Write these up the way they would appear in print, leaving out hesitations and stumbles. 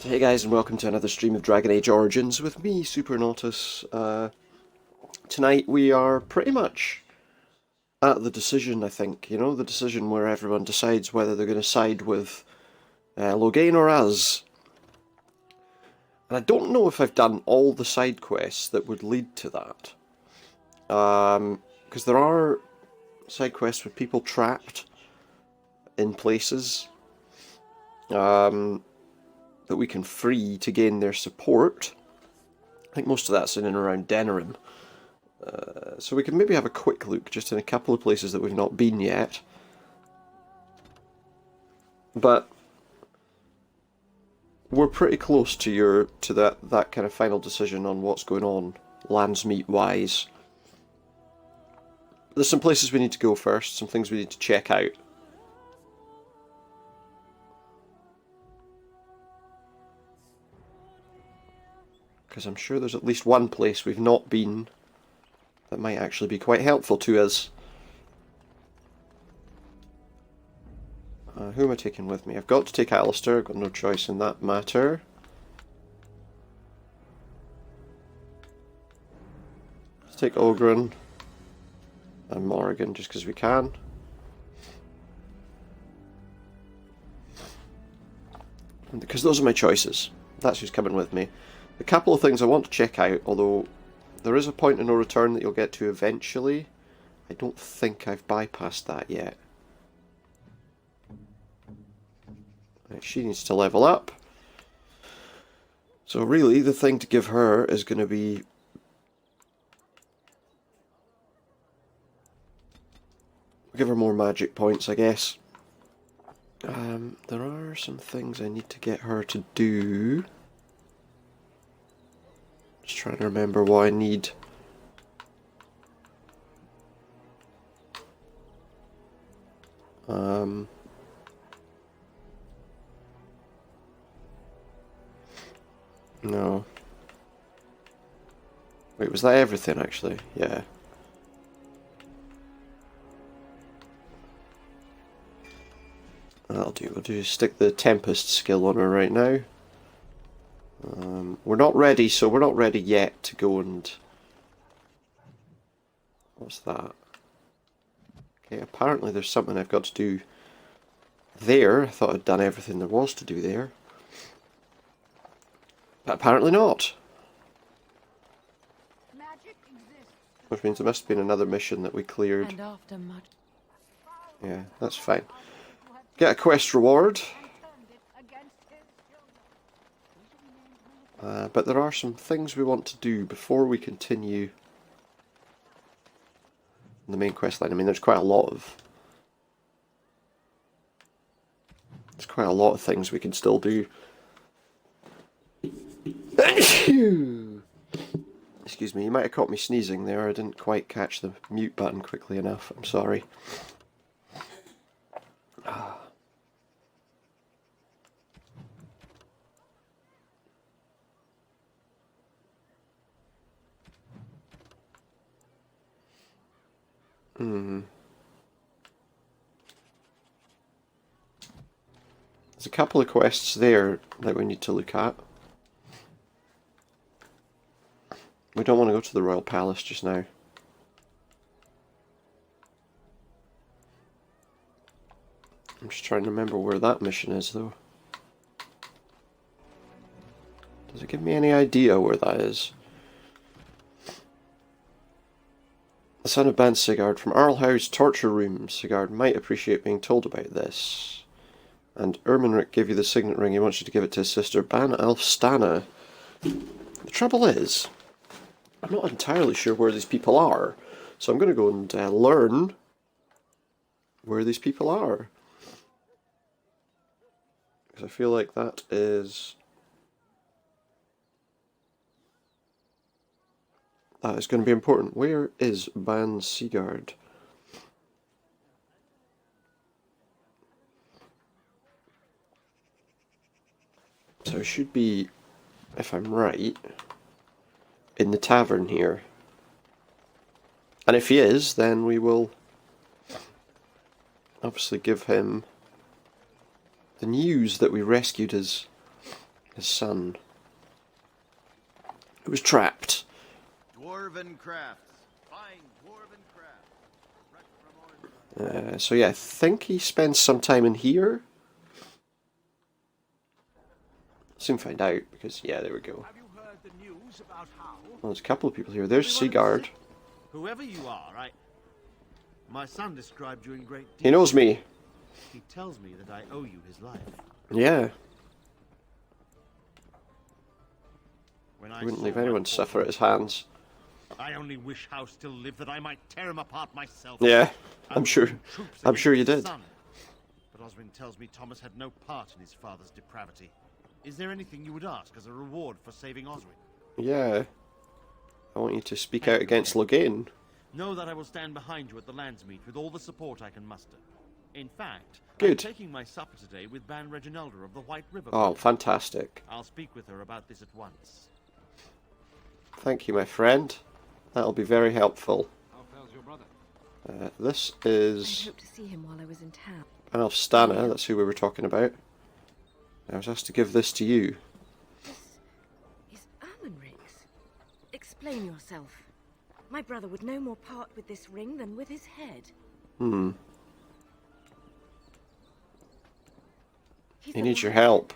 Hey guys, and welcome to another stream of Dragon Age Origins with me, Supernautus. Tonight we are pretty much at the decision, I think, the decision where everyone decides whether they're going to side with Loghain or Az. And I don't know if I've done all the side quests that would lead to that. Because there are side quests with people trapped in places that we can free to gain their support. I think most of that's in and around Denerim. So we can maybe have a quick look just in a couple of places that we've not been yet. But we're pretty close to that kind of final decision on what's going on, Landsmeet wise. There's some places we need to go first, some things we need to check out. Because I'm sure there's at least one place we've not been that might actually be quite helpful to us. Who am I taking with me? I've got to take Alistair, I've got no choice in that matter. Let's take Ogren and Morrigan just because we can. And because those are my choices. That's who's coming with me. A couple of things I want to check out, although there is a point of no return that you'll get to eventually. I don't think I've bypassed that yet. Right, she needs to level up. So really, the thing to give her is going to be give her more magic points, I guess. There are some things I need to get her to do. Just trying to remember what I need. No. Wait, was that everything actually? Yeah. That'll do. We'll stick the Tempest skill on her right now. We're not ready, so we're not ready yet to go and... What's that? Okay, apparently there's something I've got to do there. I thought I'd done everything there was to do there. But apparently not. Which means there must have been another mission that we cleared. Yeah, that's fine. Get a quest reward. But there are some things we want to do before we continue the main quest line. I mean, there's quite a lot of things we can still do. Excuse me, you might have caught me sneezing there. I didn't quite catch the mute button quickly enough. I'm sorry. There's a couple of quests there that we need to look at. We don't want to go to the Royal Palace just now. I'm just trying to remember where that mission is, though. Does it give me any idea where that is? The son of Ban Sigurd from Arlhau's torture room. Sigurd might appreciate being told about this. And Ermenric gave you the signet ring. He wants you to give it to his sister, Ban Alfstana. The trouble is, I'm not entirely sure where these people are. So I'm going to go and learn where these people are. Because I feel like that is going to be important. Where is Ban Sigurd? So it should be, if I'm right, in the tavern here. And if he is, then we will obviously give him the news that we rescued his his son, who was trapped. Dwarven crafts. Fine dwarven crafts. So yeah, I think he spends some time in here. Soon find out, because yeah, there we go. Have you heard the news about how? Well, there's a couple of people here. There's Sigurd. Whoever you are, my son described you in great detail. He knows me. He tells me that I owe you his life. Yeah. When I wouldn't leave anyone suffer at his hands. I only wish House still lived that I might tear him apart myself. Yeah, I'm sure you did. But Oswin tells me Thomas had no part in his father's depravity. Is there anything you would ask as a reward for saving Oswin? Yeah. I want you to speak out against Logain. Know that I will stand behind you at the Landsmeet with all the support I can muster. In fact, Good. I'm taking my supper today with Ban Reginalda of the White River. Oh, fantastic. I'll speak with her about this at once. Thank you, my friend. That'll be very helpful. How fares your brother? This I is hoped to see him while I was in town. Alfstana, that's who we were talking about. I was asked to give this to you. This is Ermenric's. Explain yourself. My brother would no more part with this ring than with his head. He needs your help.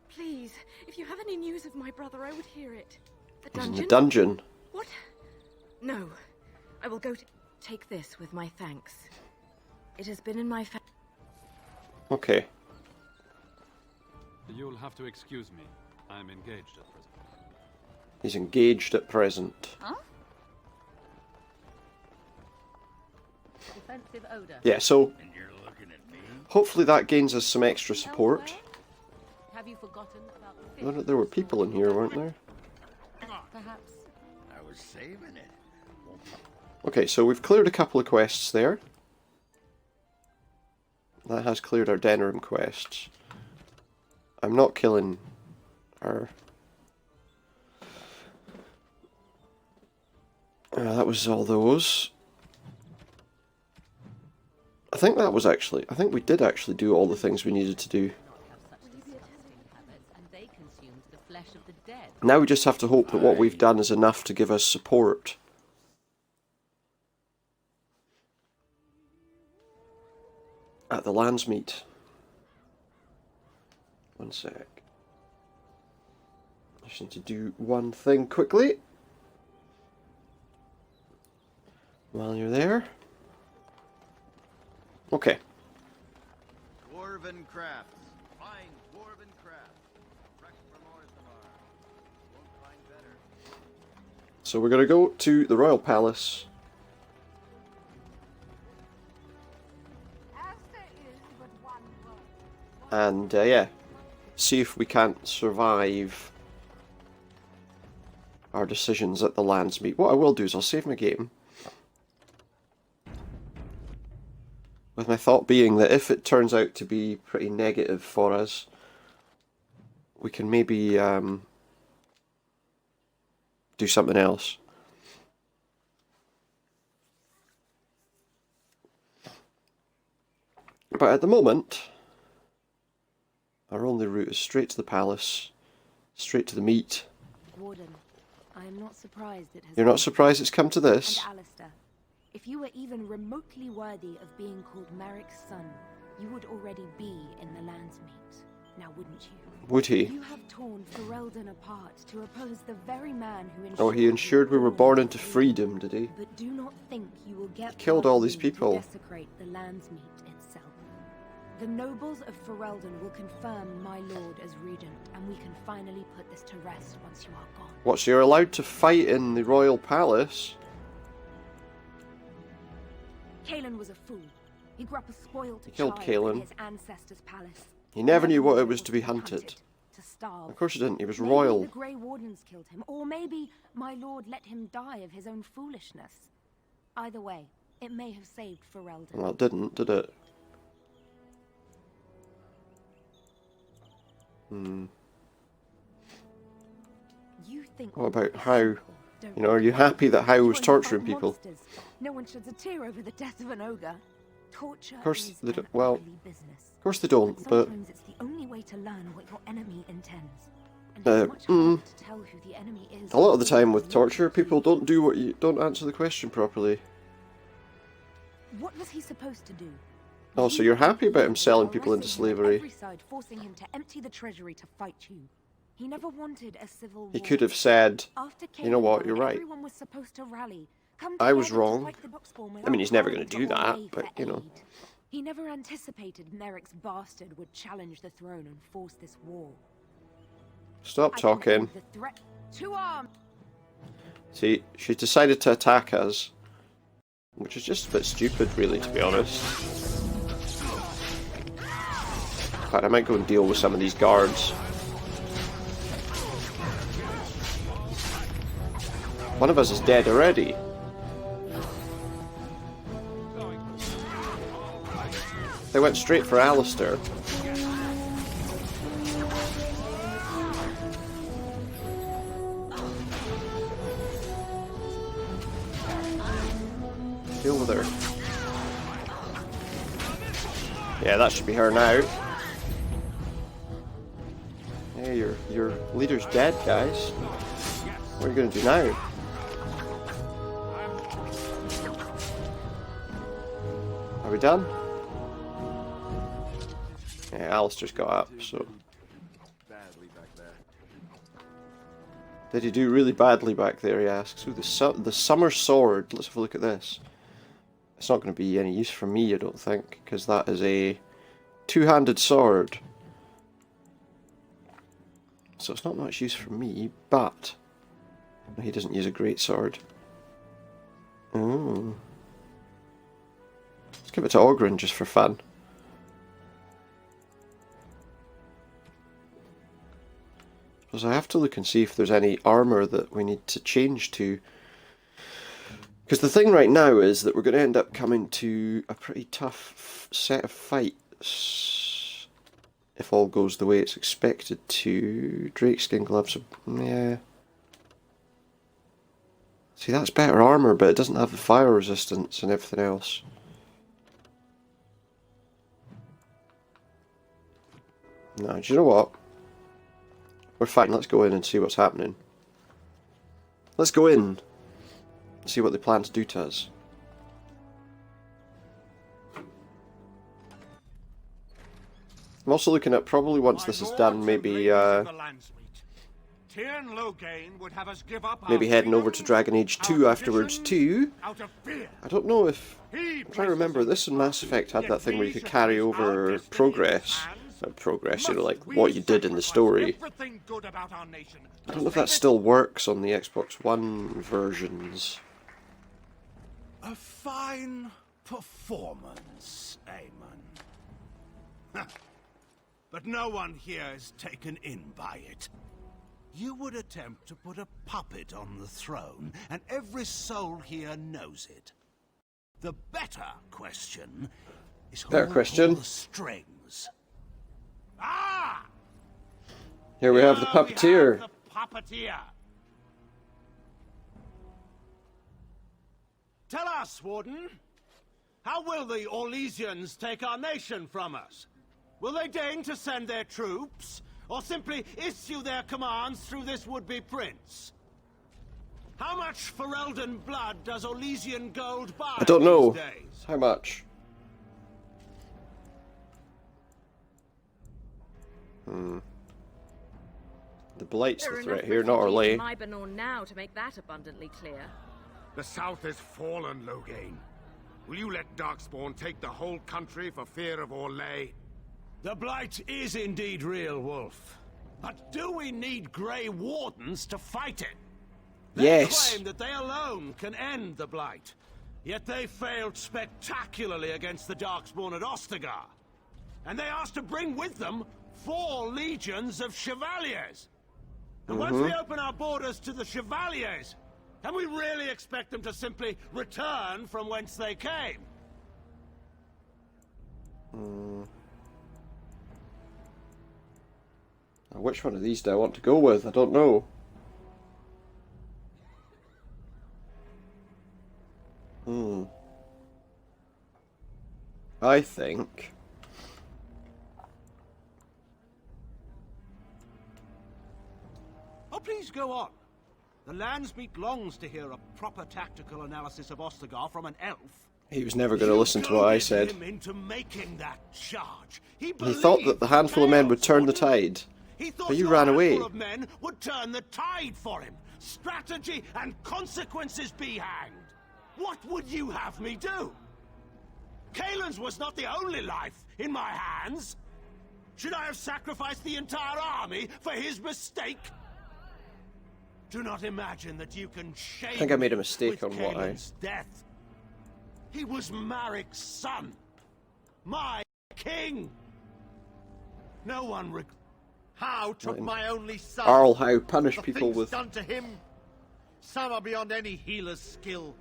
Please, if you have any news of my brother, I would hear it. The He's in dungeon? the dungeon. What? No. I will go to... Take this with my thanks. It has been in my Okay. You'll have to excuse me. I'm engaged at present. He's engaged at present. Huh? Defensive odor. Yeah, so And you're looking at me? hopefully that gains us some extra support. Have you forgotten about the There were people in here, weren't there? Perhaps. I was saving it. Okay, so we've cleared a couple of quests there. That has cleared our den room quests. I'm not killing her. That was all those. I think we did actually do all the things we needed to do. Now we just have to hope that what we've done is enough to give us support. At the Landsmeet. One sec. I just need to do one thing quickly. While you're there. Okay. Dwarven crafts. Fine dwarven crafts. Fresh from Orzammar. Won't find better. So we're going to go to the Royal Palace. And, yeah, see if we can't survive our decisions at the Landsmeet. What I will do is I'll save my game. With my thought being that if it turns out to be pretty negative for us, we can maybe do something else. But at the moment, our only route is straight to the palace, straight to the meet. Warden, I am not surprised it has... You're not surprised it's come to this? And Alistair, if you were even remotely worthy of being called Merrick's son, you would already be in the Landsmeet. Now wouldn't you? Would he? You have torn Ferelden apart to oppose the very man who ensured... Oh, he ensured we were born into freedom, did he? But do not think you will get... He killed all these people. ...to desecrate the Landsmeet itself. The nobles of Ferelden will confirm my lord as regent, and we can finally put this to rest once you are gone. What, so you're allowed to fight in the royal palace? Kaelin was a fool. He grew up a spoiled killed child Kaelin. in his ancestors' palace. He never knew what it was to be hunted. To starve. Of course he didn't, he was Maybe royal. the Grey Wardens killed him, or maybe my lord let him die of his own foolishness. Either way, it may have saved Ferelden. Well, it didn't, did it? You think What about this How? simple, don't You know, are you happy that How was torturing people? monsters. No one sheds a tear over the death of an ogre. Torture Of course is they an don't. Well, ugly business. of course they don't, but Sometimes it's the only way to learn what your enemy intends. And it's much harder to tell who the enemy is. A lot of the time with torture, people don't answer the question properly. What was he supposed to do? Oh, so you're happy about him selling people into slavery? Every side, forcing him to empty the treasury to fight you. He never wanted a civil war. He could have said, After you know what, you're right. Everyone was supposed to rally. I was wrong. I mean, he's never going to do that, but, you know. He never anticipated Merrick's bastard would challenge the throne and force this war. Stop talking. The threat to arms. See, she decided to attack us, which is just a bit stupid, really, to be honest. In fact, I might go and deal with some of these guards. One of us is dead already. They went straight for Alistair. Deal with her. Yeah, that should be her now. Yeah, your leader's dead, guys. What are you going to do now? Are we done? Yeah, Alistair's got up, so... Did he do really badly back there, he asks. Ooh, the summer sword. Let's have a look at this. It's not going to be any use for me, I don't think, because that is a two-handed sword. So it's not much use for me, but... He doesn't use a great sword. Oh. Let's give it to Ogren just for fun. Because I have to look and see if there's any armour that we need to change to. Because the thing right now is that we're going to end up coming to a pretty tough set of fights. If all goes the way it's expected to. Drakeskin gloves, yeah. See, that's better armour, but it doesn't have the fire resistance and everything else. No, do you know what? We're fine, let's go in and see what's happening. Let's go in and see what they plan to do to us. I'm also looking at probably once this is done, maybe maybe heading over to Dragon Age 2 afterwards too. I don't know if... I'm trying to remember, this in Mass Effect had that thing where you could carry over progress. Progress, you know, like what you did in the story. I don't know if that still works on the Xbox One versions. A fine performance, Aemon. But no one here is taken in by it. You would attempt to put a puppet on the throne, and every soul here knows it. The better question is who will pull the strings. Ah! Here we have the puppeteer. Tell us, Warden, how will the Orlesians take our nation from us? Will they deign to send their troops, or simply issue their commands through this would-be prince? How much Ferelden blood does Orlesian gold buy? I don't know. These days? How much? The Blight's the threat here, not Orlais. Now to make that abundantly clear. The South is fallen, Loghain. Will you let Darkspawn take the whole country for fear of Orlais? The Blight is indeed real, Wolf. But do we need Grey Wardens to fight it? They claim that they alone can end the Blight. Yet they failed spectacularly against the Darkspawn at Ostagar. And they asked to bring with them 4 legions of Chevaliers. And once we open our borders to the Chevaliers, can we really expect them to simply return from whence they came? Now, which one of these do I want to go with? I don't know. I think... Oh, please go on. The Landsmeet longs to hear a proper tactical analysis of Ostagar from an elf. He was never going to listen to what I said. Him into making that charge. He thought that the handful of men would turn the tide. He thought But you your ran away. handful of men would turn the tide for him. Strategy and consequences be hanged. What would you have me do? Kaelin's was not the only life in my hands. Should I have sacrificed the entire army for his mistake? Do not imagine that you can shame I think I made a me mistake with on what I... Kaelin's death. He was Marik's son. My king. No one How took my only son? Arl, how punish The people things with... done to him. Some are beyond any healer's skill.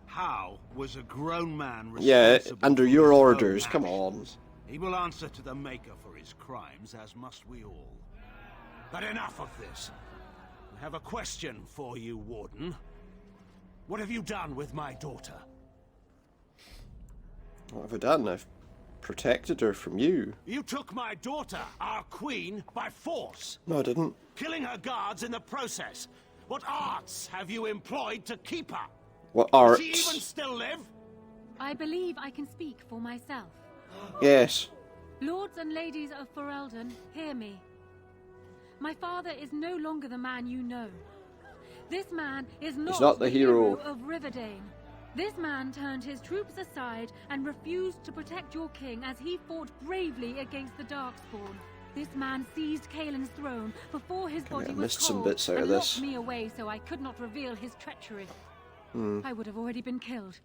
How was a grown man Yeah, responsible under for your his own orders, come on. actions? He will answer to the Maker for his crimes, as must we all. But enough of this. I have a question for you, Warden. What have you done with my daughter? What have I done? I've protected her from you. You took my daughter, our queen, by force, No, I didn't. killing her guards in the process. What arts have you employed to keep her? What Does she even arts? still live? I believe I can speak for myself. Yes. Lords and ladies of Ferelden, hear me. My father is no longer the man you know. This man is not the hero. of Riverdane. This man turned his troops aside and refused to protect your king as he fought bravely against the Darkspawn. This man seized Kaelin's throne before his Okay, I body was missed some cold bits out of and this. locked me away so I could not reveal his treachery. I would have already been killed,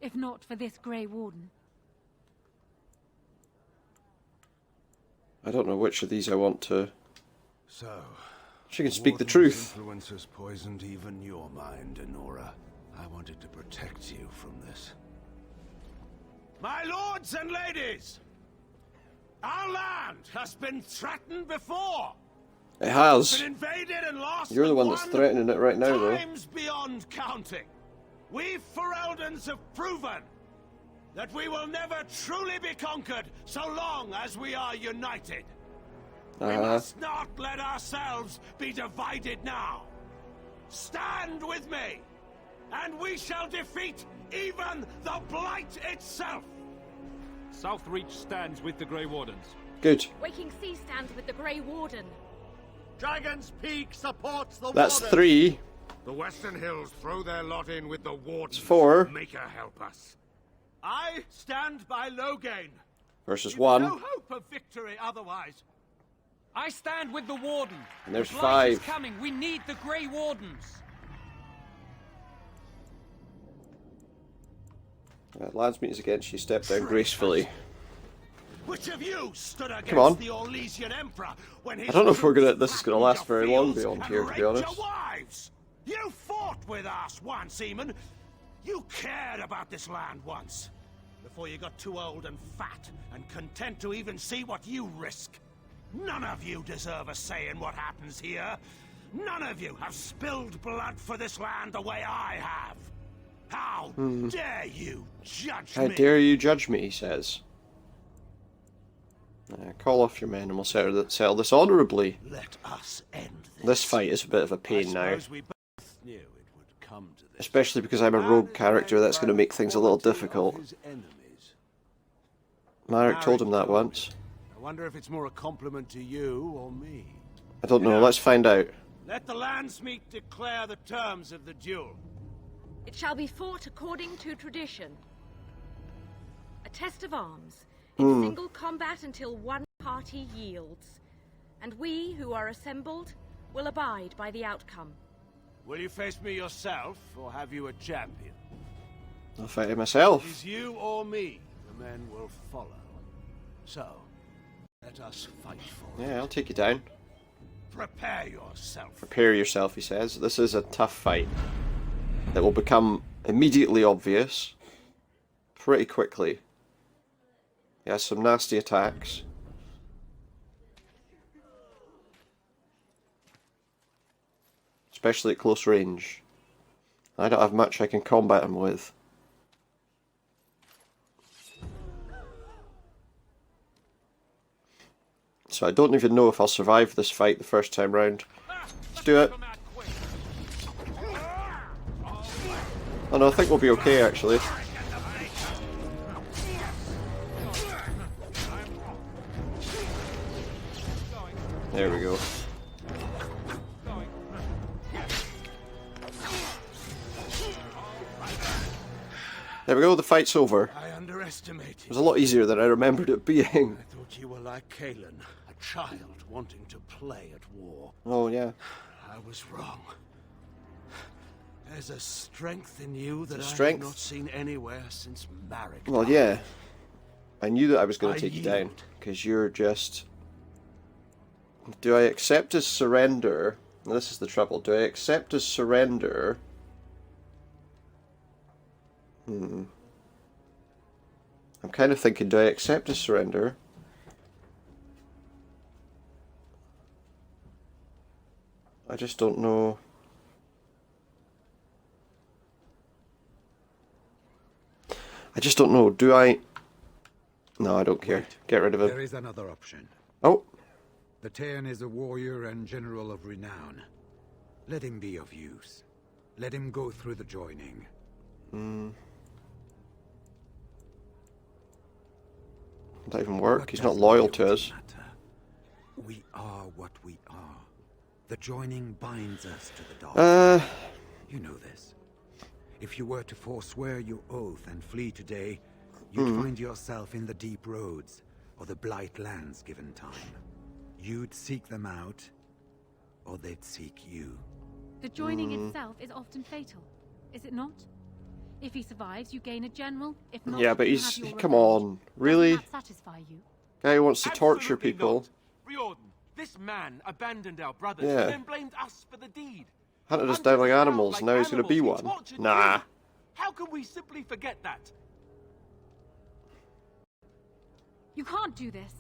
if not for this Grey Warden. I don't know which of these I want to... So, She can speak the Warden's truth. influence has poisoned even your mind, Enora. I wanted to protect you from this. My lords and ladies! Our land has been threatened before! It has. Been invaded and lost. You're the one that's threatening it right now, though. Times beyond counting. We Fereldans have proven that we will never truly be conquered so long as we are united. We must not let ourselves be divided now. Stand with me, and we shall defeat even the Blight itself. Southreach stands with the Grey Wardens. Good. Waking Sea stands with the Grey Warden. Dragon's Peak supports the That's Wardens. 3. The Western Hills throw their lot in with the Wardens. 4. Make her help us. I stand by Loghain. Versus You've 1. no hope of victory otherwise. I stand with the Warden. And there's The Blight is 5. coming. We need the Grey Wardens. Landsmeet is against you. Step down gracefully. Which of you stood against Come on. the Orlesian Emperor when his I don't know if we're gonna. This is troops gonna last very flattened your long fields beyond and here, to be raped honest. your wives? You fought with us once, Eamon. You cared about this land once. Before you got too old and fat and content to even see what you risk. None of you deserve a say in what happens here. None of you have spilled blood for this land the way I have. How dare you judge How me? dare you judge me, he says. Call off your men and we'll settle this honourably. Let us end this. This fight is a bit of a I pain now. suppose we both knew it would come to this. Especially because I'm a rogue character, that's going to make things a little difficult. His enemies. Marek told him that once. I wonder if it's more a compliment to you or me. I don't know, let's find out. Let the Landsmeet declare the terms of the duel. It shall be fought according to tradition. A test of arms, in single combat until one party yields. And we, who are assembled, will abide by the outcome. Will you face me yourself, or have you a champion? I'll fight it myself. It is you or me the men will follow. So, let us fight for it. Yeah, I'll take you down. Prepare yourself. Prepare yourself, he says. This is a tough fight that will become immediately obvious pretty quickly. He has some nasty attacks. Especially at close range. I don't have much I can combat him with. So I don't even know if I'll survive this fight the first time round. It's do it. Oh no, I think we'll be okay actually. There we go. There we go, the fight's over. I underestimated. It was a lot easier than I remembered it being. I thought you were like Kalen, a child wanting to play at war. Oh yeah. I was wrong. There's a strength in you that I have not seen anywhere since Marek. Well, yeah. I knew that I was going to take you down, because you're just... Do I accept his surrender? Now, this is the trouble. Do I accept his surrender? I'm kind of thinking, do I accept his surrender? I just don't know. I just don't know. Do I... No, I don't care. Wait. Get rid of him. There is another option. Oh. The Taean is a warrior and general of renown. Let him be of use. Let him go through the joining. Not even work. He's not loyal to us. Matter. We are what we are. The joining binds us to the dark. You know this. If you were to forswear your oath and flee today, you'd find yourself in the deep roads or the blight lands given time. You'd seek them out, or they'd seek you. The joining itself is often fatal, is it not? If he survives, you gain a general. If not, Yeah, but you he's... have your Come revenge. on. Really? Doesn't that satisfy you? Guy who wants to torture Absolutely people. not. Riordan, this man abandoned our brothers Yeah. and then blamed us for the deed. Hunted us down like animals, Like now he's going to be animals, he one. tortured Nah. you. How can we simply forget that? You can't do this.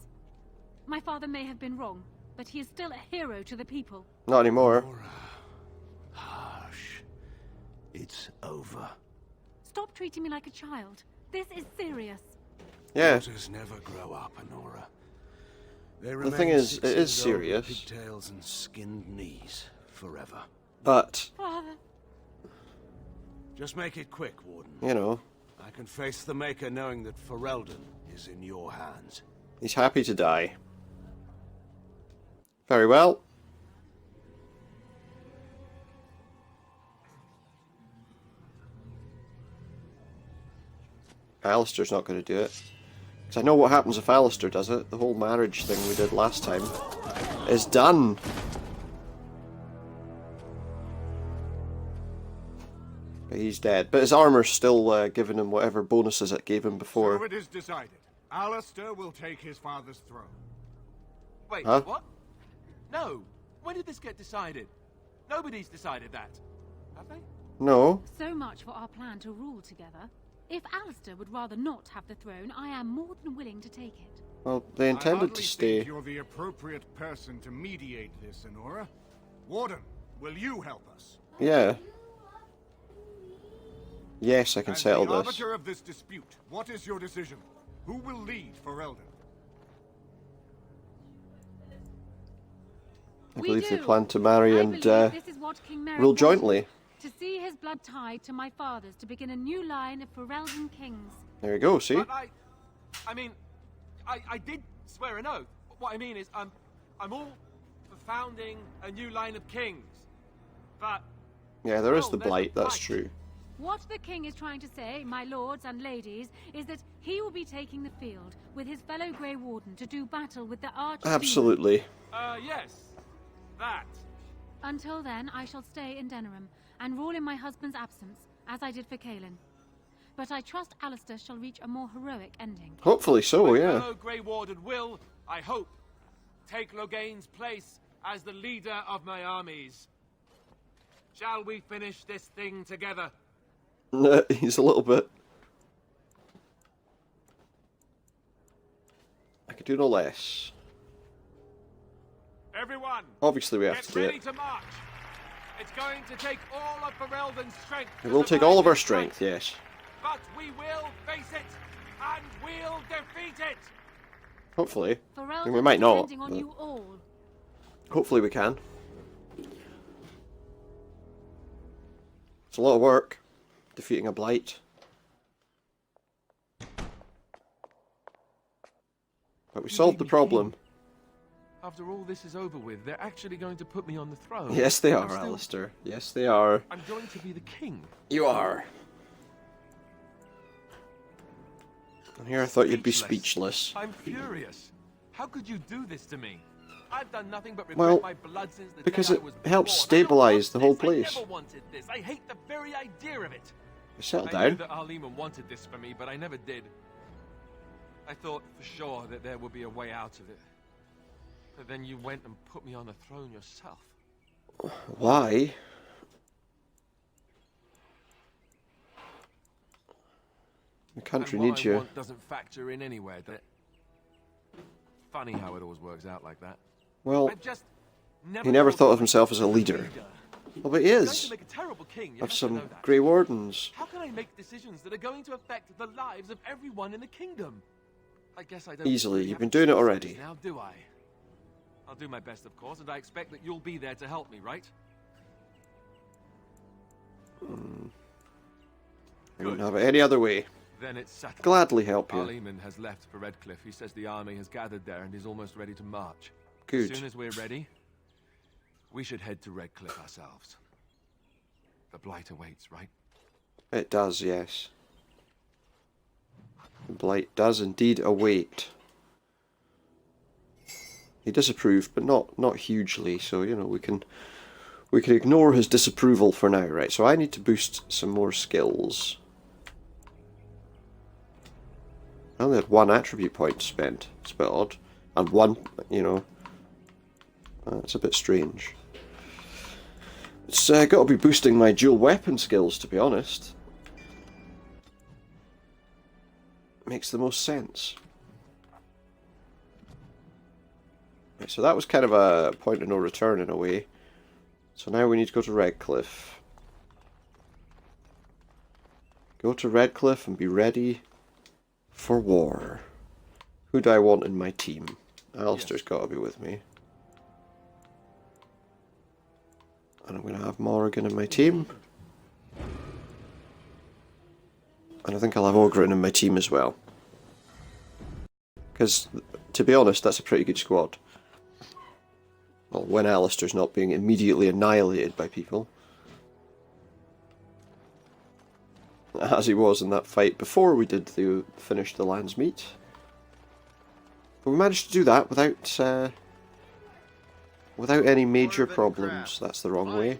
My father may have been wrong, but he is still a hero to the people. Not anymore. Hush. It's over. Stop treating me like a child. This is serious. Yeah. Daughters never grow up, Honora. They The remain thing is, 6 it is years old with serious. pigtails and skinned knees forever. But, Father. Just make it quick, Warden. you know, I can face the Maker knowing that Ferelden is in your hands. he's happy to die. Very well. Alistair's not going to do it. Because I know what happens if Alistair does it. The whole marriage thing we did last time is done. But he's dead. But his armor's still giving him whatever bonuses it gave him before. So it is decided. Alistair will take his father's throne. Wait, Huh? what? No. When did this get decided? Nobody's decided that. Have they? No. So much for our plan to rule together. If Alistair would rather not have the throne, I am more than willing to take it. Well, they I intended hardly to think stay. you're the appropriate person to mediate this, Honora. Warden, will you help us? Yeah. Yes, I can As settle the this. arbiter of this dispute, what is your decision? Who will lead Ferelden? I We believe they do. plan to marry I and believe this is what King Merrick rule wanted. jointly. To see his blood tied to my father's, to begin a new line of Ferelden kings. There you go, see? But I mean, I did swear an oath. What I mean is, I'm all for founding a new line of kings. But Yeah, there is well, the there's blight, that's blight. true. What the king is trying to say, my lords and ladies, is that he will be taking the field with his fellow Grey Warden to do battle with the archdemon. Absolutely. yes, that. Until then, I shall stay in Denerim and rule in my husband's absence, as I did for Kaelin. But I trust Alistair shall reach a more heroic ending. Hopefully so, My yeah. fellow Grey Warden will, I hope, take Loghain's place as the leader of my armies. Shall we finish this thing together? He's a little bit. I could do no less. Everyone, Obviously we have get to do ready it. to march. It's going to take all of Ferelden's strength. It to will take survive all of our this strength, fight. yes. But we will face it, and we'll defeat it. Hopefully. Ferelden And we might is not, depending on but- you all. Hopefully we can. It's a lot of work, defeating a blight. But we solved the problem. After all this is over with, they're actually going to put me on the throne. Yes, they are, I'm still- Alistair. Yes, they are. I'm going to be the king. You are. And here I thought you'd be speechless. I'm furious. How could you do this to me? I've done nothing but regret Well, my blood since the because day it I was helps born. stabilize the I don't whole want this. place. I never wanted this. I hate the very idea of it. Settle I knew down. that Arleman wanted this for me, but I never did. I thought for sure that there would be a way out of it. But then you went and put me on the throne yourself. Why? The country And what needs I you. want doesn't factor in anywhere, does it? Funny how it always works out like that. Well, I've just he never thought thought of I'd himself be as a leader. leader. Well, but he I'm going to is. make a terrible king. You Of have to know some that. Grey Wardens. How can I make decisions that are going to affect the lives of everyone in the kingdom? I guess I don't Easily. really You've have been to doing it choose already. Now, do I? I'll do my best, of course, and I expect that you'll be there to help me, right? I wouldn't have it any other way. Then it's settled. Gladly help you. Arleman has left for Redcliffe. He says the army has gathered there and is almost ready to march. Good. As soon as we're ready, we should head to Redcliffe ourselves. The blight awaits, right? It does, yes. The blight does indeed await. He disapproved, but not hugely, so you know we can ignore his disapproval for now, right? So I need to boost some more skills. I only had one attribute point to spend. It's a bit odd. And one, you know, it's a bit strange. It's got to be boosting my dual weapon skills, to be honest. Makes the most sense. Right, so that was kind of a point of no return in a way. So now we need to go to Redcliffe. Go to Redcliffe and be ready for war. Who do I want in my team? Alistair's got to be with me. And I'm going to have Morrigan in my team. And I think I'll have Ogren in my team as well. Because, to be honest, that's a pretty good squad. Well, when Alistair's not being immediately annihilated by people. As he was in that fight before we did finish the Landsmeet. But we managed to do that without any major problems. That's the wrong way.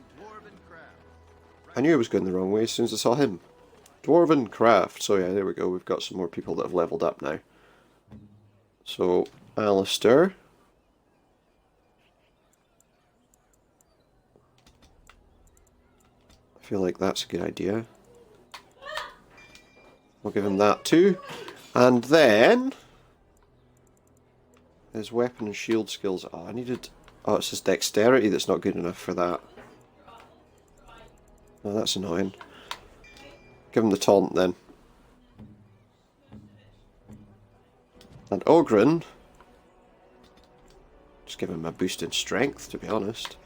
I knew I was going the wrong way as soon as I saw him. Dwarven Craft. So yeah, there we go. We've got some more people that have leveled up now. So, Alistair. I feel like that's a good idea. We'll give him that too. And then his weapon and shield skills. Oh, I needed... Oh, it's his dexterity that's not good enough for that. Oh, that's annoying. Give him the taunt then. And Ogren, just give him a boost in strength, to be honest.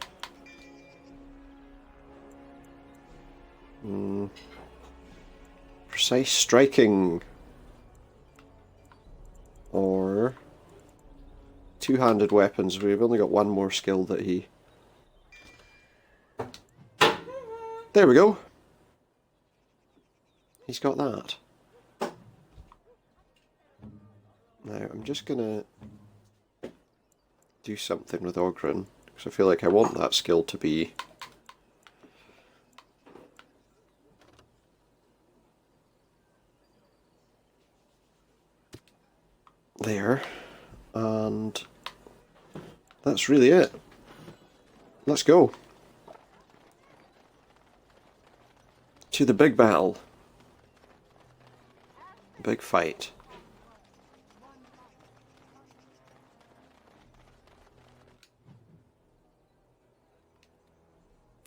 Precise striking. Or two-handed weapons. We've only got one more skill that he... There we go. He's got that. Now, I'm just going to do something with Ogren, because I feel like I want that skill to be... there. And that's really it. Let's go. To the big battle. Big fight.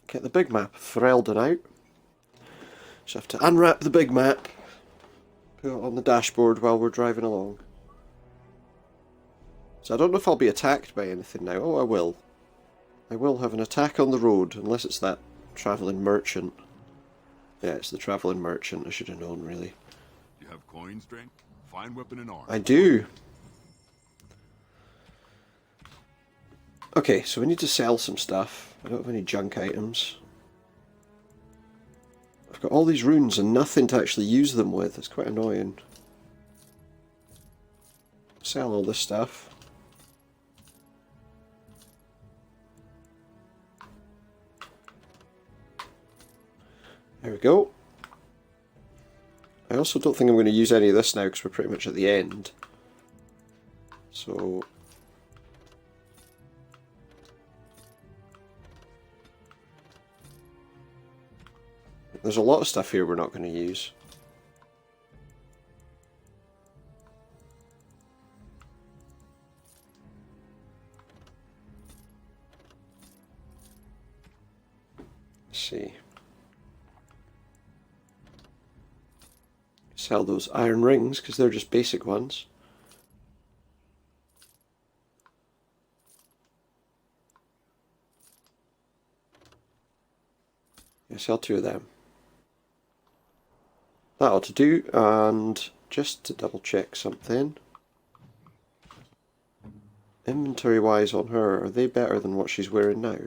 Get the big map of Ferelden out. Just have to unwrap the big map. Put it on the dashboard while we're driving along. So I don't know if I'll be attacked by anything now. Oh, I will. I will have an attack on the road, unless it's that travelling merchant. Yeah, it's the traveling merchant. I should have known, really. You have coin strength, fine weapon and arm. I do. Okay, so we need to sell some stuff. I don't have any junk items. I've got all these runes and nothing to actually use them with. It's quite annoying. Sell all this stuff. There we go. I also don't think I'm going to use any of this now because we're pretty much at the end. So... there's a lot of stuff here we're not going to use. Let's see. Sell those iron rings because they're just basic ones. Yeah, sell 2 of them. That ought to do, and just to double check something. Inventory wise on her, are they better than what she's wearing now?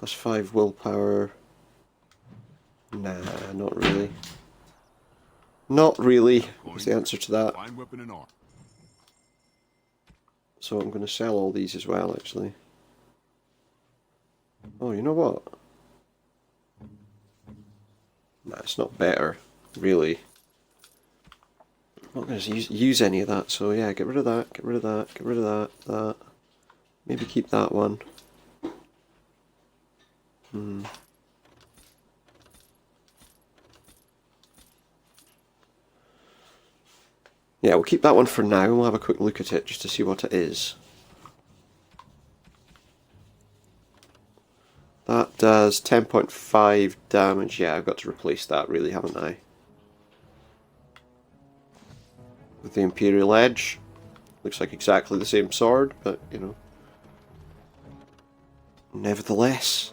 +5 willpower. Nah, not really. Not really, is the answer to that. Fine weapon and arm. So I'm going to sell all these as well, actually. Oh, you know what? Nah, it's not better, really. I'm not going to use any of that, so yeah, get rid of that, get rid of that, get rid of that. Maybe keep that one. Yeah, we'll keep that one for now, and we'll have a quick look at it just to see what it is. That does 10.5 damage. Yeah, I've got to replace that, really, haven't I? With the Imperial Edge. Looks like exactly the same sword, but, you know. Nevertheless,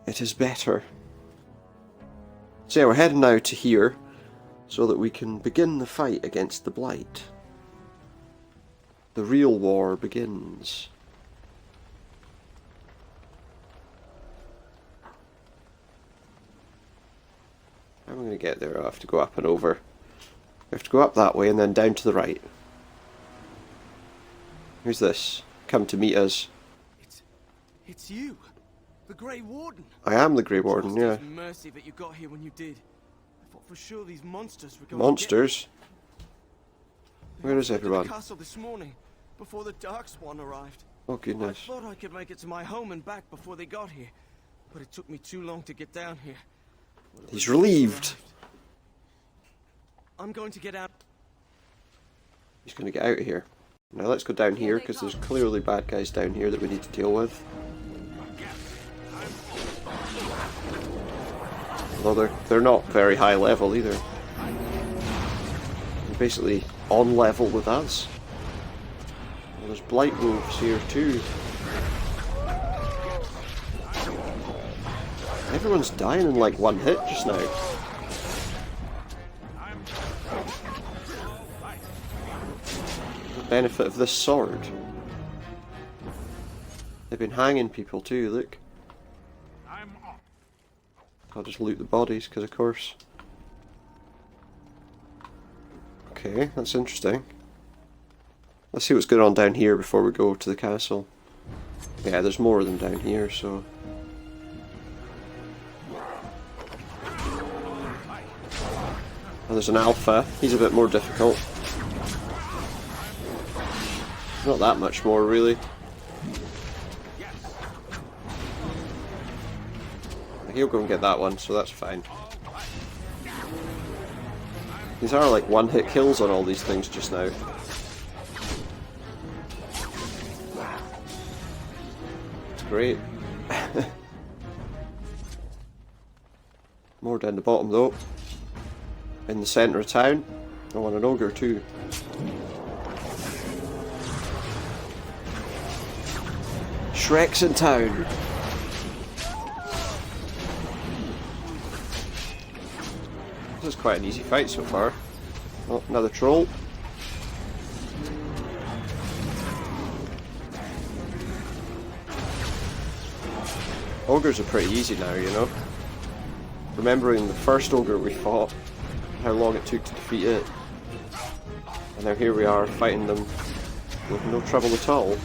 it is better. So yeah, we're heading now to here, so that we can begin the fight against the Blight. The real war begins. How am I going to get there? I have to go up and over. I have to go up that way and then down to the right. Who's this? Come to meet us. It's you, the Grey Warden. I am the Grey Warden, yeah. Mercy that you got here when you did. I thought for sure these monsters were going Monsters? Where is to everyone? the castle this morning, before the Darkspawn arrived. Oh goodness. I thought I could make it to my home and back before they got here, but it took me too long to get down here. He's relieved. I'm going to get out. He's going to get out of here. Now let's go down here, because there's clearly bad guys down here that we need to deal with. Although they're not very high level either. They're basically on level with us. Well, there's blight wolves here too. Everyone's dying in like one hit just now. The benefit of this sword. They've been hanging people too, look. I'll just loot the bodies, because of course. Okay, that's interesting. Let's see what's going on down here before we go to the castle. Yeah, there's more of them down here, so... Oh, there's an alpha. He's a bit more difficult. Not that much more, really. He'll go and get that one, so that's fine. These are like one-hit kills on all these things just now. It's great. More down the bottom though. In the centre of town. I want an ogre too. Shrek's in town. quite an easy fight so far. Oh, another troll. Ogres are pretty easy now, you know. Remembering the first ogre we fought, how long it took to defeat it. And now here we are fighting them with no trouble at all.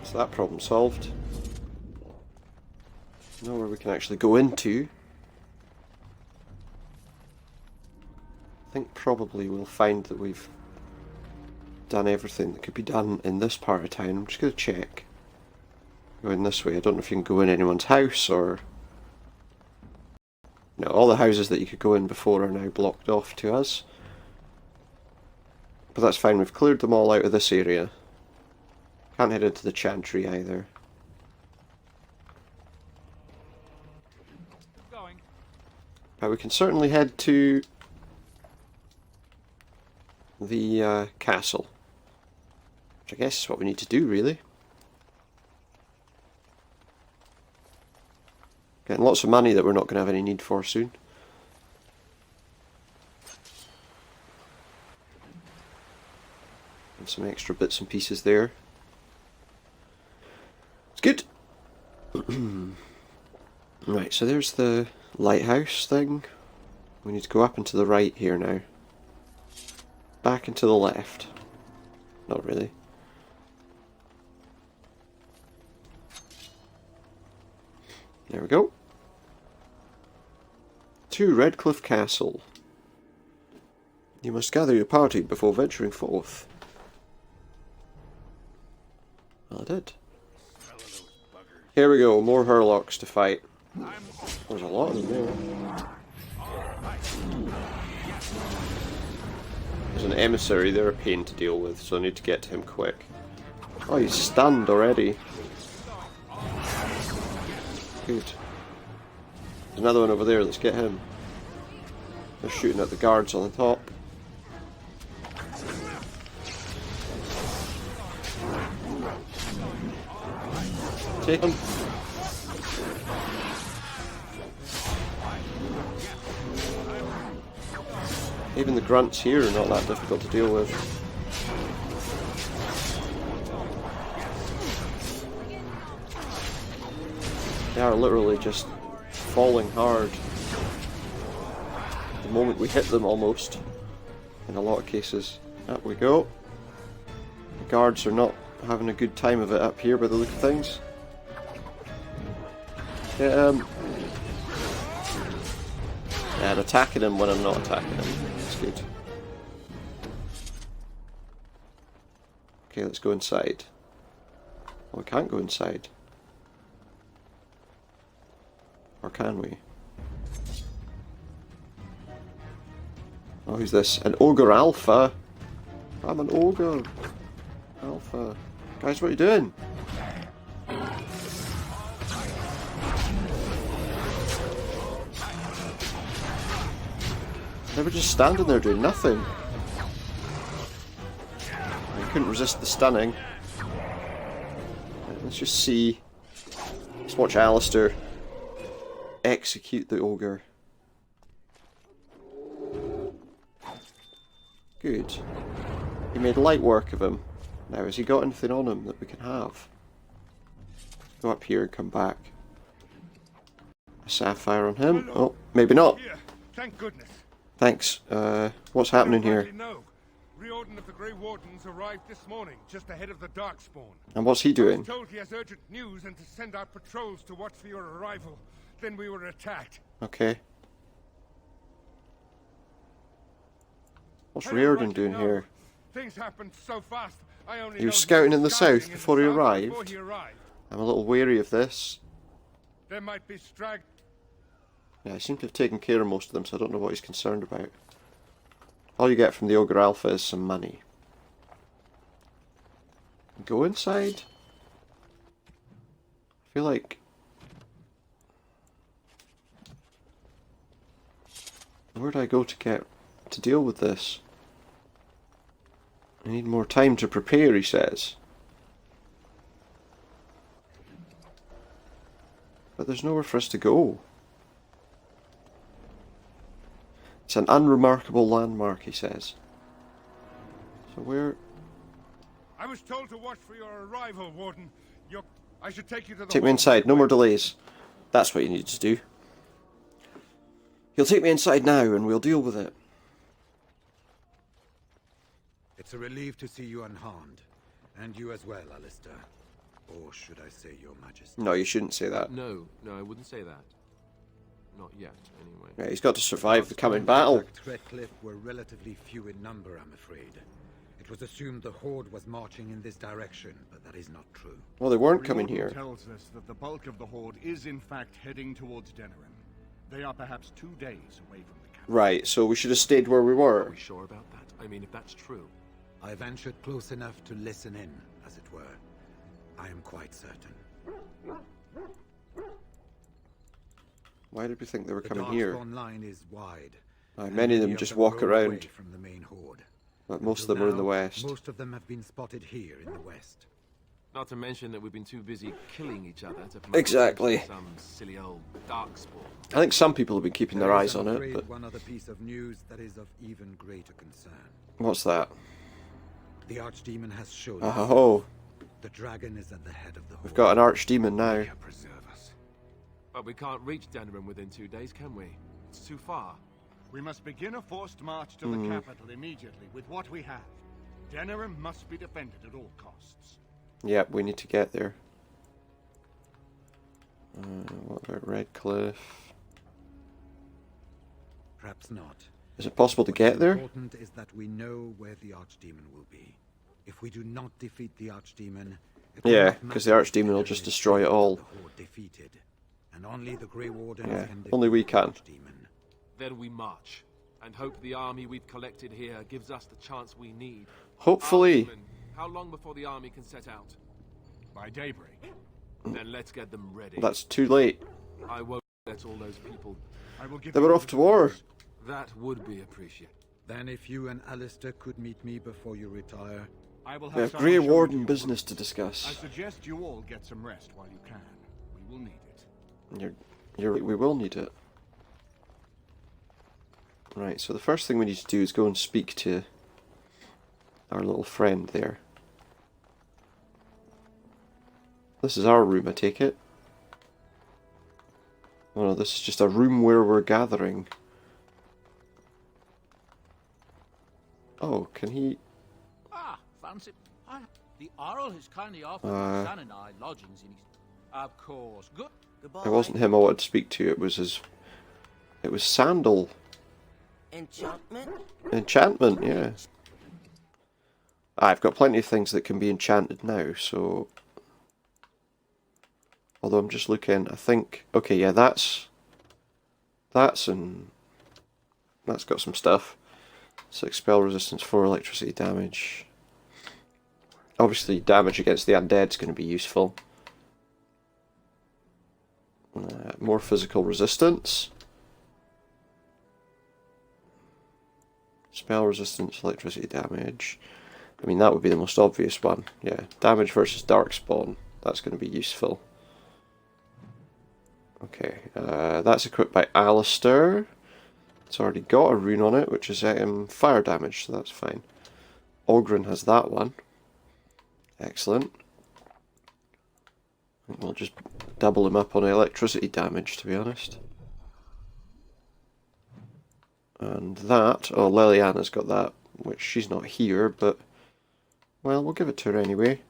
So that problem solved. Nowhere we can actually go into. I think probably we'll find that we've done everything that could be done in this part of town. I'm just going to check. Going this way, I don't know if you can go in anyone's house or... No, all the houses that you could go in before are now blocked off to us. But that's fine, we've cleared them all out of this area. Can't head into the chantry either. But we can certainly head to the castle. Which I guess is what we need to do, really. Getting lots of money that we're not going to have any need for soon. And some extra bits and pieces there. It's good! Right, so there's the lighthouse thing. We need to go up and to the right here now. Back and to the left. Not really. There we go. To Redcliffe Castle. You must gather your party before venturing forth. Well, I did. Here we go, more Hurlocks to fight. There's a lot of them there. There's an emissary, they're a pain to deal with, so I need to get to him quick. Oh, he's stunned already. Good. There's another one over there, let's get him. They're shooting at the guards on the top. Take him. Even the grunts here are not that difficult to deal with. They are literally just falling hard the moment we hit them, almost, in a lot of cases. Up we go. The guards are not having a good time of it up here by the look of things. Yeah, attacking him when I'm not attacking him. That's good. Okay, let's go inside. Oh, we can't go inside. Or can we? Oh, who's this? An ogre alpha? I'm an ogre. Alpha. Guys, what are you doing? They were just standing there doing nothing. I couldn't resist the stunning. Let's just see. Let's watch Alistair execute the ogre. Good. He made light work of him. Now, has he got anything on him that we can have? Go up here and come back. A sapphire on him. Oh, maybe not. Thank goodness. Thanks. What's happening here? Riordan of the Grey Wardens arrived this morning, just ahead of the Darkspawn. And what's he doing? I was told he has urgent news and to send out patrols to watch for your arrival. Then we were attacked. Okay. What's Riordan doing here? Things happened so fast. He was scouting in the south before he arrived. I'm a little wary of this. There might be strag. Yeah, I seem to have taken care of most of them, so I don't know what he's concerned about. All you get from the Ogre Alpha is some money. Go inside? I feel like... Where do I go to deal with this? I need more time to prepare, he says. there's nowhere for us to go. It's an unremarkable landmark, he says. So where... I was told to watch for your arrival, Warden. I should take you to the Take me inside, no more delays. That's what you need to do. He'll take me inside now and we'll deal with it. It's a relief to see you unharmed. And you as well, Alistair. Or should I say your majesty? No, you shouldn't say that. No, I wouldn't say that. Not yet, anyway. Yeah, he's got to survive the coming battle. Threadcliff were relatively few in number, I'm afraid. It was assumed the Horde was marching in this direction, but that is not true. Well, they weren't coming here. Tells us that the bulk of the Horde is in fact heading towards Denerim. They are perhaps 2 days away from the capital. Right, so we should have stayed where we were. Are we sure about that? I mean, if that's true. I ventured close enough to listen in, as it were. I am quite certain. Why did we think they were coming The here? Darkspawn line is wide. Many of them just walk around. From the main Horde. But most of them are in the west. Most of them have been spotted here in the west. Not to mention that we've been too busy killing each other to Exactly. some silly old darkspawn. I think some people have been keeping their eyes on it, but... One other piece of news that is of even greater concern. What's that? The Archdemon has showed Oh. The dragon is at the head of the Horde. We've got an Archdemon now. Preserve us. But we can't reach Denerim within 2 days, can we? It's too far. We must begin a forced march to the capital immediately with what we have. Denerim must be defended at all costs. Yep, we need to get there. What about Redcliffe? Perhaps not. Is it possible to get there? What's important is that we know where the Archdemon will be. If we do not defeat the Archdemon, yeah, because the Archdemon will just destroy it all. The Horde defeated, and only the Grey Wardens can only we can. Then we march, and hope the army we've collected here gives us the chance we need. Hopefully. Archman, how long before the army can set out? By daybreak. Then let's get them ready. That's too late. I won't let all those people... They were off to war. That would be appreciated. Then if you and Alistair could meet me before you retire... I will We have someone Grey show you Warden your business to rooms. discuss. I suggest you all get some rest while you can. We will need it. You're right, we will need it. Right, so the first thing we need to do is go and speak to our little friend there. This is our room, I take it. Oh no, this is just a room where we're gathering. Oh, can he... Ah, fancy. The Earl has kindly offered my son and I lodgings in his... Of course. Goodbye. It wasn't him I wanted to speak to, it was his... It was Sandal. Enchantment? Enchantment, yeah. I've got plenty of things that can be enchanted now, so... Although I'm just looking, I think... Okay, yeah, that's got some stuff. 6 spell resistance, 4 electricity damage. Obviously, damage against the undead is going to be useful. More physical resistance. Spell resistance, electricity damage. I mean, that would be the most obvious one. Yeah, damage versus Darkspawn. That's going to be useful. Okay, that's equipped by Alistair. It's already got a rune on it, which is fire damage, so that's fine. Ogren has that one. Excellent. I think we'll just double him up on electricity damage, to be honest. And that, oh, Liliana's got that, which she's not here, but, well, we'll give it to her anyway.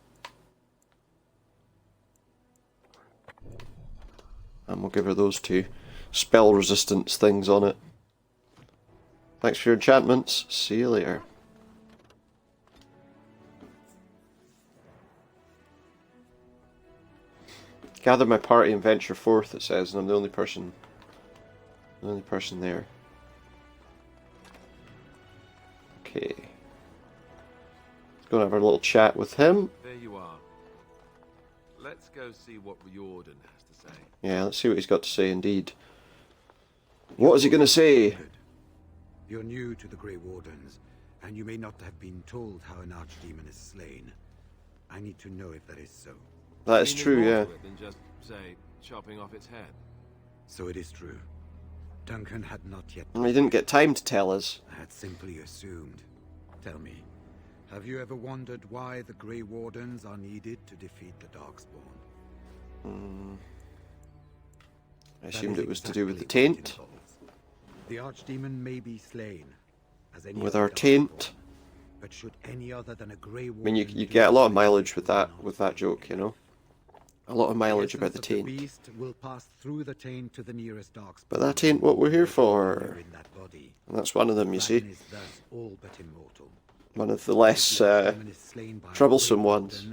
And we'll give her those 2 spell resistance things on it. Thanks for your enchantments. See you later. Gather my party and venture forth, it says, and I'm the only person there. Okay. Let's go and have a little chat with him. There you are. Let's go see what Riordan has to say. Yeah, let's see what he's got to say indeed. What is he going to say? You're new to the Grey Wardens, and you may not have been told how an Archdemon is slain. I need to know if that is so. That is true, yeah. Than just say, chopping off its head. So it is true. Duncan had not yet... He didn't get time to tell us. I had simply assumed. Tell me, have you ever wondered why the Grey Wardens are needed to defeat the Darkspawn? I assumed it was to do with the taint. The Archdemon may be slain, as any With other our taint. but should any other than a Grey I Warden... mean, you get a lot of mileage with that joke, you know? A lot of mileage about the taint. The beast will pass through the taint to the nearest Darkspawn. But that ain't what we're here for. And that's one of them, you see. All but immortal. One of the less troublesome ones.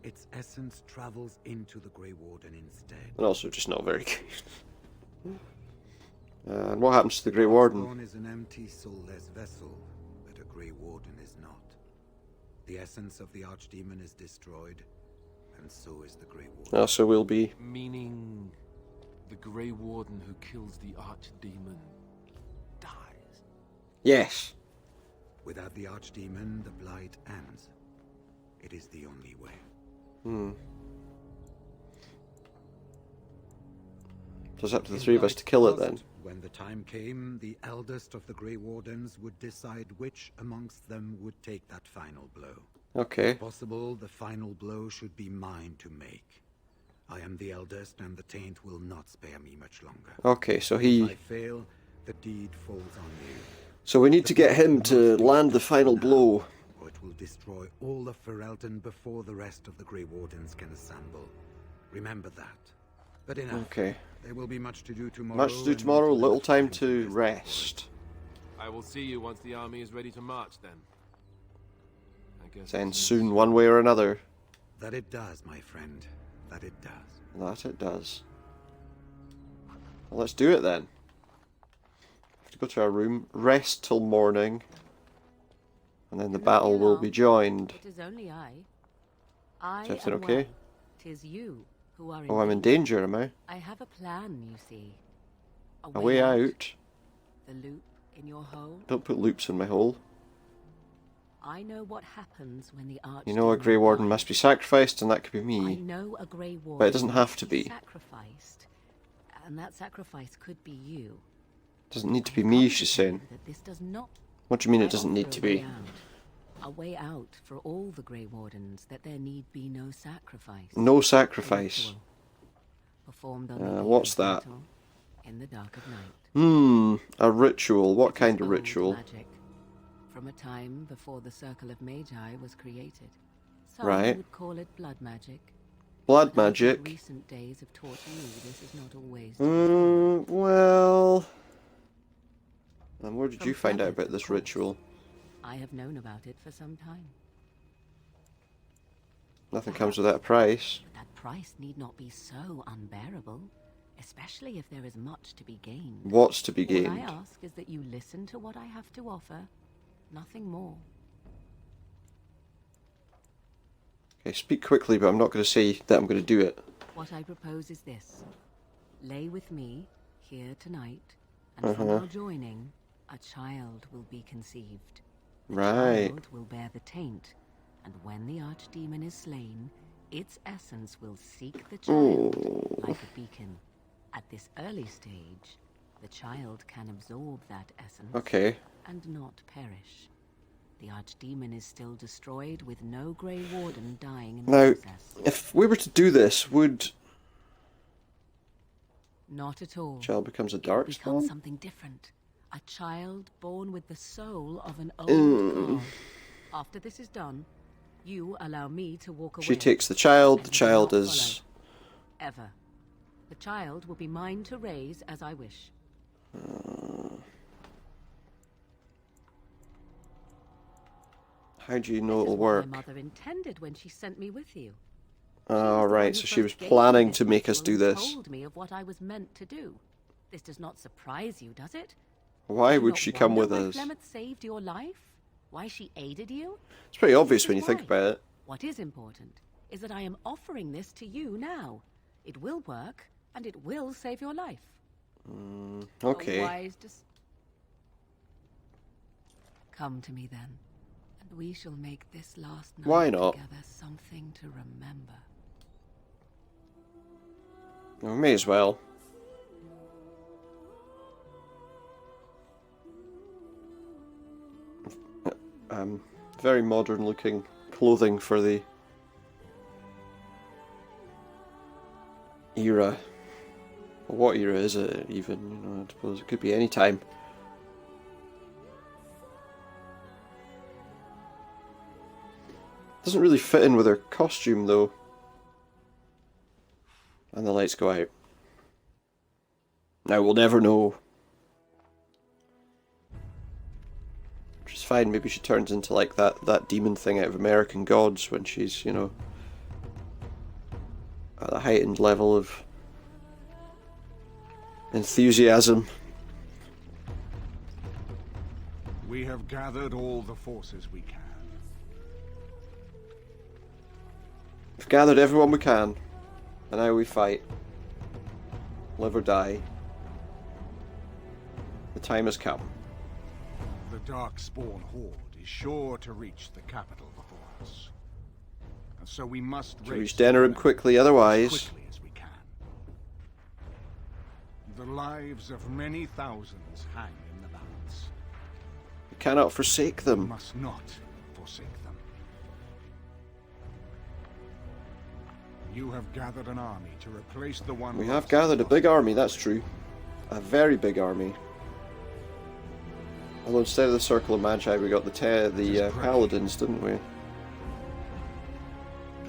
Its essence travels into the Grey Warden instead. And also just not very good. And what happens to the Grey Warden? Darkspawn is an empty, soulless vessel, but a Grey Warden is not. The essence of the Archdemon is destroyed, and so is the Grey Warden. So we'll be... Meaning the Grey Warden who kills the Archdemon dies? Yes. Without the Archdemon, the blight ends. It is the only way. So it's up to the three of us to kill it then. When the time came, the eldest of the Grey Wardens would decide which amongst them would take that final blow. Okay. If possible, the final blow should be mine to make. I am the eldest, and the taint will not spare me much longer. Okay, so he... If I fail, the deed falls on you. So we need to get him to land the final blow. Or it will destroy all of Ferelden before the rest of the Grey Wardens can assemble. Remember that. But enough. Okay. There will be much to do tomorrow. Much to do tomorrow, little time to rest. I will see you once the army is ready to march then. I guess Then soon, one way or another. That it does, my friend. That it does. That it does. Well, let's do it then. Have to go to our room, rest till morning, and then the battle will be joined. It is only I. Is everything okay? 'Tis you who are Oh, I'm in danger, am I? I have a plan, you see. A way out? The loop in your hole? Don't put loops in my hole. I know what happens when the Archdemon... You know a Grey Warden must be sacrificed, and that could be I me. know a Grey Warden... But it doesn't have to be. ...sacrificed, and that sacrifice could be you. Doesn't need to be me, she's saying. That this does not... What do you mean it doesn't need to be? A way out for all the Grey Wardens, that there need be no sacrifice. No sacrifice. Performed on what's that? In the dark of night. A ritual. What kind of ritual? Magic, from a time before the Circle of Magi was created. Some Right. would call it blood magic. Blood But magic? Recent days have taught you this is not always. Well... And where did you find out about this ritual? I have known about it for some time. Nothing comes without a price. But that price need not be so unbearable, especially if there is much to be gained. What's to be All I gained? ask is that you listen to what I have to offer, nothing more. Okay, speak quickly, but I'm not going to say that I'm going to do it. What I propose is this. Lay with me here tonight, and from our joining, a child will be conceived. The Right. child will bear the taint, and when the Archdemon is slain, its essence will seek the child like a beacon. At this early stage, the child can absorb that essence and not perish. The Archdemon is still destroyed with no Grey Warden dying in the Now, process. if we were to do this, would... Not at all. Child becomes a It becomes Darkspawn? something different. A child born with the soul of an old god. After this is done, you allow me to walk away. She takes the child and do not is... follow. Ever. The child will be mine to raise as I wish. How do you know This is it'll what work? my mother intended when she sent me with you. Alright, so she was planning to make us do this. Told me of what I was meant to do. This does not surprise you, does it? Why Do you would not she come with wonder why us? Flemeth saved your life? Why she aided you? It's pretty obvious This when is you think why. about it. What is important is that I am offering this to you now. It will work, and it will save your life. Okay. A wise Come to me then, and we shall make this last night Why not? together something to remember. We may as well. Very modern looking clothing for the era. Well, what era is it even? You know, I suppose it could be any time. Doesn't really fit in with her costume though. And the lights go out. Now we'll never know. Which is fine, maybe she turns into like that demon thing out of American Gods when she's, you know, at a heightened level of enthusiasm. We have gathered all the forces we can. We've gathered everyone we can, and now we fight. Live or die. The time has come. The Darkspawn horde is sure to reach the capital before us. And so we must reach Denerim quickly, otherwise... as quickly as we can. The lives of many thousands hang in the balance. We cannot forsake them. We must not forsake them. You have gathered an army to replace the one... We have gathered a big army, that's true. A very big army. Although instead of the Circle of Magi, we got the Paladins, didn't we? That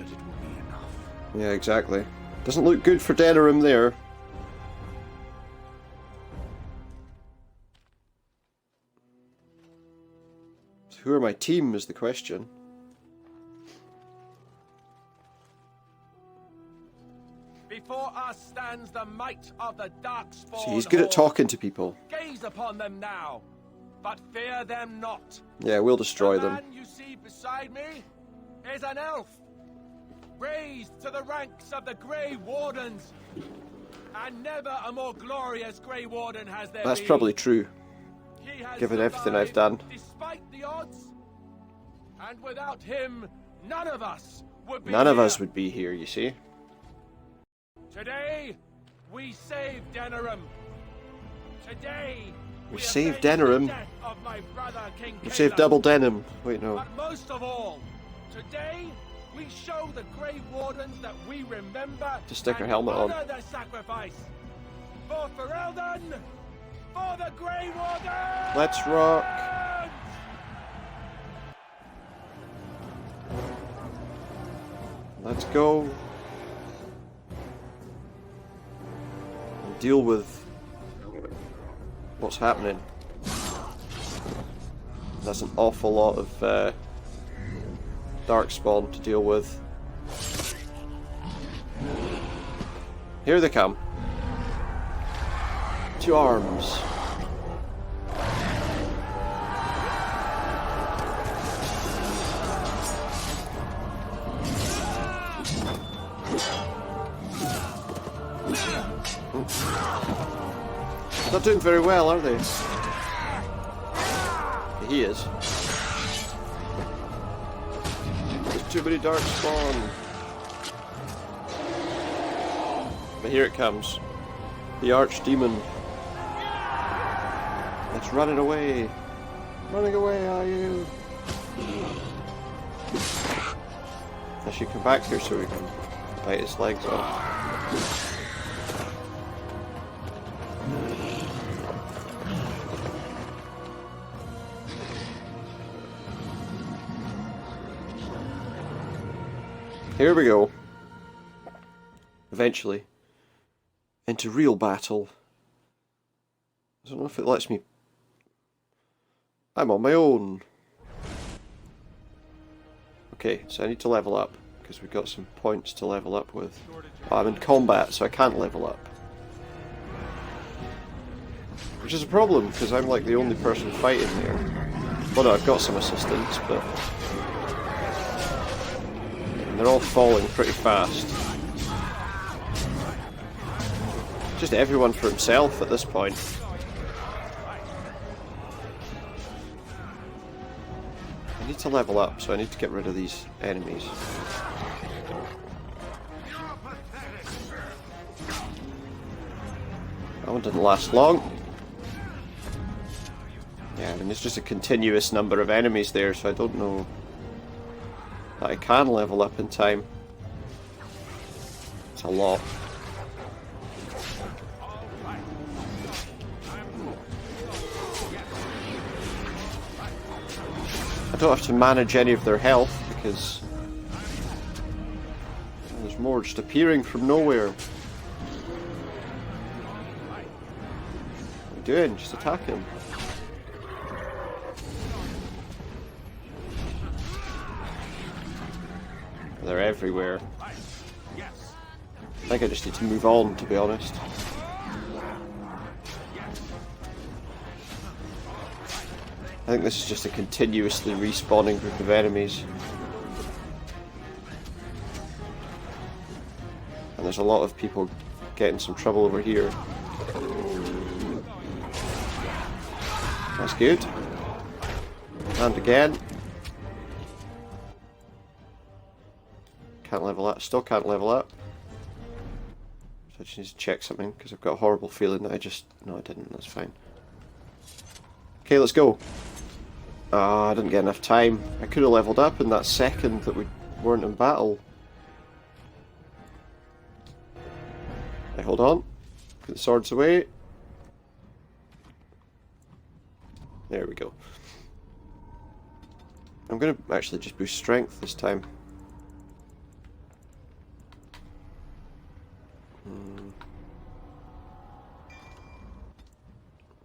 it will be enough. Yeah, exactly. Doesn't look good for Denerim there. So who are my team is the question. Before us stands the might of the Darkspawn. See, he's good at talking to people. Gaze upon them now, but fear them not. Yeah, we'll destroy them. The man you see beside me is an elf, raised to the ranks of the Grey Wardens, and never a more glorious Grey Warden has there That's been. probably true, He has given everything I've survived done. despite the odds, and without him, none of us would be None of here. us would be here, you see. Today, we save Denerim. Today, We saved Denerim. death of my brother, King We Caleb. saved double denim. Wait, no. But most of all, today, we show the Grey Wardens that we remember Just stick her and helmet on. honor their sacrifice. For Ferelden, for the Grey Wardens! Let's rock. Let's go. And deal with what's happening. That's an awful lot of Darkspawn to deal with. Here they come. To arms. Not doing very well, are they? He is. There's too many Darkspawn. But here it comes. The Archdemon. It's running away. Running away, are you? I should come back here so we can bite his legs off. Here we go. Eventually. Into real battle. I don't know if it lets me... I'm on my own. Okay, so I need to level up, because we've got some points to level up with. Oh, I'm in combat, so I can't level up. Which is a problem, because I'm like the only person fighting here. Well, no, I've got some assistants, but... they're all falling pretty fast. Just everyone for himself at this point. I need to level up, so I need to get rid of these enemies. That one didn't last long. Yeah, I mean, there's just a continuous number of enemies there, so I don't know that I can level up in time. It's a lot. I don't have to manage any of their health because there's more just appearing from nowhere. What are you doing? Just attack him. They're everywhere. I think I just need to move on, to be honest. I think this is just a continuously respawning group of enemies. And there's a lot of people getting some trouble over here. That's good. And again. Can't level up. Still can't level up. So I just need to check something because I've got a horrible feeling that I just... No, I didn't. That's fine. Okay, let's go. I didn't get enough time. I could have leveled up in that second that we weren't in battle. Right, hold on. Put the swords away. There we go. I'm going to actually just boost strength this time.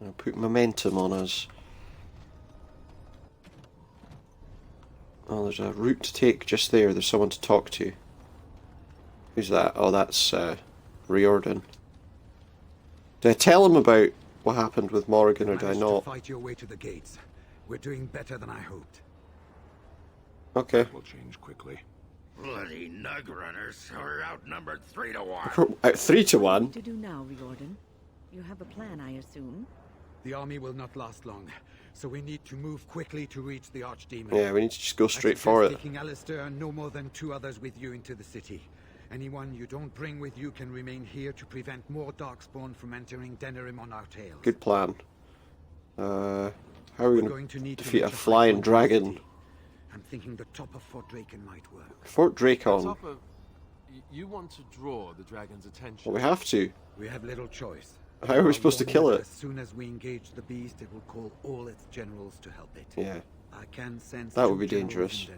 I'll put momentum on us. Oh, there's a route to take just there. There's someone to talk to. Who's that? Oh, that's Riordan. Did I tell him about what happened with Morrigan, or did I not? Fight your way to the gates. We're doing better than I hoped. Okay. That will change quickly. Bloody nug runners are outnumbered 3 to 1. Out 3 to 1. What to do now, Riordan? You have a plan, I assume. The army will not last long, so we need to move quickly to reach the Archdemon. Yeah, we need to just go straight for it. Taking Alistair and no more than 2 others with you into the city. Anyone you don't bring with you can remain here to prevent more Darkspawn from entering Denerim on our tails. Good plan. How are we going to defeat a flying dragon? I'm thinking the top of Fort Draken might work. Fort Drakon. You want to draw the dragon's attention? Well, we have to. We have little choice. How are we supposed to kill it? As soon as we engage the beast, it will call all its generals to help it. Yeah. I can sense that would be dangerous.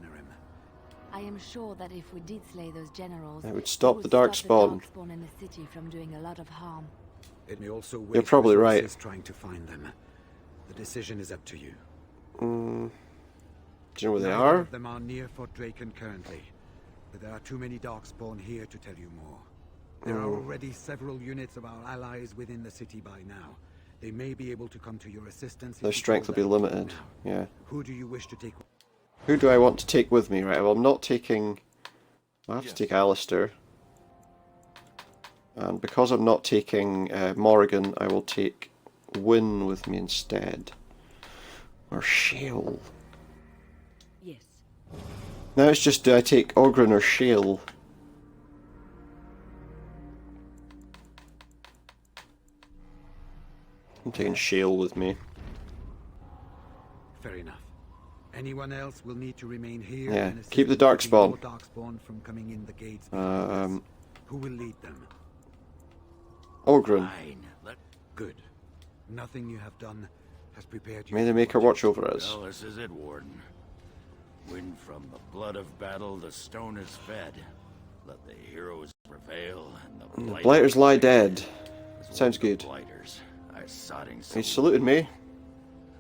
I am sure that if we did slay those generals, it would stop the Darkspawn in the city from doing a lot of harm. It may also You're probably right. Trying to find them. The decision is up to you. Do you know where they Neither are? of them are near Fort Draken currently, but there are too many Darkspawn here to tell you more. There are already several units of our allies within the city by now. They may be able to come to your assistance. Their strength will be limited. Yeah. Who do you wish to take? Who do I want to take with me? Right, well, I'm not taking... I have to take Alistair. And because I'm not taking Morrigan, I will take Wynne with me instead. Or Shale. Yes. Now it's just, do I take Ogren or Shale? I'm taking Shale with me. Fair enough. Anyone else will need to remain here. Yeah, and keep the Darkspawn. Darkspawn from coming in the gates. Who will lead them? Ogren. Good. Nothing you have done has prepared you. May the Maker watch over us. Well, this is it, Warden. When from the blood of battle the stone is fed, let the heroes prevail and the blighters lie dead. Sounds good. Blighters are sodding. He saluted me.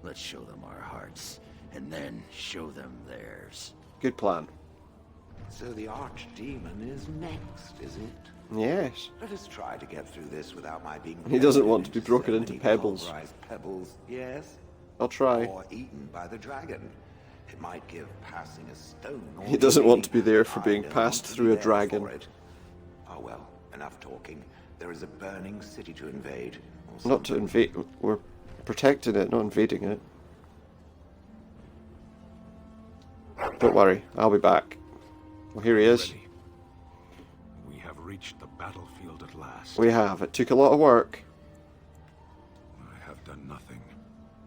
Let's show them our hearts, and then show them theirs. Good plan. So the Archdemon is next, is it? Yes. Let us try to get through this without my being... He doesn't want to be broken into pebbles. Pebbles, yes? I'll try. Or eaten by the dragon. It might give passing a stone... He doesn't want to be there for being passed through a dragon. Oh well, enough talking. There is a burning city to invade. Not to invade. We're protecting it, not invading it. Don't worry, I'll be back. Well, here he is. We have reached the battlefield at last. We have. It took a lot of work.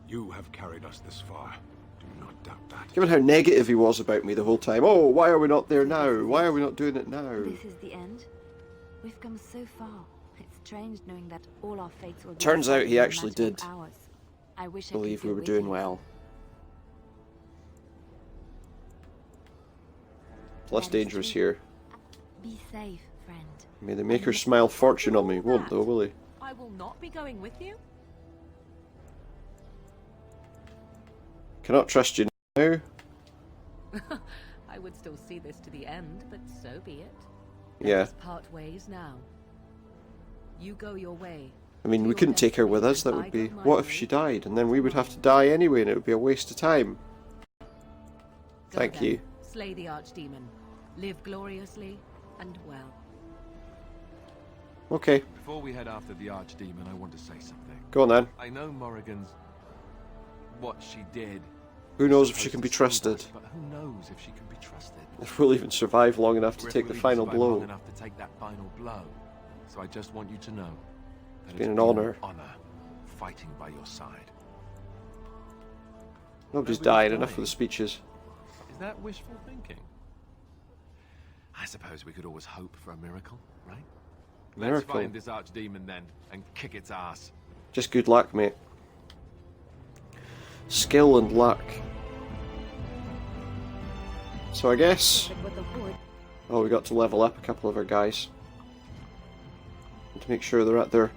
You have carried us this far. Do not doubt that. Given how negative he was about me the whole time. Oh, why are we not there now? Why are we not doing it now? This is the end. We've come so far. It's strange knowing that all our fates will be Turns out he decided in a actually matter of did hours. I wish I believe could we go were with doing you. well. It's less dangerous here. Be safe, friend. May the Maker smile fortune on me, won't though, will he? I will not be going with you. Cannot trust you now. I would still see this to the end, but so be it. Yeah. Let us part ways now. You go your way. I mean, we couldn't take her with us, that would be... What if she died? And then we would have to die anyway, and it would be a waste of time. Thank you. Slay the archdemon. Live gloriously and well. Okay. Before we head after the archdemon, I want to say something. Go on then. I know Morrigan's... what she did. Who knows if she can be trusted? But who knows if she can be trusted? If we'll even survive long enough to Or if take the we'll even final survive blow. long enough to take that final blow. So I just want you to know that It's been an honour. honor fighting by your side. Nobody's died, enough of the speeches. Is that wishful thinking? I suppose we could always hope for a miracle, right? Let's Miracle? find this archdemon then, and kick its ass. Just good luck, mate. Skill and luck. So I guess... Oh, we got to level up a couple of our guys. To make sure they're at their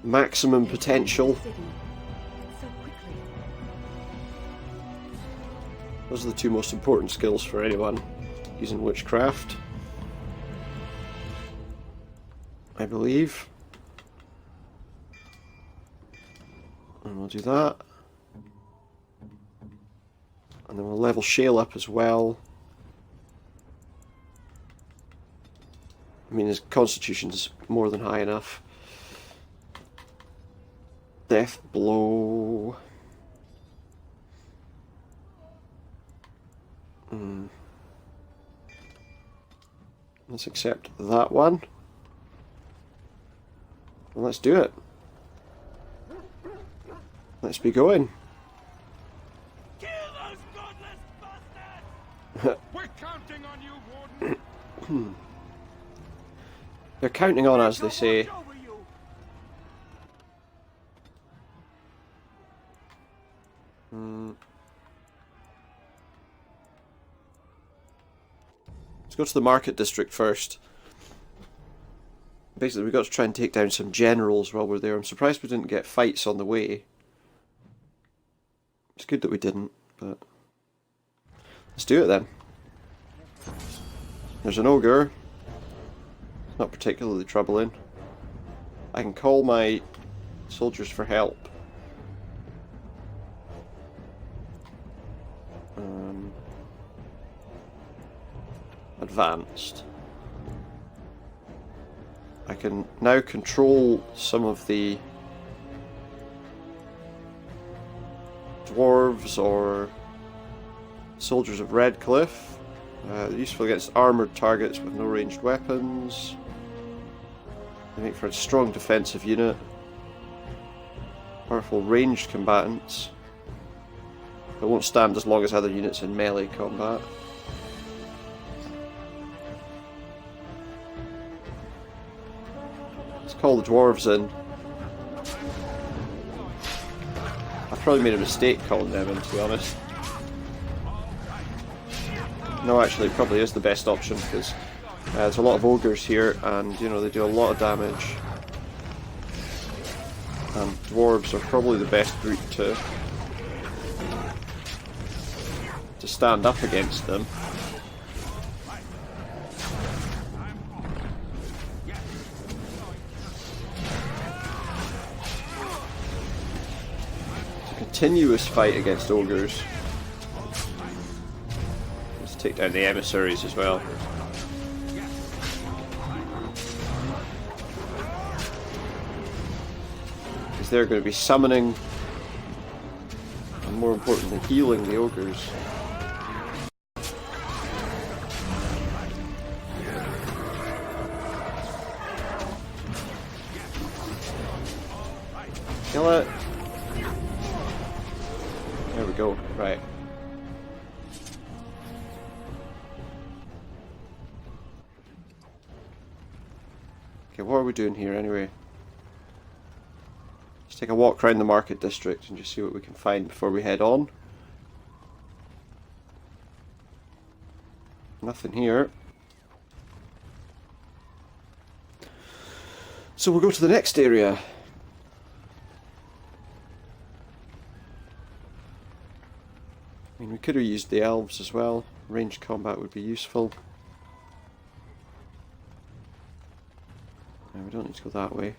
maximum potential. Those are the two most important skills for anyone using witchcraft, I believe. And we'll do that. And then we'll level Shale up as well. I mean, his constitution's more than high enough. Death blow. Let's accept that one. And let's do it. Let's be going. Kill those godless bastards! We're counting on you, Warden. They're counting on us, they say. Let's go to the market district first. Basically, we've got to try and take down some generals while we're there. I'm surprised we didn't get fights on the way. It's good that we didn't, but... Let's do it then. There's an ogre. Not particularly troubling. I can call my soldiers for help. Advanced. I can now control some of the dwarves or soldiers of Redcliffe. They're useful against armoured targets with no ranged weapons. They make for a strong defensive unit. Powerful ranged combatants. They won't stand as long as other units in melee combat. Let's call the dwarves in. I've probably made a mistake calling them in, to be honest. No, actually, it probably is the best option because there's a lot of ogres here, and you know they do a lot of damage. And dwarves are probably the best group to stand up against them. It's a continuous fight against ogres. Let's take down the emissaries as well. Because they're going to be summoning and, more importantly, healing the ogres. Kill it. There we go. Right. Okay, what are we doing here anyway? Let's take a walk around the market district and just see what we can find before we head on. Nothing here. So we'll go to the next area. I mean, we could have used the elves as well. Ranged combat would be useful. No, we don't need to go that way.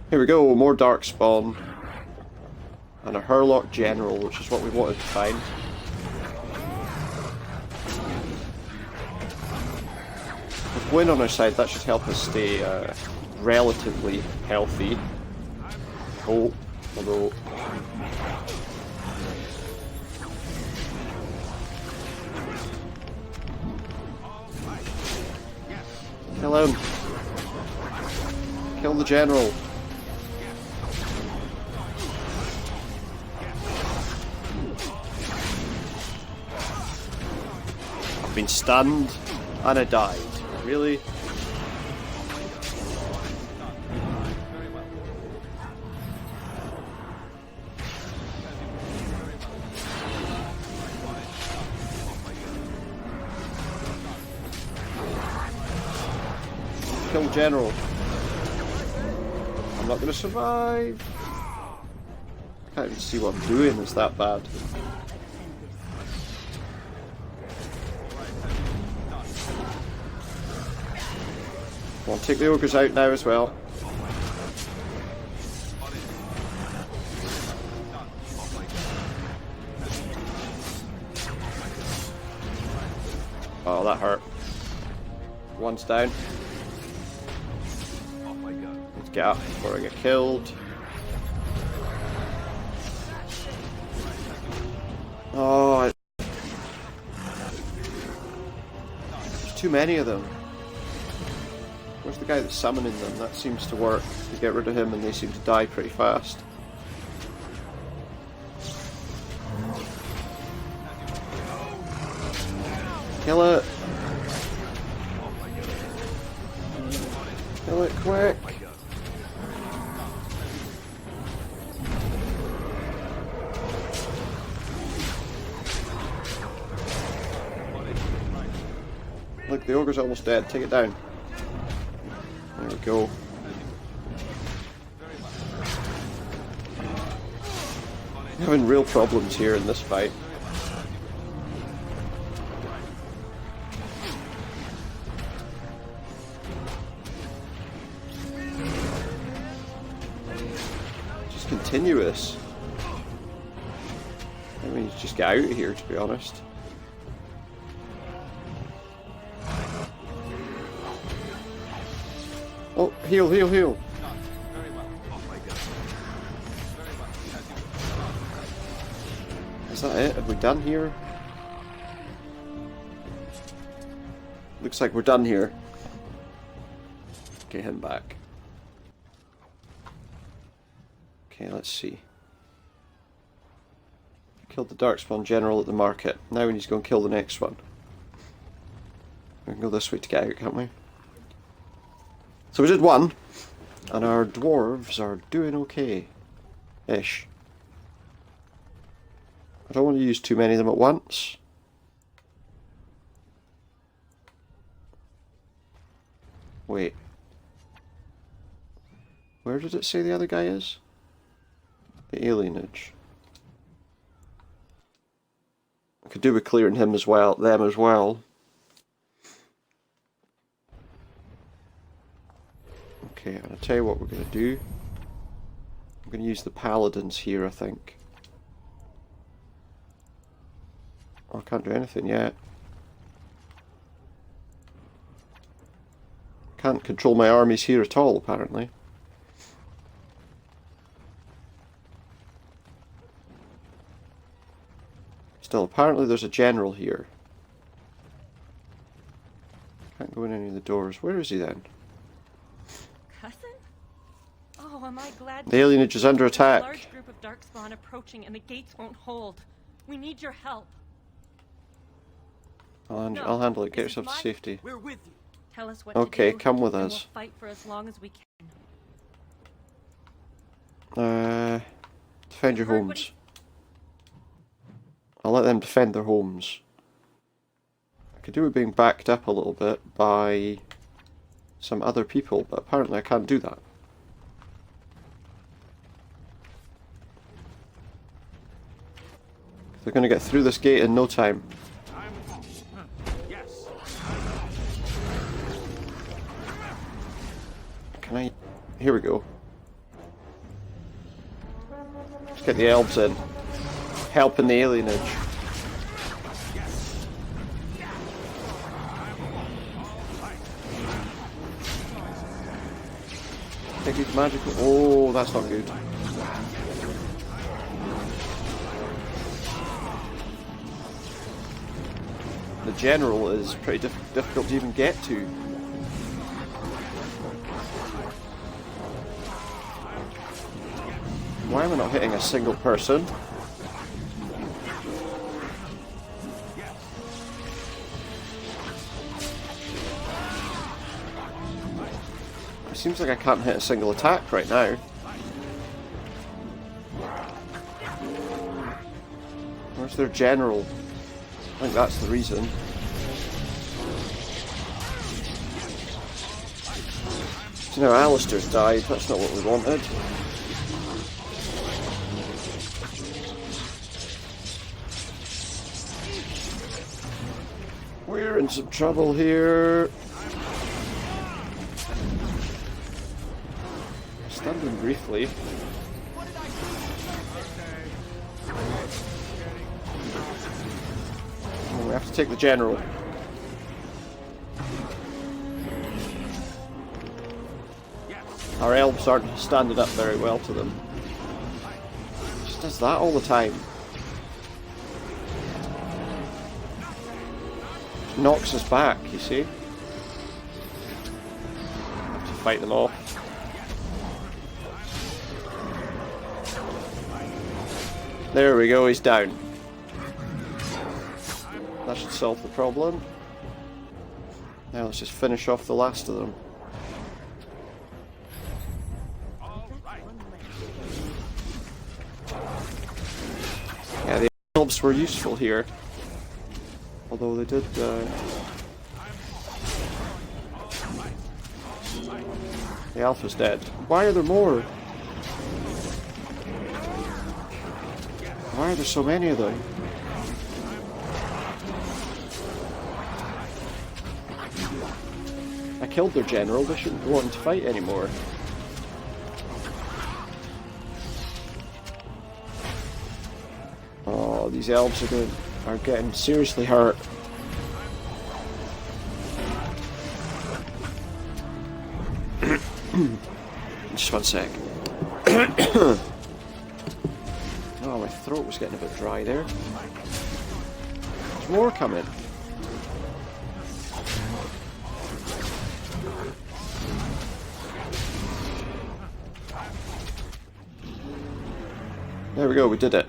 Here we go, more Darkspawn. And a Hurlock General, which is what we wanted to find. With Win on our side, that should help us stay relatively healthy. Oh, although... Kill him! Kill the General! I've been stunned and I died. Really? Kill the General. I'm not going to survive. I can't even see what I'm doing, it's that bad. Come on, take the ogres out now as well. Oh, that hurt. One's down. Let's get up before I get killed. Oh, there's too many of them. Where's the guy that's summoning them? That seems to work. You get rid of him and they seem to die pretty fast. Kill it! Kill it quick! Look, the ogre's almost dead. Take it down. There we go. We're having real problems here in this fight. Just continuous. I mean, just get out of here, to be honest. Oh, heal, heal, heal. Is that it? Have we done here? Looks like we're done here. Get him back. Okay, let's see. Killed the Darkspawn General at the market. Now we need to go and kill the next one. We can go this way to get out, can't we? So we did one, and our dwarves are doing okay-ish. I don't want to use too many of them at once. Wait. Where did it say the other guy is? The alienage. I could do with clearing him as well, them as well. Okay, and I'll tell you what we're going to do. I'm going to use the paladins here, I think. Oh, I can't do anything yet. Can't control my armies here at all, apparently. Still, apparently there's a general here. Can't go in any of the doors. Where is he then? Cousin? Oh, am I glad dead? The alienage is under There's a attack. large group of darkspawn approaching and the gates won't hold. We need your help. I'll handle it. Get yourself to safety. We're with you. Tell us what Okay, to do, come with and us. We'll fight for as long as we Defend your homes. I'll let them defend their homes. I could do with being backed up a little bit by some other people, but apparently I can't do that. They're going to get through this gate in no time. Can I... Here we go. Let's get the elves in. Helping the alienage. Take these magical... Oh, that's not good. The general is pretty difficult to even get to. Why am I not hitting a single person? It seems like I can't hit a single attack right now. Where's their general? I think that's the reason. So now Alistair's died, that's not what we wanted. We're in some trouble here. Stunned him briefly. Oh, we have to take the general. Our elves aren't standing up very well to them. Just does that all the time. Knocks us back, you see. Have to fight them off. There we go, he's down. That should solve the problem. Now let's just finish off the last of them. Yeah, the elves were useful here. Although they did... The alpha's dead. Why are there more? Why are there so many of them? I killed their general, they shouldn't go on to fight anymore. Oh, these elves are getting seriously hurt. Just one sec. Oh, my throat was getting a bit dry there. There's more coming. There we go, we did it.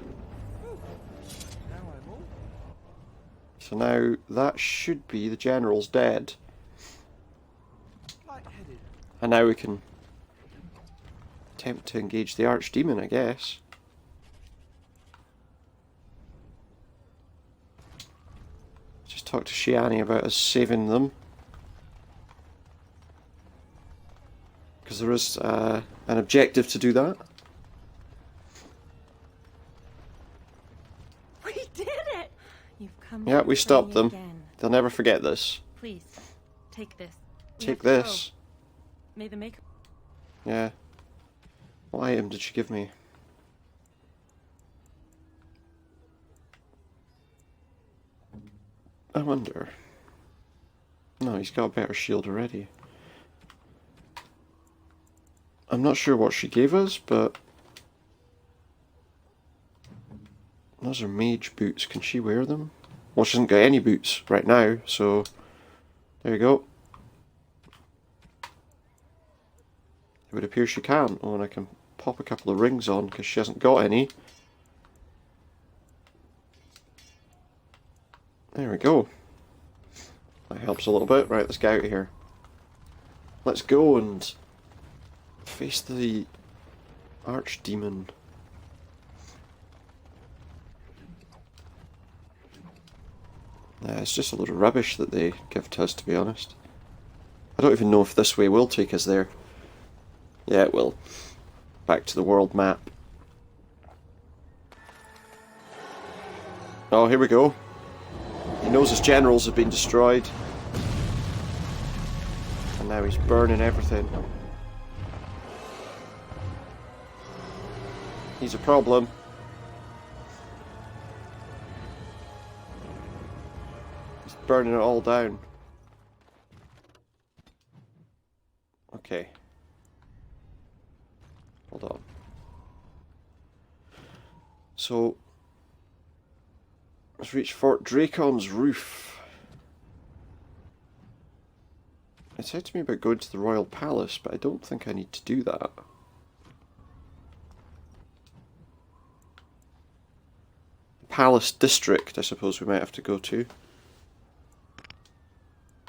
So now that should be the general's dead. And now we can attempt to engage the archdemon, I guess. Just talk to Shiani about us saving them. Because there is an objective to do that. We did it! You've come Yeah, back we stopped them. again. They'll never forget this. Please, take this. We Take have to this. go. May the make... Yeah. What item did she give me? I wonder. No, he's got a better shield already. I'm not sure what she gave us, but... Those are mage boots. Can she wear them? Well, she hasn't got any boots right now, so... There you go. It would appear she can. Oh, and I can pop a couple of rings on because she hasn't got any. There we go. That helps a little bit. Right, let's get out of here. Let's go and face the archdemon. It's just a load of rubbish that they give to us, to be honest. I don't even know if this way will take us there. Yeah, it will. Back to the world map. Oh, here we go. He knows his generals have been destroyed. And now he's burning everything. He's a problem. He's burning it all down. Okay. Hold on. So, let's reach Fort Dracon's roof. It said to me about going to the Royal Palace, but I don't think I need to do that. Palace District, I suppose we might have to go to.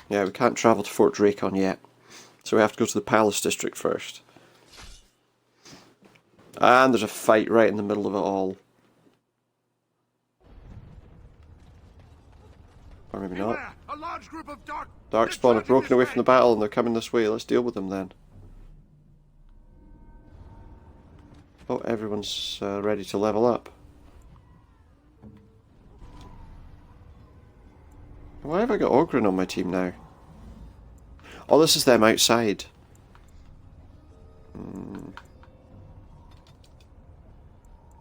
Yeah, we can't travel to Fort Dracon yet. So we have to go to the Palace District first. And there's a fight right in the middle of it all. Or maybe not. A large group of Darkspawn have broken away from the battle and they're coming this way. Let's deal with them then. Oh, everyone's ready to level up. Why have I got Ogren on my team now? Oh, this is them outside.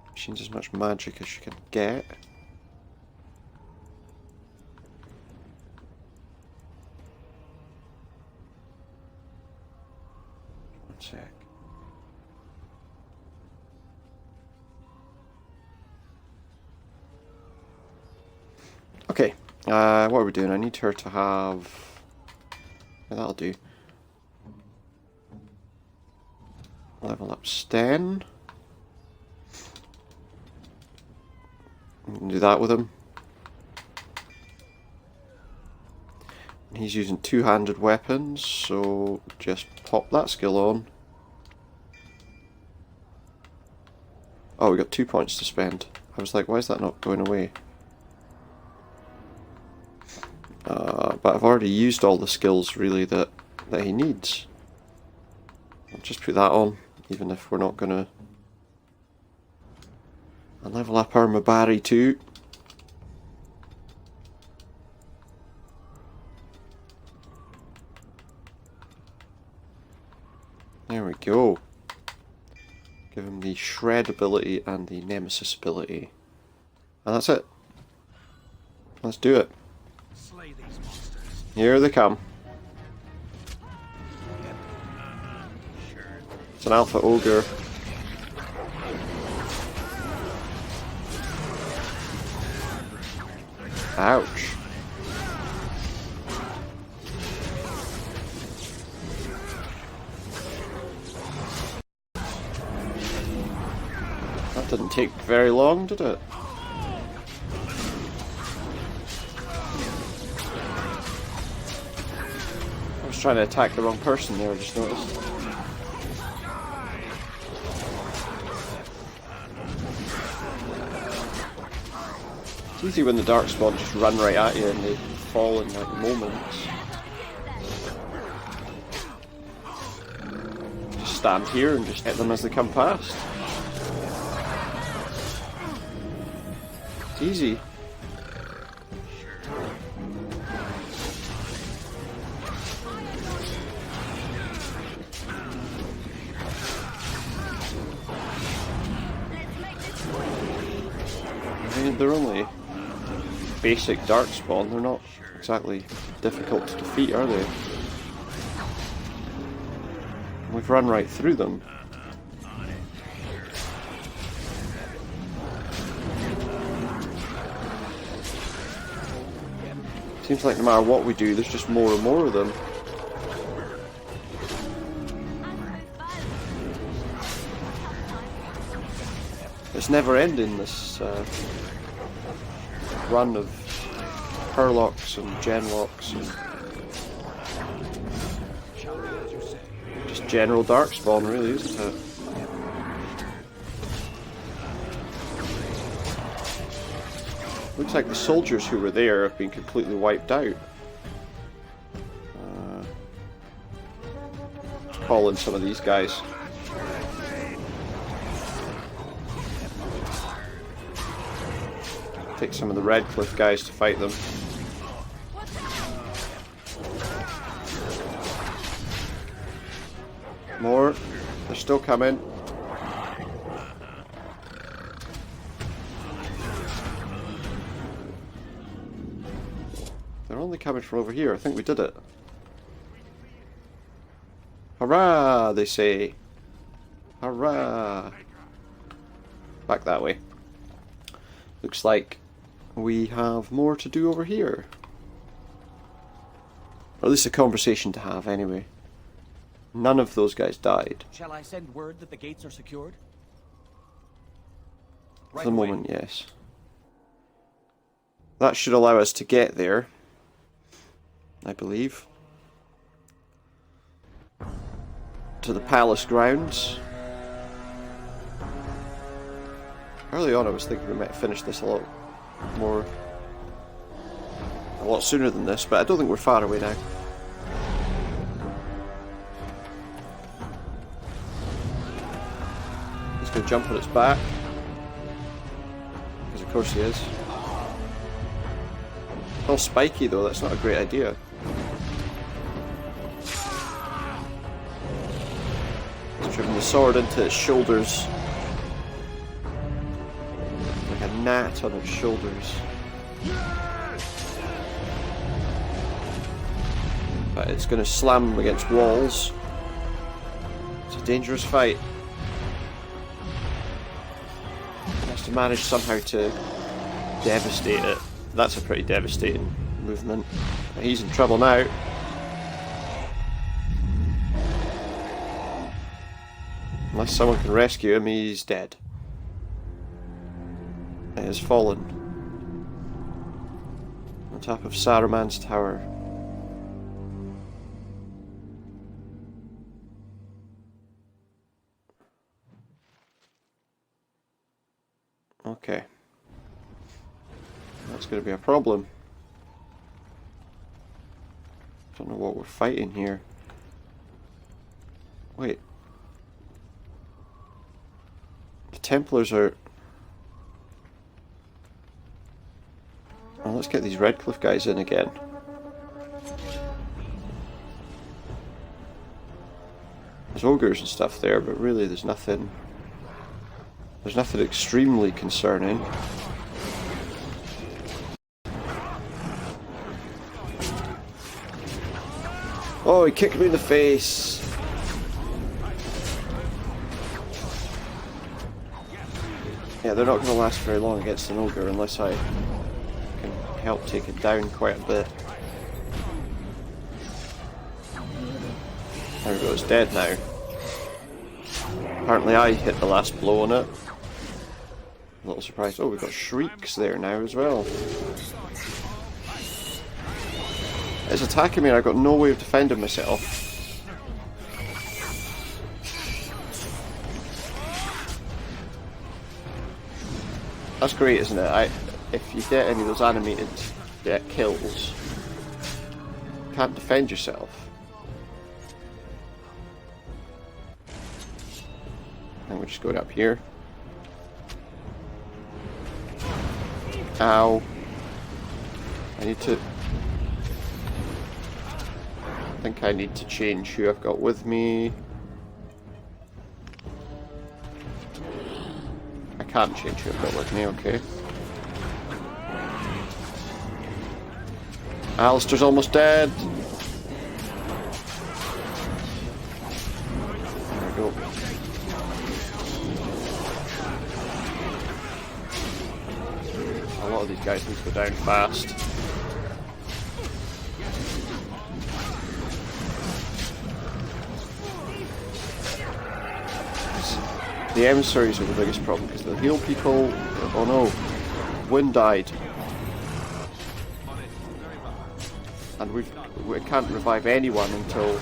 Machine's as much magic as you can get. One sec. Okay. What are we doing? I need her to have... Yeah, that'll do. Level up Sten. We can do that with him. And he's using two-handed weapons, so just pop that skill on. Oh, we got 2 points to spend. I was like, why is that not going away? But I've already used all the skills really that he needs. I'll just put that on, even if we're not gonna. I'll level up our Mabari too. There we go. Give him the Shred ability and the Nemesis ability. And that's it. Let's do it. Here they come. It's an alpha ogre. Ouch. That didn't take very long, did it? I was trying to attack the wrong person there, I just noticed. It's easy when the Darkspawn just run right at you and they fall in like moments. Just stand here and just hit them as they come past. It's easy. I mean, they're only basic Darkspawn, they're not exactly difficult to defeat, are they? We've run right through them. Seems like no matter what we do, there's just more and more of them. It's never ending, this run of Herlocks and Genlocks and just general Darkspawn, really, isn't it? Looks like the soldiers who were there have been completely wiped out. Call in some of these guys. Take some of the Redcliffe guys to fight them. More. They're still coming. They're only coming from over here. I think we did it. Hurrah, they say. Hurrah. Back that way. Looks like we have more to do over here. Or at least a conversation to have, anyway. None of those guys died. Shall I send word that the gates are secured? For the moment, yes. That should allow us to get there, I believe. To the palace grounds. Early on I was thinking we might finish this a lot sooner than this, but I don't think we're far away now. He's going to jump on its back. Because of course he is. It's all spiky though, that's not a great idea. He's driven the sword into its shoulders. Like a gnat on its shoulders. But it's going to slam him against walls. It's a dangerous fight. It has to manage somehow to devastate it. That's a pretty devastating movement. He's in trouble now. Unless someone can rescue him, he's dead. It has fallen. On top of Saruman's tower. Okay. That's going to be a problem. Don't know what we're fighting here. Wait. The Templars are... Oh, let's get these Redcliffe guys in again. There's ogres and stuff there, but really there's nothing... There's nothing extremely concerning. Oh, he kicked me in the face! Yeah, they're not going to last very long against an ogre unless I can help take it down quite a bit. There we go, it's dead now. Apparently I hit the last blow on it. A little surprised. Oh, we've got shrieks there now as well. It's attacking me and I've got no way of defending myself. That's great, isn't it? If you get any of those animated kills, you can't defend yourself. And we're just going up here. Ow. I think I need to change who I've got with me. I can't change who I've got with me, okay. Alistair's almost dead. There we go. A lot of these guys need to go down fast. The The emissaries are the biggest problem because they'll heal people. Oh no, Wind died. And we can't revive anyone until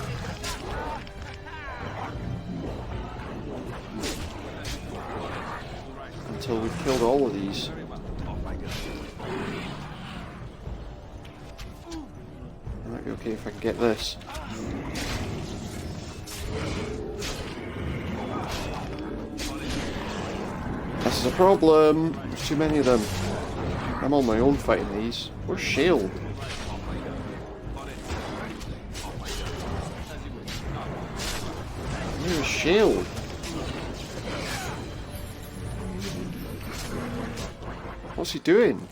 we've killed all of these. It might be okay if I can get this. This is a problem. There's too many of them. I'm on my own fighting these. Where's Shale? Where's Shale? What's he doing?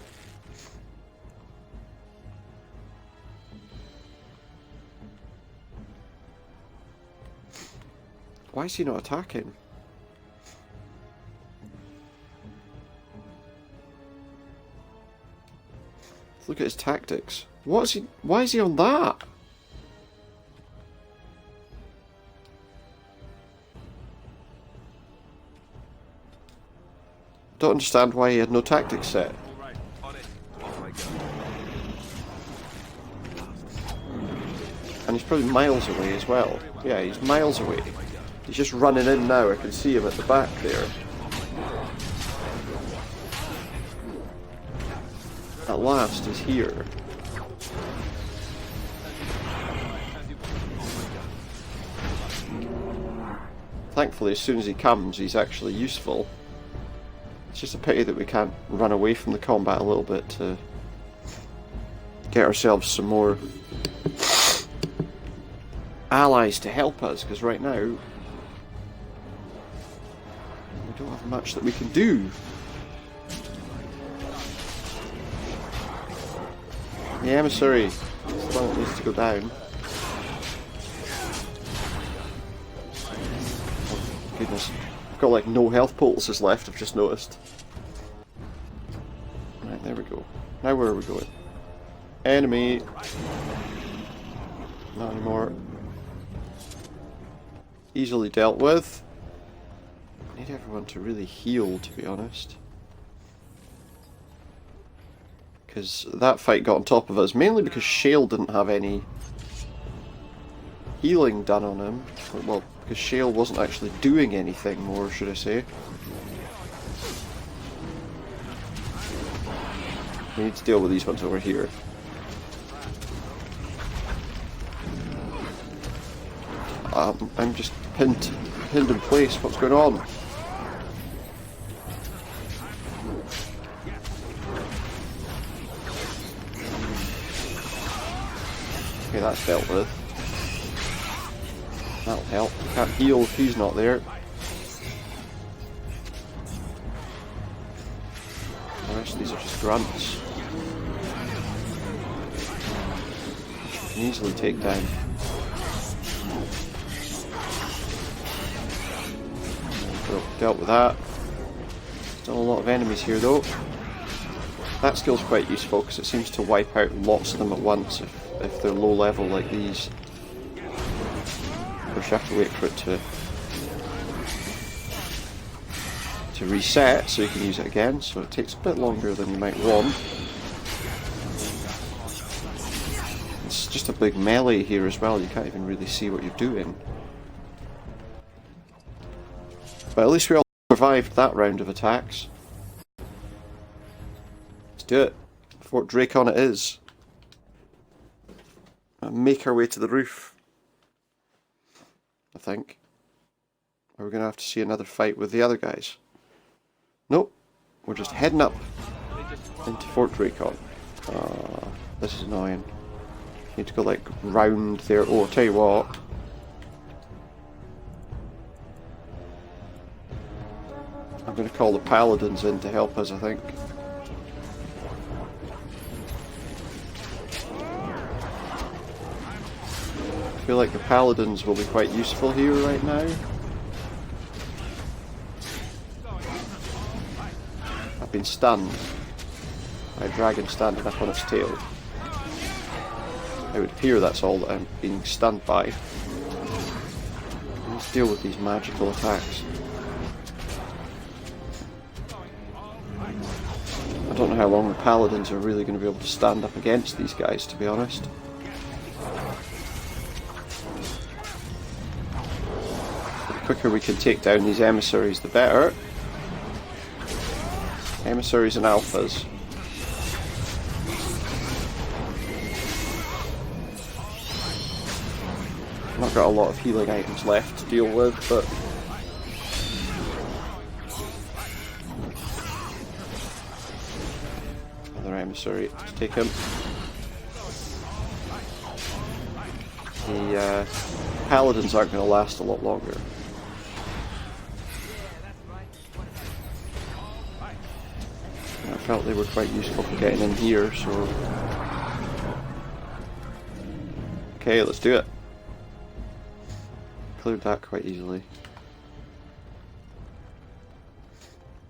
Why is he not attacking? Look at his tactics. What's he? Why is he on that? Don't understand why he had no tactics set. And he's probably miles away as well. Yeah, he's miles away. He's just running in now. I can see him at the back there. At last, he's here. Thankfully, as soon as he comes, he's actually useful. It's just a pity that we can't run away from the combat a little bit to get ourselves some more allies to help us, because right now we don't have much that we can do. The emissary still needs to go down. Oh, goodness. I've got like no health poultices left, I've just noticed. Right, there we go. Now where are we going? Enemy. Not anymore. Easily dealt with. I need everyone to really heal, to be honest. Because that fight got on top of us, mainly because Shale didn't have any healing done on him. Well, because Shale wasn't actually doing anything more, should I say. We need to deal with these ones over here. I'm just pinned in place. What's going on? Okay, that's dealt with. That'll help. Can't heal if he's not there. The rest of these are just grunts. You can easily take down. Well, dealt with that. Still a lot of enemies here though. That skill's quite useful because it seems to wipe out lots of them at once if they're low level like these. Of course you have to wait for it to reset so you can use it again, so it takes a bit longer than you might want. It's just a big melee here as well, you can't even really see what you're doing. But at least we all survived that round of attacks. Let's do it. Fort Dracon it is. And make our way to the roof. I think. Or we're going to have to see another fight with the other guys. Nope. We're just heading up into Fort Dracon. This is annoying. Need to go like round there. Oh, I'll tell you what. I'm going to call the paladins in to help us, I think. I feel like the paladins will be quite useful here right now. I've been stunned by a dragon standing up on its tail. It would appear that's all that I'm being stunned by. Let's deal with these magical attacks. don't know how long the paladins are really going to be able to stand up against these guys, to be honest. The quicker we can take down these emissaries, the better. Emissaries and alphas. I've not got a lot of healing items left to deal with, but another emissary to take him. The paladins aren't going to last a lot longer. I felt they were quite useful for getting in here, so okay, let's do it. Cleared that quite easily.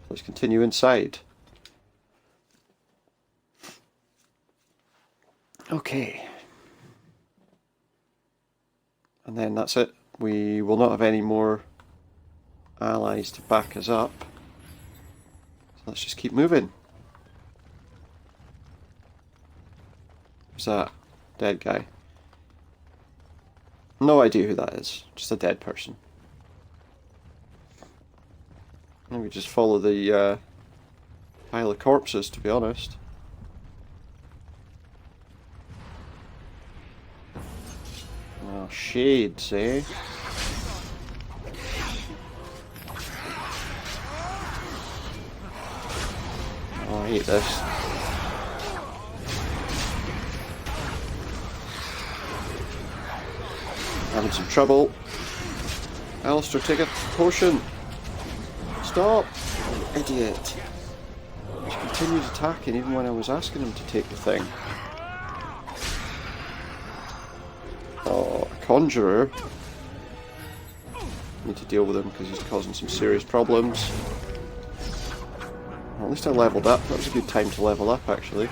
Let's continue inside. Okay. And then that's it. We will not have any more allies to back us up. So let's just keep moving. Who's that? Dead guy. No idea who that is. Just a dead person. And we just follow the pile of corpses, to be honest. Oh, shades, eh? Oh, I hate this. Having some trouble. Alistair, take a potion. Stop! Idiot. He continued attacking even when I was asking him to take the thing. Oh, a conjurer. Need to deal with him because he's causing some serious problems. Well, at least I leveled up. That was a good time to level up, actually.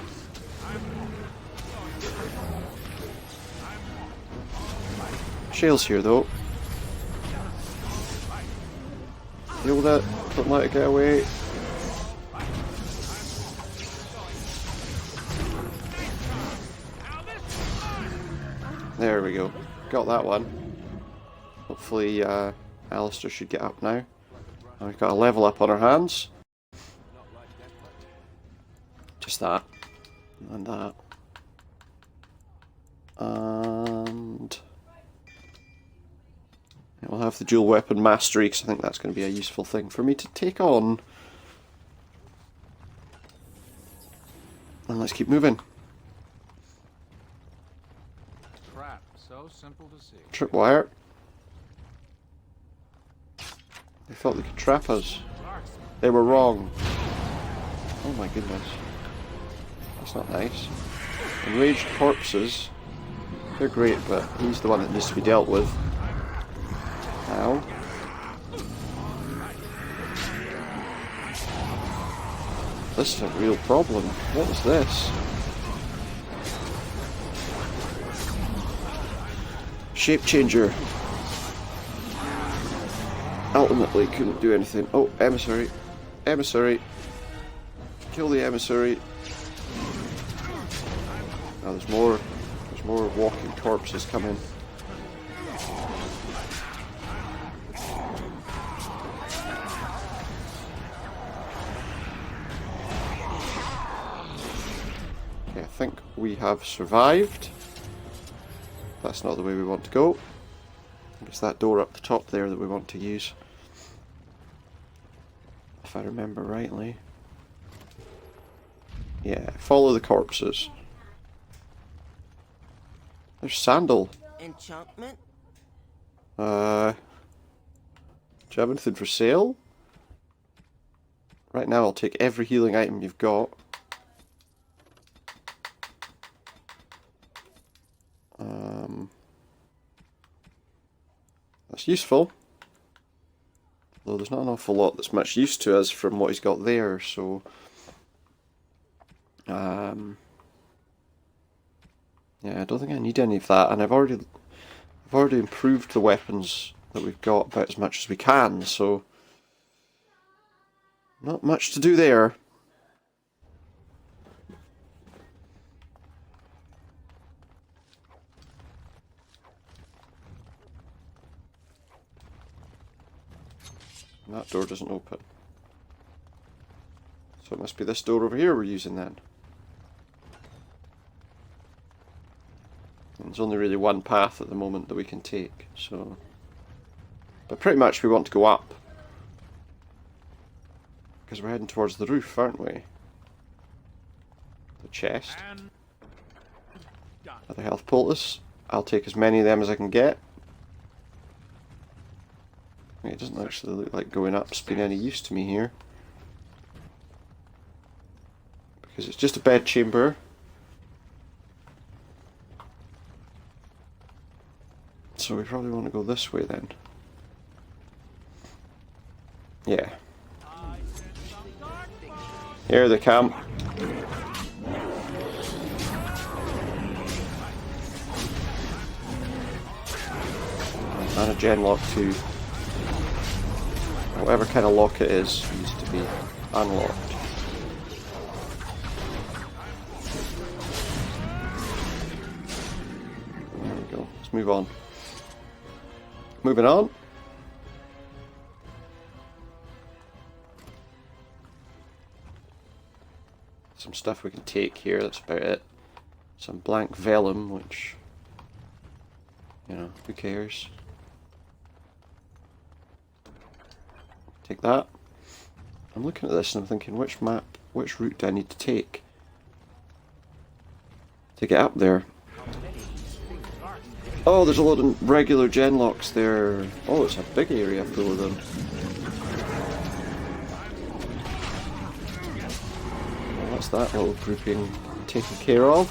Shale's here though. Deal with it. Don't let it get away. There we go. Got that one. Hopefully Alistair should get up now. And we've got a level up on our hands. Just that. And that. And we'll have the dual weapon mastery because I think that's going to be a useful thing for me to take on. And let's keep moving. Crap, so simple to see. Tripwire. They thought they could trap us. They were wrong. Oh my goodness. That's not nice. Enraged corpses. They're great, but he's the one that needs to be dealt with. Ow. This is a real problem. What is this? Shape changer. Ultimately couldn't do anything. Oh, emissary. Emissary. Kill the emissary. Oh, there's more. There's more walking corpses coming. Okay, I think we have survived. That's not the way we want to go. I think it's that door up the top there that we want to use. If I remember rightly. Yeah, follow the corpses. There's Sandal. Enchantment? Do you have anything for sale? Right now I'll take every healing item you've got. That's useful. Though there's not an awful lot that's much use to us from what he's got there, so yeah, I don't think I need any of that, and I've already improved the weapons that we've got about as much as we can, so not much to do there. that door doesn't open. So it must be this door over here we're using then. And there's only really one path at the moment that we can take, so... But pretty much we want to go up. Because we're heading towards the roof, aren't we? The chest. Another health poultice. I'll take as many of them as I can get. It doesn't actually look like going up's been any use to me here. Because it's just a bed chamber. So we probably want to go this way then. Yeah. Here they come. And a gen lock too. Whatever kind of lock it is needs to be unlocked. There we go. Let's move on. Moving on. Some stuff we can take here, that's about it. Some blank vellum, which, you know, who cares? Take that. I'm looking at this and I'm thinking, which route do I need to take to get up there? Oh, there's a lot of regular gen locks there. Oh, it's a big area full of them. Well, that's that little grouping taken care of.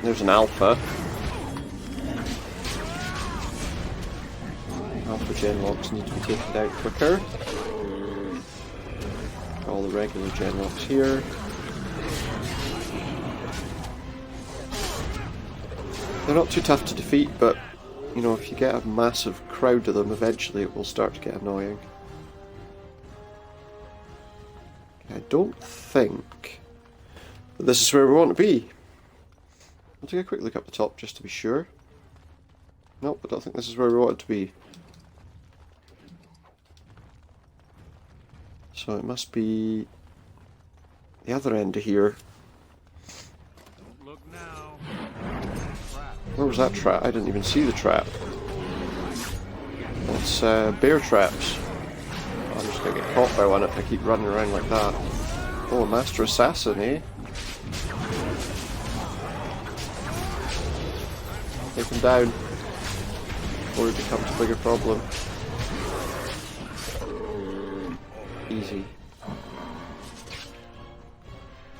There's an alpha. Alpha gen locks need to be taken out quicker. All the regular gen locks here. They're not too tough to defeat, but you know, if you get a massive crowd of them, eventually it will start to get annoying. I don't think that this is where we want to be. I'll take a quick look up the top just to be sure. Nope, I don't think this is where we want it to be. So it must be the other end of here. Look now. Where was that trap? I didn't even see the trap. It's bear traps. I'm just gonna get caught by one if I keep running around like that. Oh, a master assassin, eh? Take him down before it becomes a bigger problem. Easy.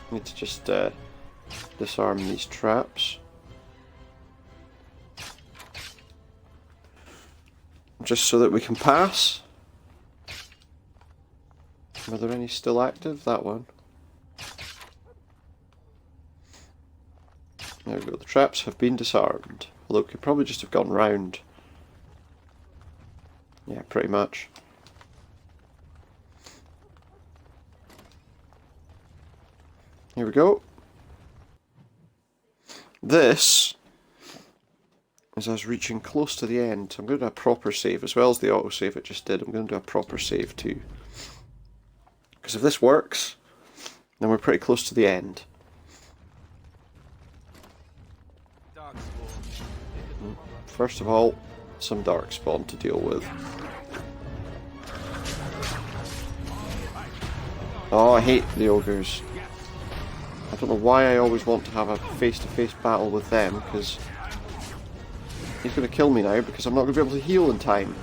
Need to just disarm these traps. Just so that we can pass. Are there any still active? That one. There we go. The traps have been disarmed. Although it could probably just have gone round. Yeah, pretty much. Here we go. This is us reaching close to the end. I'm going to do a proper save as well as the autosave it just did. I'm going to do a proper save too. Because if this works, then we're pretty close to the end. First of all, some darkspawn to deal with. Oh, I hate the ogres. I don't know why I always want to have a face-to-face battle with them, because he's going to kill me now because I'm not going to be able to heal in time.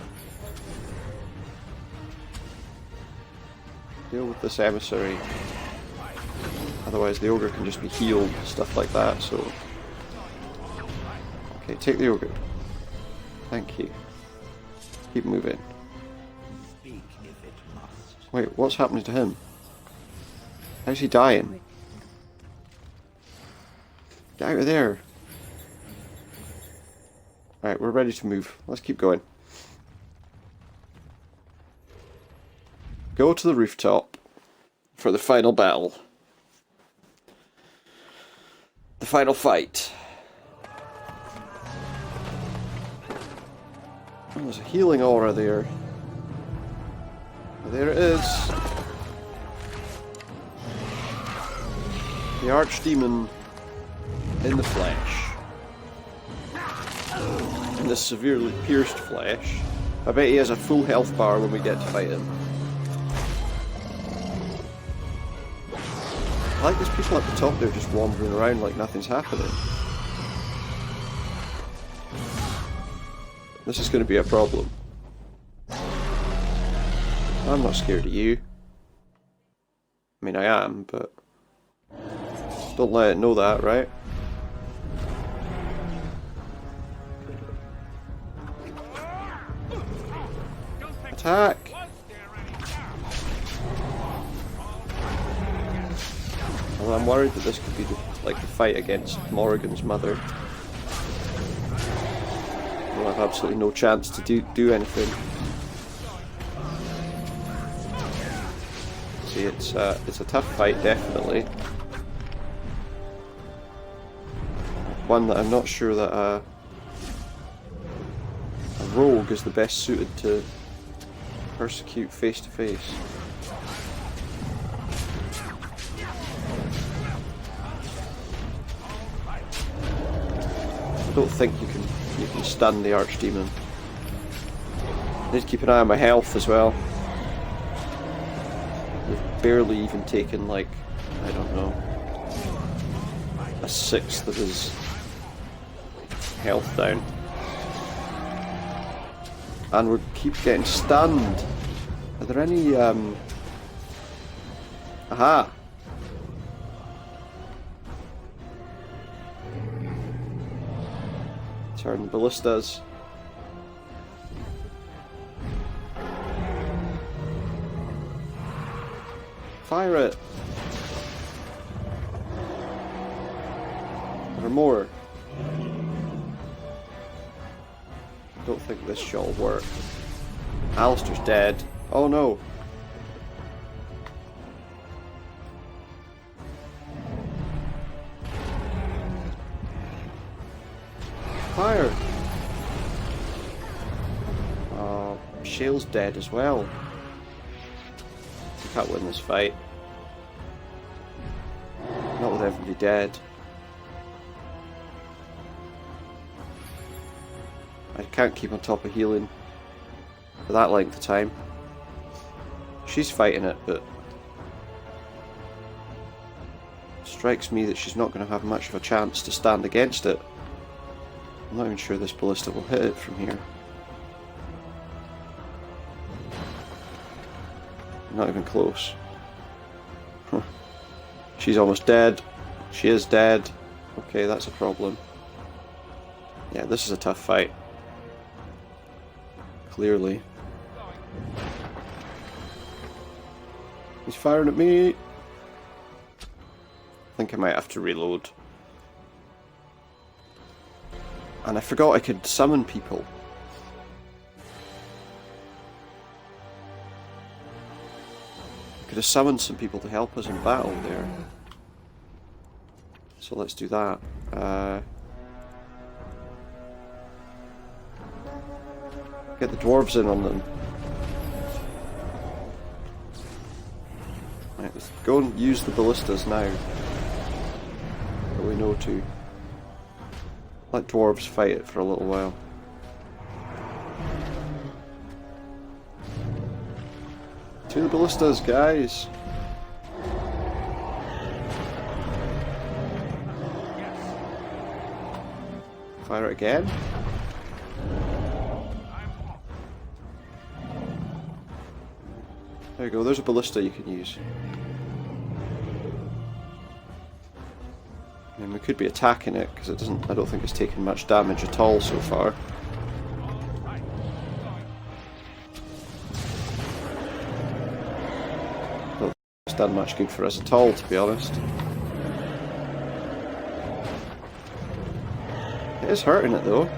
Deal with this emissary. Otherwise the ogre can just be healed, stuff like that, so... Okay, take the ogre. Thank you. Keep moving. Wait, what's happening to him? How's he dying? Get out of there! Alright, we're ready to move. Let's keep going. Go to the rooftop for the final battle. The final fight. Oh, there's a healing aura there. There it is. The Archdemon in the flesh. In the severely pierced flesh. I bet he has a full health bar when we get to fight him. I like there's people at the top there just wandering around like nothing's happening. This is going to be a problem. I'm not scared of you. I mean, I am, but don't let it know that, right? Attack! Well, I'm worried that this could be like the fight against Morrigan's mother. We'll have absolutely no chance to do anything. See, it's a tough fight, definitely. One that I'm not sure that a rogue is the best suited to persecute face to face. I don't think you can stun the Archdemon. I need to keep an eye on my health as well. We've barely even taken, like, I don't know, a sixth of his health down. And we keep getting stunned. Are there any, aha! Turn the ballistas. Fire it! Or more. Don't think this shall work. Alistair's dead. Oh no! Fire! Shale's dead as well. We can't win this fight. Not with everybody dead. I can't keep on top of healing for that length of time. She's fighting it, but it strikes me that she's not going to have much of a chance to stand against it. I'm not even sure this ballista will hit it from here. Not even close. Huh. She's almost dead. She is dead. Okay, that's a problem. Yeah, this is a tough fight. Clearly. He's firing at me. I think I might have to reload. And I forgot I could summon people. I could have summoned some people to help us in battle there. So let's do that. Get the dwarves in on them. Right, let's go and use the ballistas now. But we know to. Let dwarves fight it for a little while. To the ballistas, guys! Fire it again. There you go, there's a ballista you can use. I mean, we could be attacking it, because I don't think it's taken much damage at all so far. Don't think it's done much good for us at all, to be honest. It is hurting it though.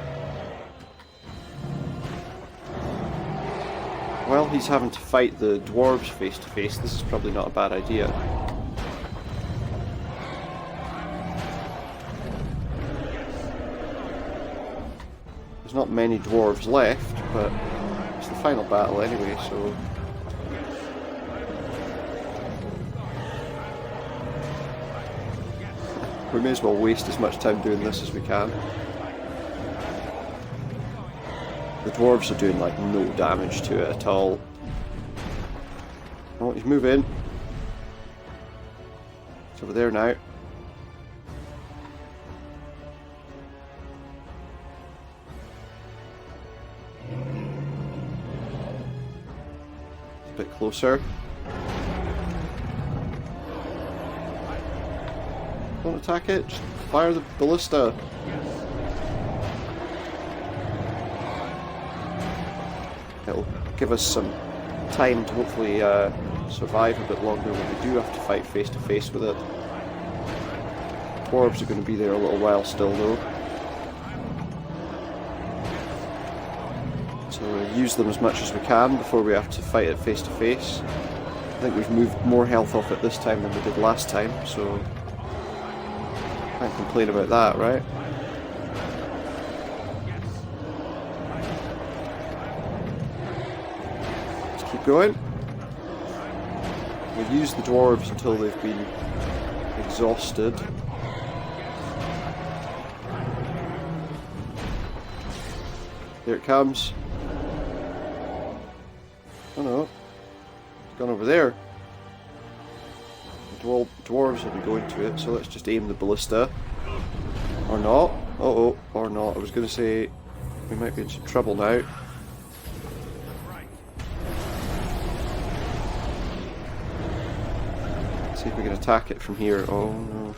While he's having to fight the dwarves face to face, this is probably not a bad idea. There's not many dwarves left. but it's the final battle anyway, so... we may as well waste as much time doing this as we can. The dwarves are doing like no damage to it at all. Oh, he's moving. It's over there now. A bit closer. Don't attack it, just fire the ballista. It'll give us some time to hopefully survive a bit longer when we do have to fight face to face with it. Dwarves are going to be there a little while still though. So we'll use them as much as we can before we have to fight it face to face. I think we've moved more health off it this time than we did last time, so can't complain about that, right? Let's keep going. We'll use the dwarves until they've been exhausted. Here it comes. Oh no, it's gone over there. The dwarves will be going to it, so let's just aim the ballista. Or not. Uh-oh, or not. I was going to say we might be in some trouble now. Let's see if we can attack it from here. Oh no.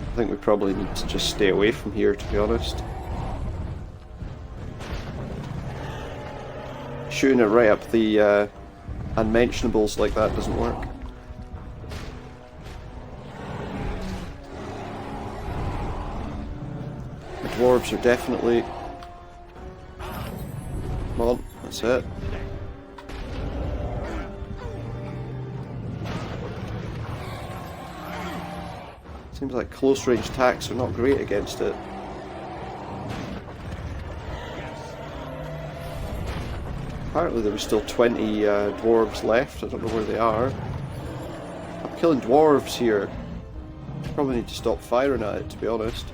I think we probably need to just stay away from here, to be honest. Shooting it right up the unmentionables like that doesn't work. The dwarves are definitely... Come on, that's it. Seems like close range attacks are not great against it. Apparently there were still 20 dwarves left. I don't know where they are. I'm killing dwarves here. Probably need to stop firing at it, to be honest.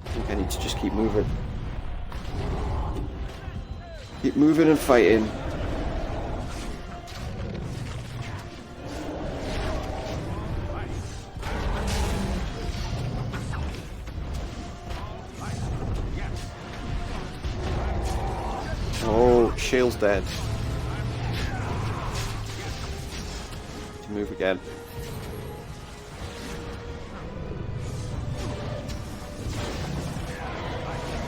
I think I need to just keep moving. Keep moving and fighting. Shale's dead. To move again.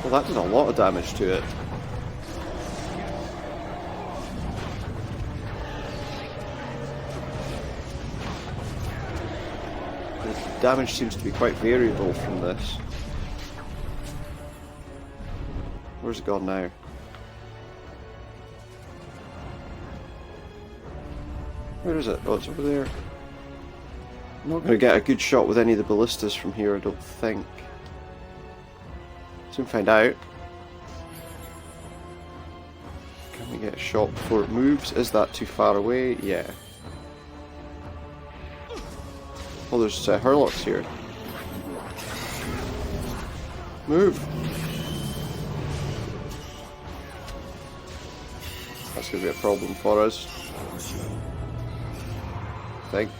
Well, that did a lot of damage to it. The damage seems to be quite variable from this. Where's it gone now? Where is it? Oh, it's over there. I'm not going to get a good shot with any of the ballistas from here, I don't think. Soon find out. Can we get a shot before it moves? Is that too far away? Yeah. Oh, there's Hurlocks here. Move! That's going to be a problem for us. I think.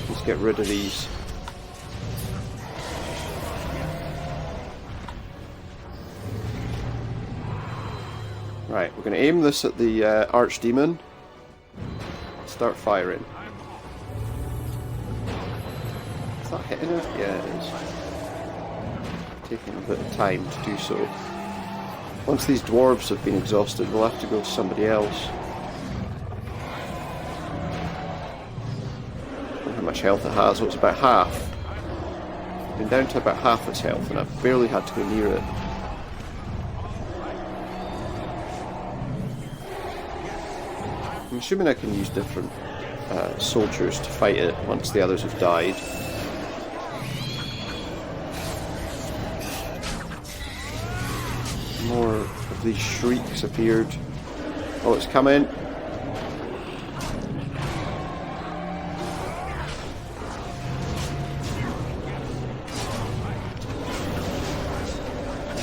Let's get rid of these. Right, we're going to aim this at the Archdemon. Start firing. Is that hitting it? Yeah, it is. Taking a bit of time to do so. Once these dwarves have been exhausted, we'll have to go to somebody else. I don't know how much health it has. Oh, it's about half. It's been down to about half its health, and I've barely had to go near it. I'm assuming I can use different soldiers to fight it once the others have died. More of these shrieks appeared. Oh, it's coming.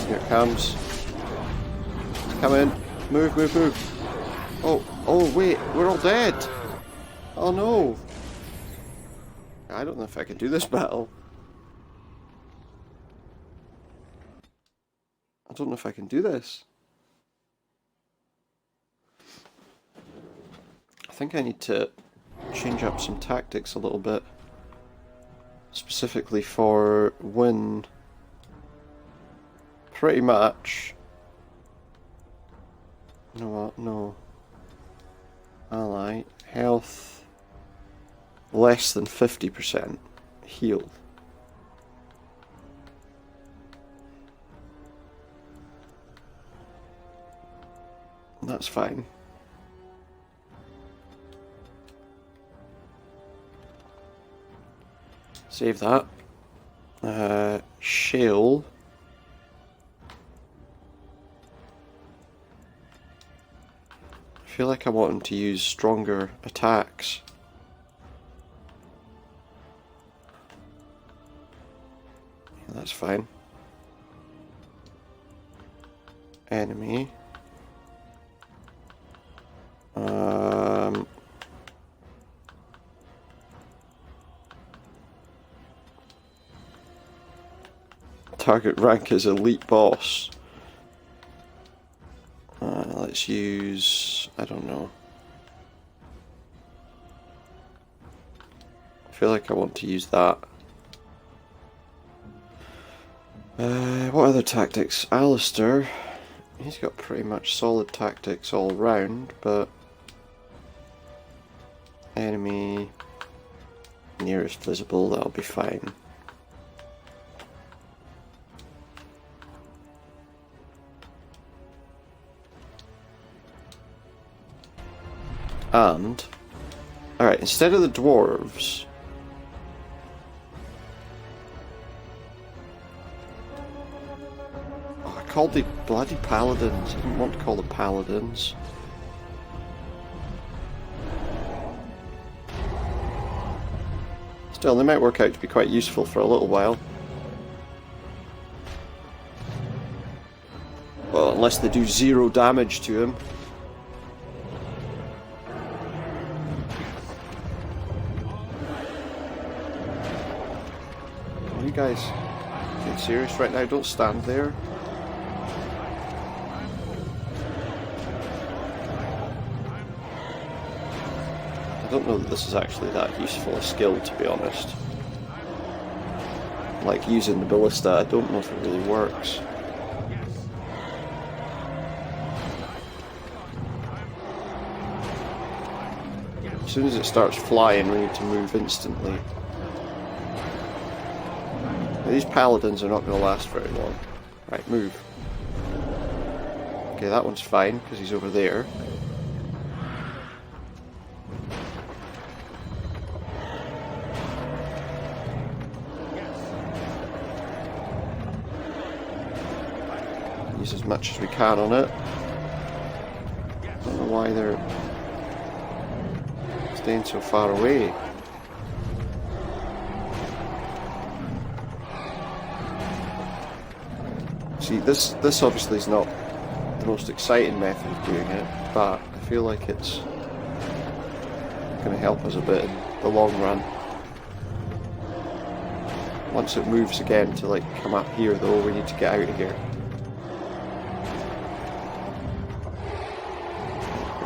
Here it comes. It's coming. Move, move, move. Oh wait, we're all dead. Oh no. I don't know if I can do this battle. I don't know if I can do this. I think I need to change up some tactics a little bit. Specifically for win. Pretty much. You know what? No. Ally. Health. Less than 50%. Healed. That's fine. Save that. Shale. I feel like I want him to use stronger attacks. Yeah, that's fine. Enemy. Target rank is elite boss. Let's use, I don't know. I feel like I want to use that. What other tactics? Alistair. He's got pretty much solid tactics all round, but enemy nearest visible, that'll be fine. And, alright, instead of the dwarves, I called the bloody paladins. I didn't want to call them paladins. Still, they might work out to be quite useful for a little while. Well, unless they do 0 damage to him. You guys get serious right now? Don't stand there. I don't know that this is actually that useful a skill, to be honest. Like using the ballista, I don't know if it really works. As soon as it starts flying, we need to move instantly. These paladins are not going to last very long. Right, move. Okay, that one's fine, because he's over there. Use as much as we can on it. I don't know why they're staying so far away. See, this obviously is not the most exciting method of doing it, but I feel like it's going to help us a bit in the long run. Once it moves again to like come up here though, we need to get out of here.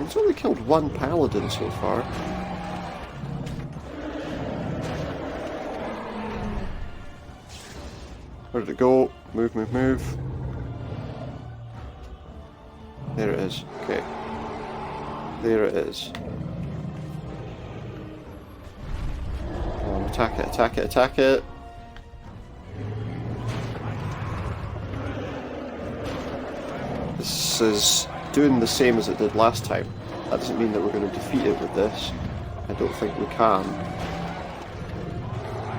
It's only killed 1 paladin so far. Where did it go? Move, move, move. There it is. Okay. There it is. Come on, attack it, attack it, attack it. This is doing the same as it did last time. That doesn't mean that we're going to defeat it with this. I don't think we can.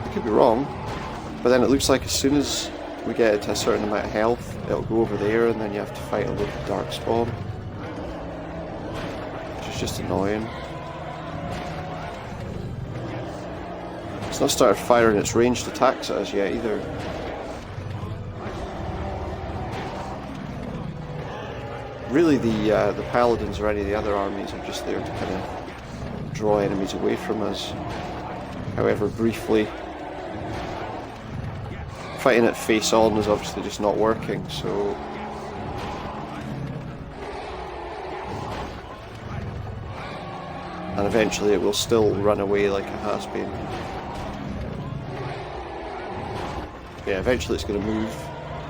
I could be wrong, but then it looks like as soon as we get it to a certain amount of health, it'll go over there and then you have to fight a local darkspawn. Which is just annoying. It's not started firing its ranged attacks at us yet either. Really the paladins or any of the other armies are just there to kind of draw enemies away from us, however briefly. Fighting it face on is obviously just not working, so... And eventually it will still run away like it has been. Yeah, eventually it's going to move.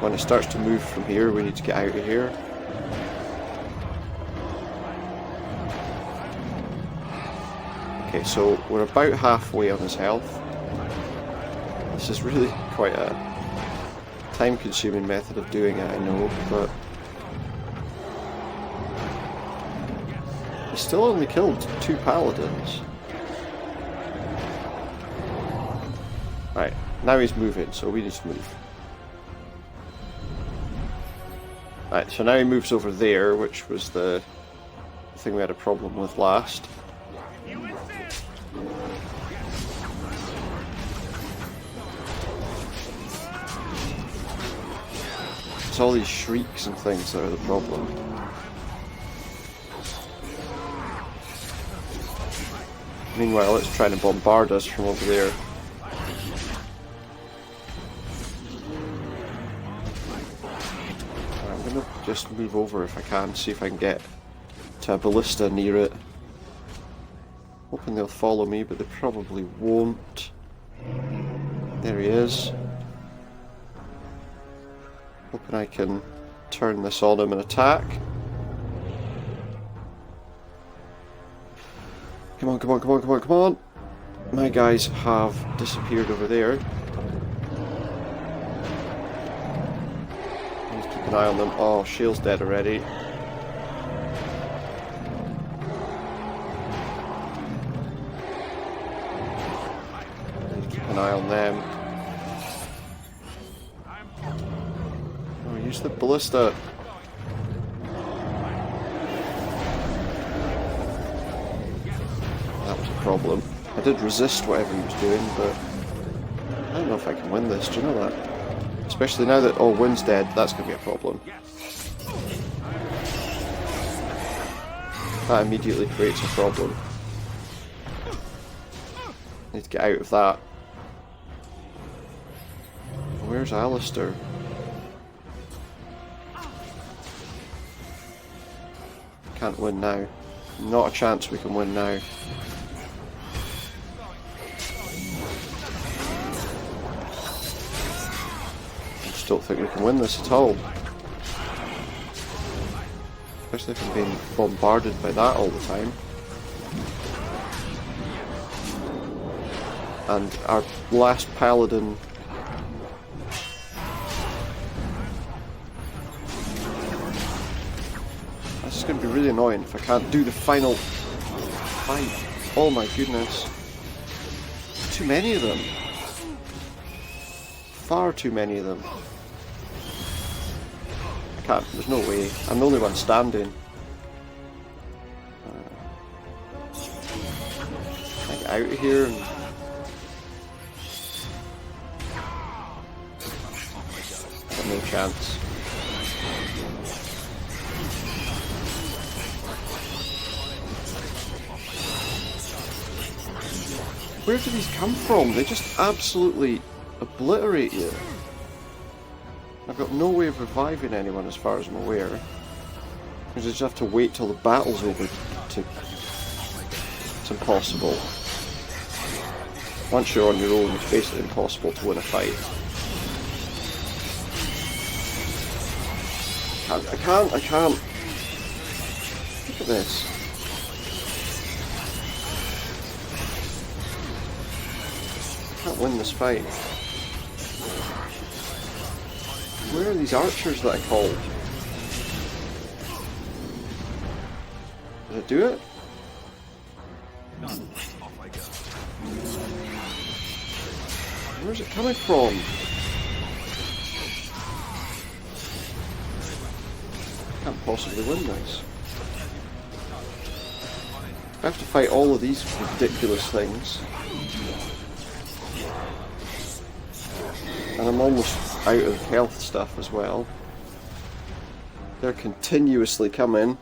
When it starts to move from here, we need to get out of here. Okay, so we're about halfway on his health. This is really quite a time-consuming method of doing it, I know, but... He still only killed 2 paladins. Right, now he's moving, so we need to move. Right, so now he moves over there, which was the thing we had a problem with last. It's all these shrieks and things that are the problem. Meanwhile, it's trying to bombard us from over there. I'm gonna just move over if I can, see if I can get to a ballista near it. Hoping they'll follow me, but they probably won't. There he is. Hoping I can turn this on him and attack. Come on, come on, come on, come on, come on! My guys have disappeared over there. Let's keep an eye on them. Oh, Shale's dead already. Keep an eye on them. Use the ballista. That was a problem. I did resist whatever he was doing, but I don't know if I can win this. Do you know that? Especially now that all Wind's dead, that's going to be a problem. That immediately creates a problem. I need to get out of that. Where's Alistair? Can't win now. Not a chance we can win now. I just don't think we can win this at all. Especially if I'm being bombarded by that all the time. And our last paladin... It's going to be really annoying if I can't do the final fight. Oh my goodness. Too many of them. Far too many of them. I can't, there's no way. I'm the only one standing. Can I get out of here and... Got no chance. Where do these come from? They just absolutely obliterate you. I've got no way of reviving anyone as far as I'm aware. Because I just have to wait till the battle's over to... It's impossible. Once you're on your own, it's basically impossible to win a fight. I can't. Look at this. I can't win this fight. Where are these archers that I called? Did it do it? Where's it coming from? Can't possibly win this. I have to fight all of these ridiculous things. And I'm almost out of health stuff as well. They're continuously coming.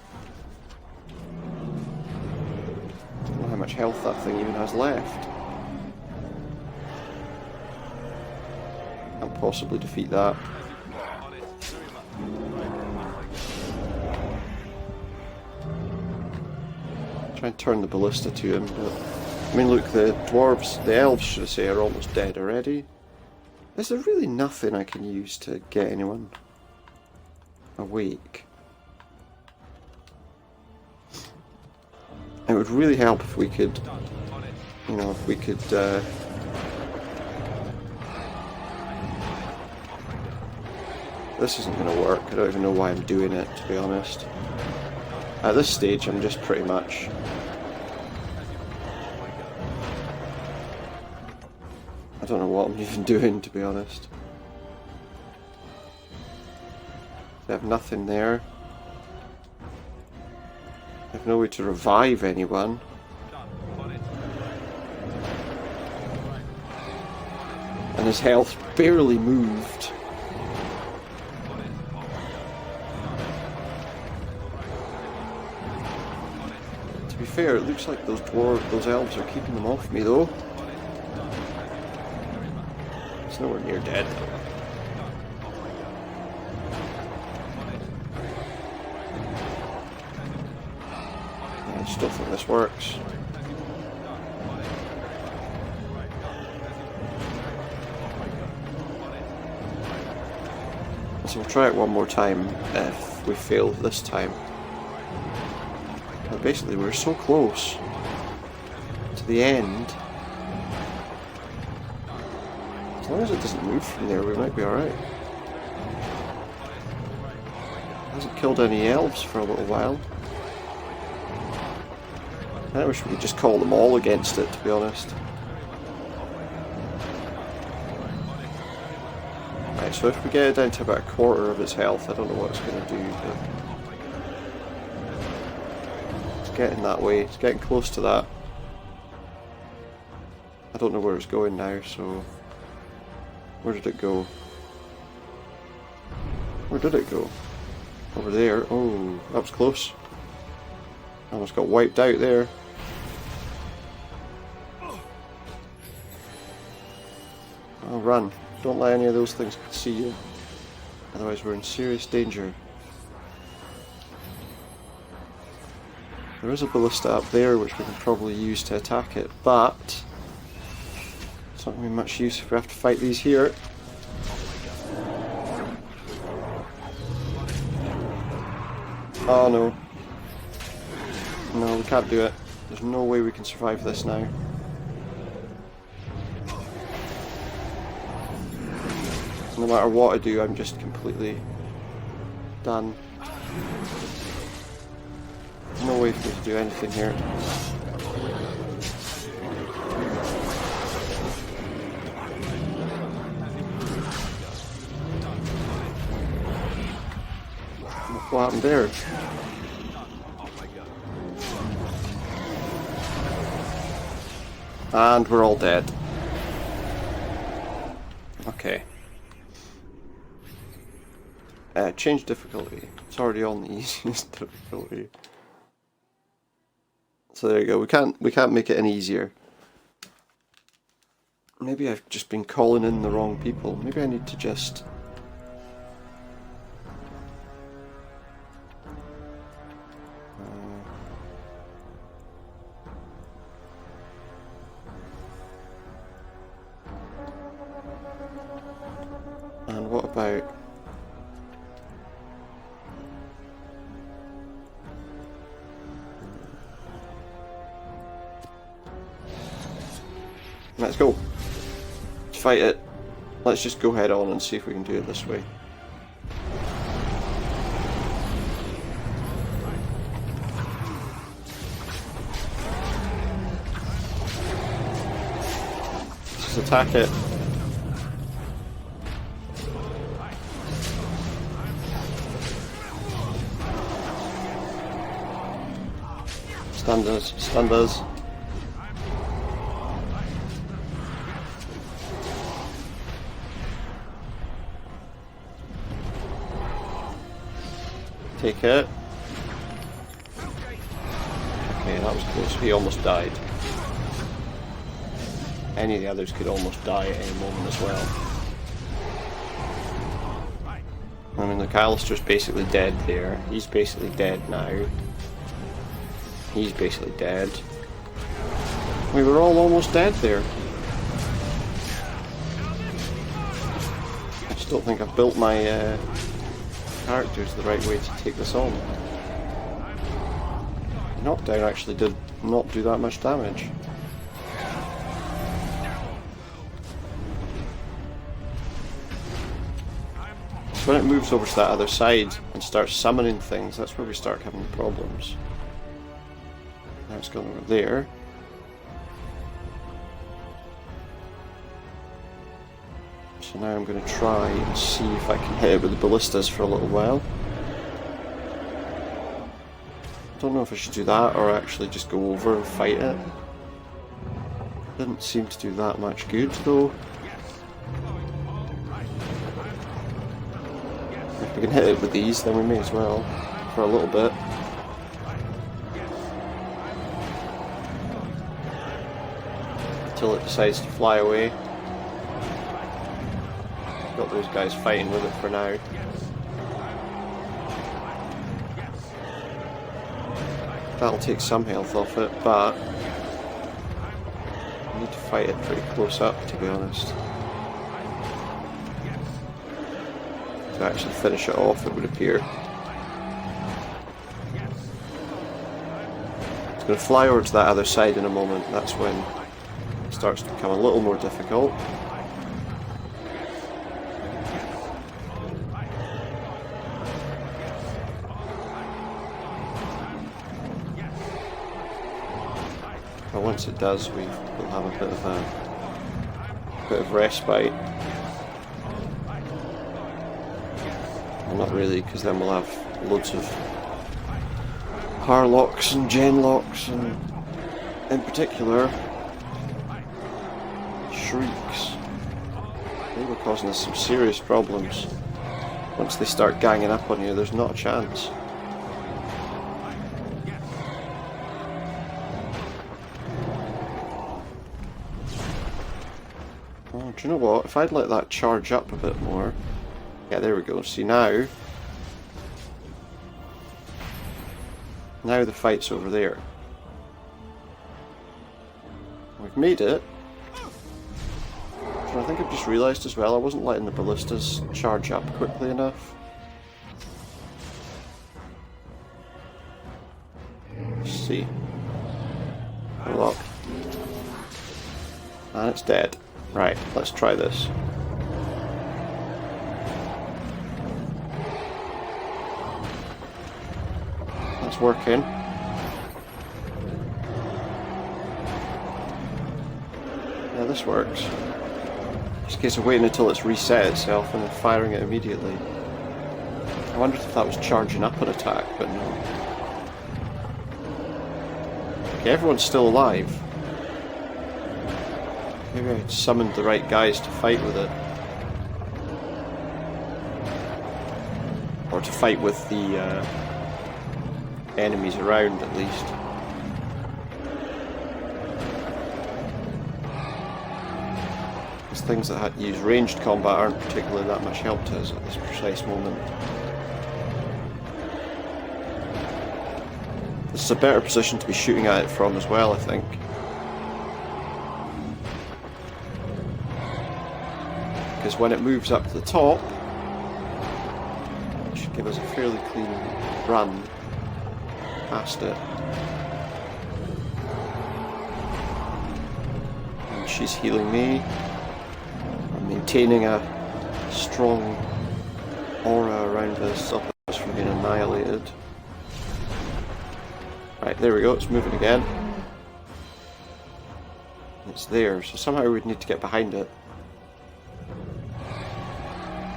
I don't know how much health that thing even has left. Can't possibly defeat that. Try and turn the ballista to him, but I mean, look, the dwarves, the elves, should I say, are almost dead already. Is there really nothing I can use to get anyone awake? It would really help if we could, you know, if we could this isn't going to work. I don't even know why I'm doing it, to be honest. At this stage, I'm just pretty much I don't know what I'm even doing, to be honest. They have nothing there. I have no way to revive anyone. And his health barely moved. To be fair, it looks like those elves are keeping them off me though. It's nowhere near dead though. I still think this works. So we'll try it one more time if we fail this time. But basically we're so close to the end. As long as it doesn't move from there, we might be alright. Hasn't killed any elves for a little while. I wish we could just call them all against it, to be honest. Right, so if we get it down to about a quarter of its health, I don't know what it's going to do, but it's getting that way. It's getting close to that. I don't know where it's going now, so where did it go? Where did it go? Over there. Oh, that was close. Almost got wiped out there. Oh, run. Don't let any of those things see you. Otherwise we're in serious danger. There is a ballista up there which we can probably use to attack it, but it's not going to be much use if we have to fight these here. Oh no. No, we can't do it. There's no way we can survive this now. No matter what I do, I'm just completely done. No way for me to do anything here. What happened there? And we're all dead. Okay. Change difficulty. It's already on the easiest difficulty. So there you go. We can't make it any easier. Maybe I've just been calling in the wrong people. Maybe I need to just and what about let's go. Let's fight it. Let's just go head on and see if we can do it this way. attack it. Stunned us, stunned us. Take it. Okay, that was close. He almost died. Any of the others could almost die at any moment as well. I mean, look, Alistair's basically dead there. He's basically dead now. He's basically dead. We were all almost dead there. I just don't think I've built my characters the right way to take this on. The knockdown actually did not do that much damage. So when it moves over to that other side and starts summoning things, that's where we start having problems. Now it's gone over there. So now I'm going to try and see if I can hit it with the ballistas for a little while. Don't know if I should do that or actually just go over and fight it. Didn't seem to do that much good though. If we can hit it with these, then we may as well for a little bit. Until it decides to fly away. Got those guys fighting with it for now. That'll take some health off it, but I need to fight it pretty close up, to be honest. To actually finish it off, it would appear. It's going to fly over to that other side in a moment. That's when it starts to become a little more difficult. But once it does, we'll have a bit of respite. Well, not really, because then we'll have loads of Harlocks and Genlocks, and in particular Shrieks. They were causing us some serious problems. Once they start ganging up on you, there's not a chance. Oh, do you know what? If I'd let that charge up a bit more... Yeah, there we go. See, now the fight's over there. We've made it. I think I've just realised as well, I wasn't letting the ballistas charge up quickly enough. Let's see. Hold up. And it's dead. Right, let's try this. That's working. Yeah, this works. Just in case of waiting until it's reset itself and then firing it immediately. I wondered if that was charging up an attack, but no. Okay, everyone's still alive. Maybe I summoned the right guys to fight with it. Or to fight with the enemies around, at least. Because things that use ranged combat aren't particularly that much help to us at this precise moment. This is a better position to be shooting at it from as well, I think. Because when it moves up to the top, it should give us a fairly clean run past it. And she's healing me. I'm maintaining a strong aura around us, stop us from being annihilated. Right, there we go, it's moving again. It's there, so somehow we'd need to get behind it.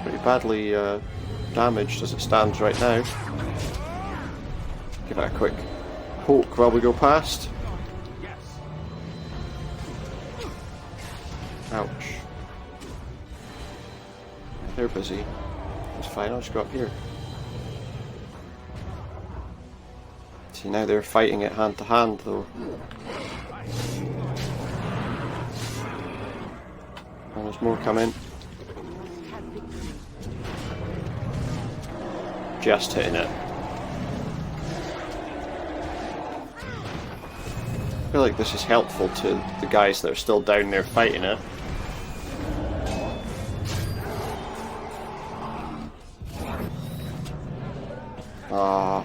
Pretty badly damaged as it stands right now. Give it a quick poke while we go past. Ouch. They're busy. It's fine, I'll just go up here. See, now they're fighting it hand to hand though. And there's more coming. Just hitting it. I feel like this is helpful to the guys that are still down there fighting it. Ah,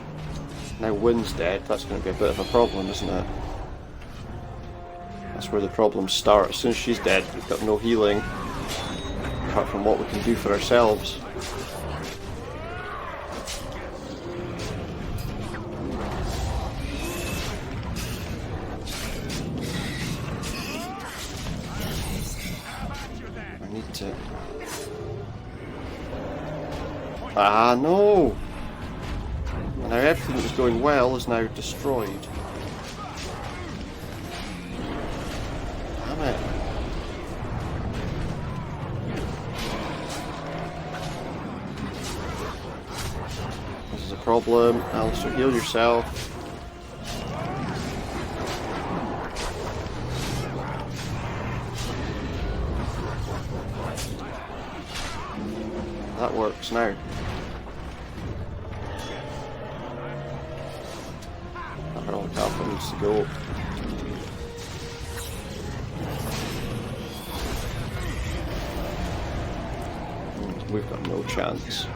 now Wynn's dead. That's going to be a bit of a problem, isn't it? That's where the problems start. As soon as she's dead, we've got no healing, apart from what we can do for ourselves. I need to... Ah, no! Now everything that was going well is now destroyed. Damn it. This is a problem. Alistair, heal yourself. That works now. That all Alpha needs to go. We've got no chance.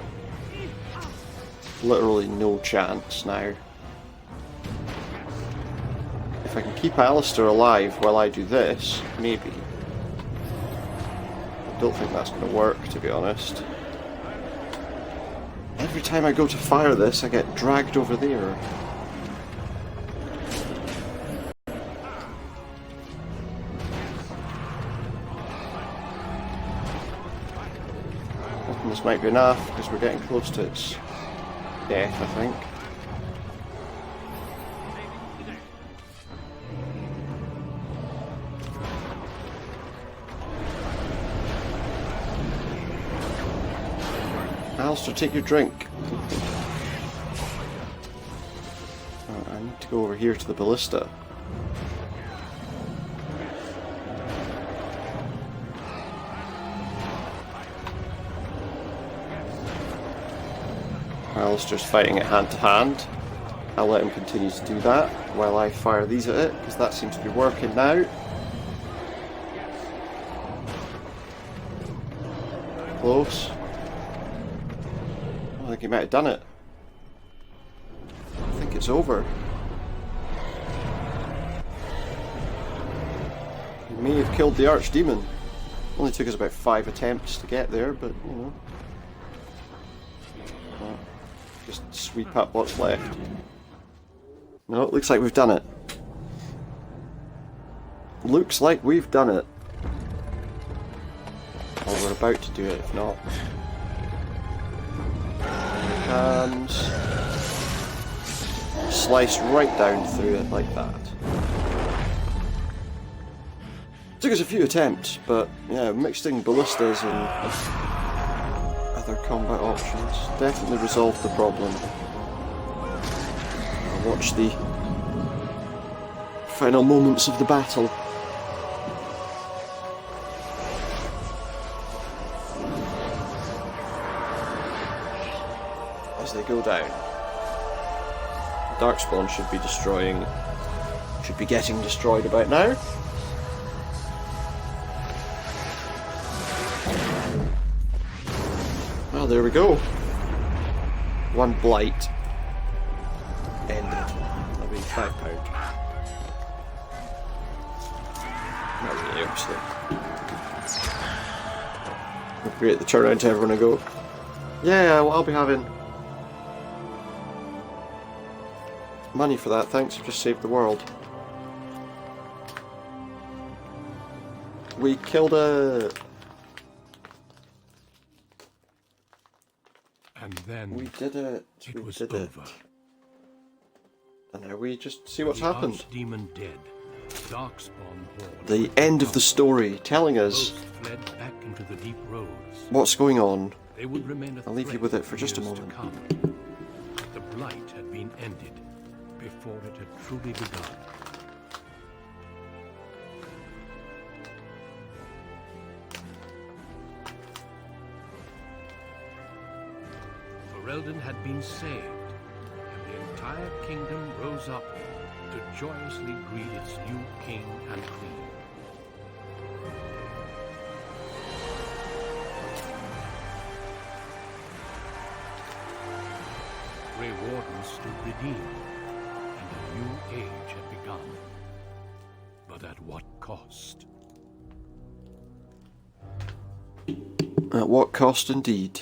Literally no chance now. If I can keep Alistair alive while I do this, maybe. I don't think that's going to work, to be honest. Every time I go to fire this, I get dragged over there. Hoping this might be enough, because we're getting close to its death, I think. Alistair, take your drink. I need to go over here to the ballista. Alistair's fighting it hand to hand. I'll let him continue to do that while I fire these at it, because that seems to be working now. Close. I think he might have done it. I think it's over. He may have killed the Archdemon. Only took us about 5 attempts to get there, but you know. Well, just sweep up what's left. No, it looks like we've done it. Looks like we've done it. Or we're about to do it, if not. Comes, slice right down through it like that. Took us a few attempts, but yeah, mixing ballistas and other combat options definitely resolved the problem. I'll watch the final moments of the battle. As they go down. Darkspawn should be getting destroyed about now. Well, there we go. One blight. Ended. That'll be £5. Not really, obviously. We'll create the turnaround to everyone and go, yeah, well, I'll be having money for that, thanks, I've just saved the world. We killed it! And then we did it. It was did over. It. And now we just see what's the happened. Archdemon dead. Darkspawn horde. The end of the story, telling us Fled back into the deep roads. what's going on. They would remain a I'll leave you with it for just a moment. The blight had been ended before it had truly begun. Ferelden had been saved, and the entire kingdom rose up to joyously greet its new king and queen. Grey Wardens stood redeemed, and a new age had begun. But at what cost? At what cost indeed.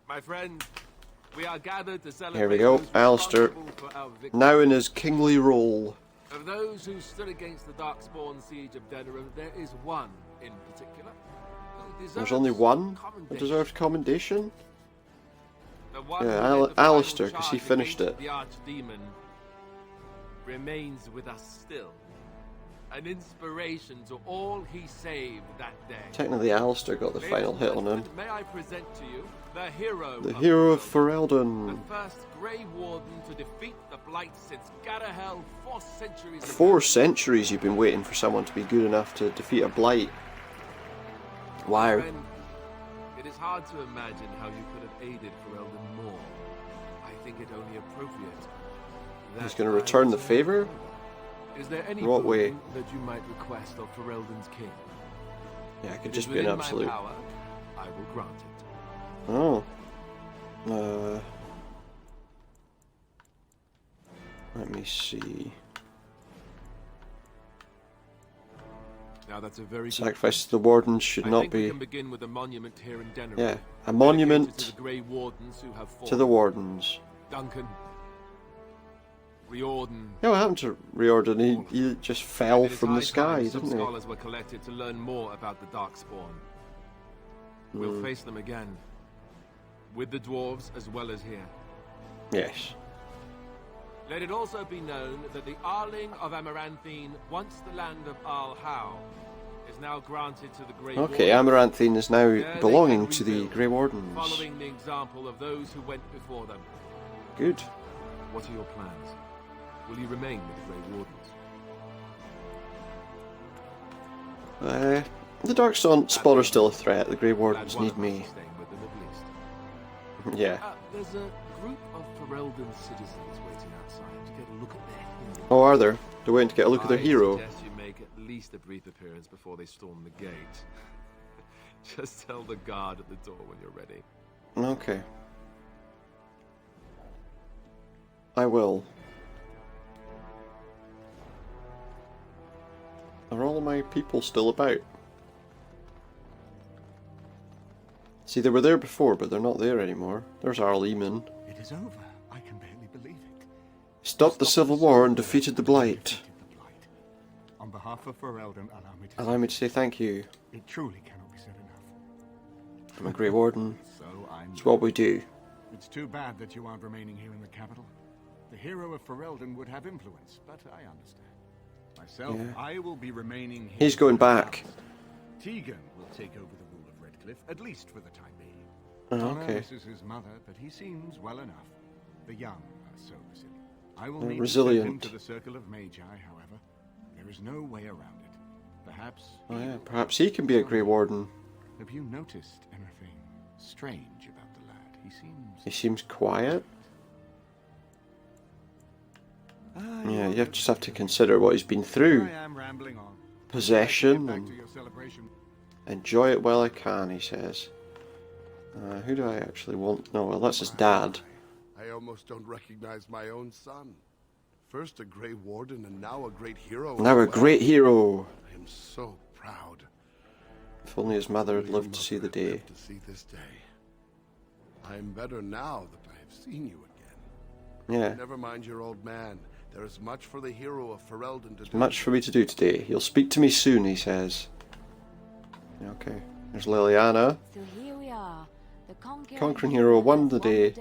My friend, we are gathered to celebrate. Here we go, Alistair, now in his kingly role. Of those who stood against the Darkspawn siege of Denerim, there is one in particular who deserves There's only one who deserves commendation? Yeah, Alistair, because he finished it. The Archdemon remains with us still. An inspiration to all he saved that day. Technically, Alistair got the final hit on him. May I present to you the hero of Ferelden. The first Grey Warden to defeat the Blight since Garahel 4 centuries ago. 4 centuries you've been waiting for someone to be good enough to defeat a blight. Wow. Friend, it is hard to imagine how you could have aided Ferelden more. I think it only appropriate. He's going to return the favour? Is there any what way? that you might request of Ferelden's king? Yeah, it could just be an absolute. My power, I will grant it. Oh. Let me see. Now that's a very Sacrifice to the wardens should I not think be. We can begin with a monument here in Denerim. Yeah, a monument to the Grey Wardens who have fallen. to the wardens. Duncan. Riordan. Yeah, what happened to Riordan? He just fell from the sky, didn't he? Scholars were collected to learn more about the Darkspawn. We'll face them again, with the dwarves as well as here. Yes. Let it also be known that the Arling of Amaranthine, once the land of Arl Howe, is now granted to the Grey Okay, Wardens. Amaranthine is now There belonging they to can the rebuild, Grey Wardens. following the example of those who went before them. Good. What are your plans? Will you remain with the Grey Wardens? The Darkstone Spawn are still a threat. The Grey Wardens need me. Yeah. There's a group of Ferelden citizens waiting outside to get a look at their hero. Oh, are there? They're waiting to get a look at their hero. I suggest you make at least a brief appearance before they storm the gate. Just tell the guard at the door when you're ready. Okay. I will. Are all my people still about? See, they were there before, but they're not there anymore. There's Arl Eamon. It is over. I can barely believe it. Stopped the Civil War and defeated the Blight. On behalf of Ferelden, Allow me to say thank you. It truly cannot be said enough. I'm a Grey Warden. So I'm. It's what we do. It's too bad that you aren't remaining here in the capital. The hero of Ferelden would have influence, but I understand. Myself, Yeah. I will be remaining here. He's going back. Tegan will take over the rule of Redcliffe, at least for the time being. Oh, Connor okay. misses his mother, but he seems well enough. The young are so resilient. I will They're need resilient. to send him to the Circle of Magi, however. There is no way around it. Perhaps. Oh yeah, perhaps he can be a Grey Warden. Have you noticed anything strange about the lad? He seems quiet. Yeah, you just have to consider what he's been through. I am rambling on. Possession Back and to your celebration. enjoy it while I can, he says. Who do I actually want? No, well, that's his dad. I almost don't recognize my own son. First a Grey Warden and now a great hero. Now a as well. great hero. I am so proud. If only his mother had lived to see the day. To see this day. I am better now that I have seen you again. Yeah. Never mind your old man. There is much for the hero of Ferelden to do. Much for me to do today. You'll speak to me soon, he says. Okay. There's Liliana. So here we are. The Conquering hero won the day.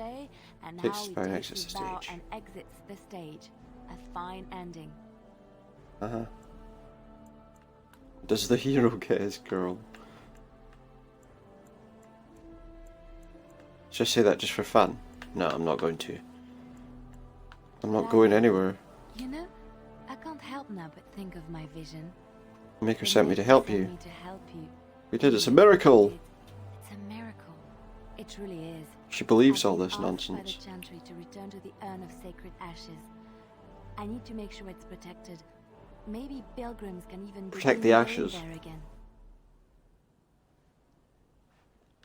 And Takes now power and he exits takes the his bow stage. and exits the stage. A fine ending. Uh-huh. Does the hero get his girl? Should I say that just for fun? No, I'm not going to. I'm not going anywhere. You know, I can't help now but think of my vision. Maker sent me to help you. You. We did, it's a miracle! It's a miracle. It truly is. She believes all I've been this asked nonsense. By the Chantry to return to the urn of sacred ashes. I need to make sure it's protected. Maybe pilgrims can even Protect begin the going ashes. there again.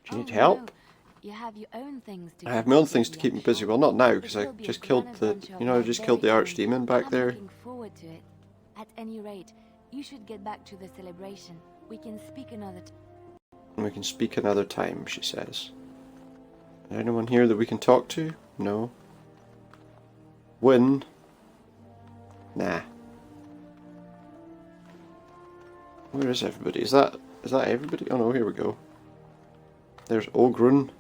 Do you need help? No. You have your own things to I have my own things to keep me busy. Well, not now, because I just killed the... You know, I just killed the archdemon back there. I'm looking forward to it. At any rate, you should get back to the celebration. We can speak another time. We can speak another time, she says. Anyone here that we can talk to? No. Win? Nah. Where is everybody? Is that everybody? Oh no, here we go. There's Ogrun.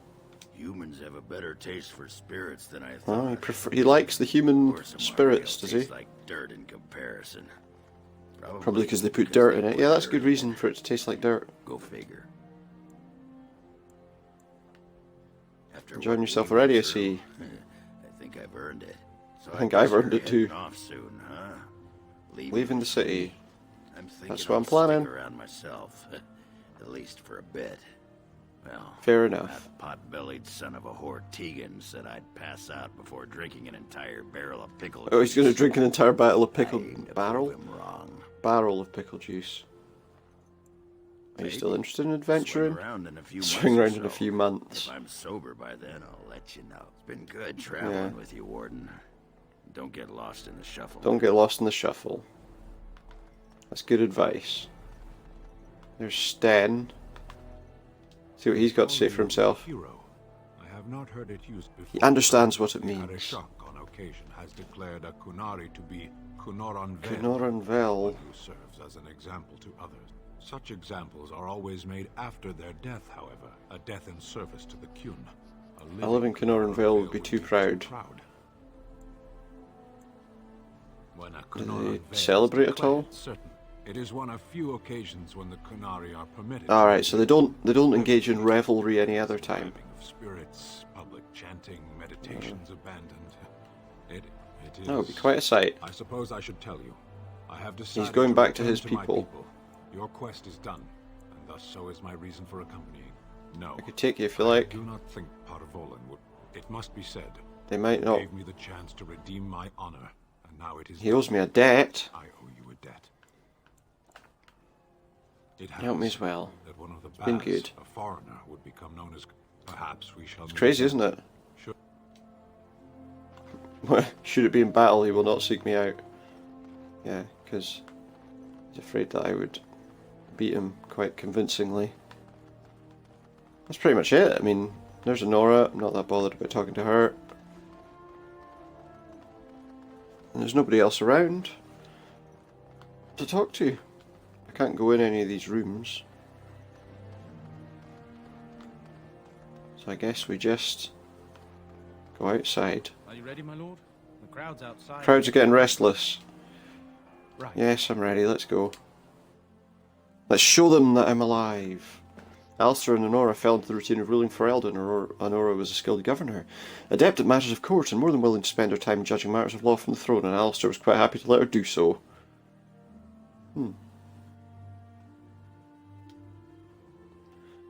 Humans have a better taste for spirits than I Oh, thought. he likes the human spirits, does he? Tastes like dirt in comparison. Probably because they put dirt in it. Yeah, that's a good reason for it to taste like dirt. Go figure. After Enjoying what yourself we already, I went see. through, I think I've earned it. So I think guess I've earned you're it too. heading off soon, huh? Leaving the city. I'm thinking That's what I'm I'll planning. Stick around myself, at least for a bit. Well, Fair enough. That pot-bellied son of a whore Tegan said I'd pass out before drinking an entire barrel of pickle. Oh, he's going to drink an entire barrel of pickled barrel? him wrong. Barrel of pickle juice. Are you still interested in adventuring? Swing around in a few Swing months or around in a so. few months. If I'm sober by then, I'll let you know. It's been good traveling with you, Warden. Don't get lost in the shuffle. Don't get lost in the shuffle. That's good advice. There's Sten. See what he's got to say for himself. Hero. I have not heard it used before. He understands what it means. Arishok on occasion has declared a Kunari to be Kunoran Vel. Kunoran Vel. Who serves as an example to others. Such examples are always made after their death, however. A death in service to the Kyun. A living Kunoran Vel would be too proud. When a Do Kunoran they Vel celebrate is at all? declared certain, it is one of few occasions when the Kunari are permitted. Alright, so they don't engage in revelry any other time. Of spirits, public chanting, meditations abandoned. It is. That would be quite a sight. I suppose I should tell you. I have decided. He's going back to return his my people. Your quest is done, and thus so is my reason for accompanying. No, I could take you if you like. I do not think Parvolan would. It must be said. They might You not. gave me the chance to redeem my honor, and now it is. He owes me a debt. I owe you a debt. It Help me as well. That one of the It's been Baz, good. a foreigner, would become known as. Perhaps we shall. It's crazy, isn't it? Should it be in battle, he will not seek me out. Yeah, because he's afraid that I would beat him quite convincingly. That's pretty much it. I mean, there's Nora. I'm not that bothered about talking to her. And there's nobody else around to talk to. I can't go in any of these rooms. So I guess we just go outside. Are you ready, my lord? The crowd's outside. Crowds are getting restless. Right. Yes, I'm ready. Let's go. Let's show them that I'm alive. Alistair and Honora fell into the routine of ruling for Eldon. Honora was a skilled governor, adept at matters of court, and more than willing to spend her time judging matters of law from the throne, and Alistair was quite happy to let her do so.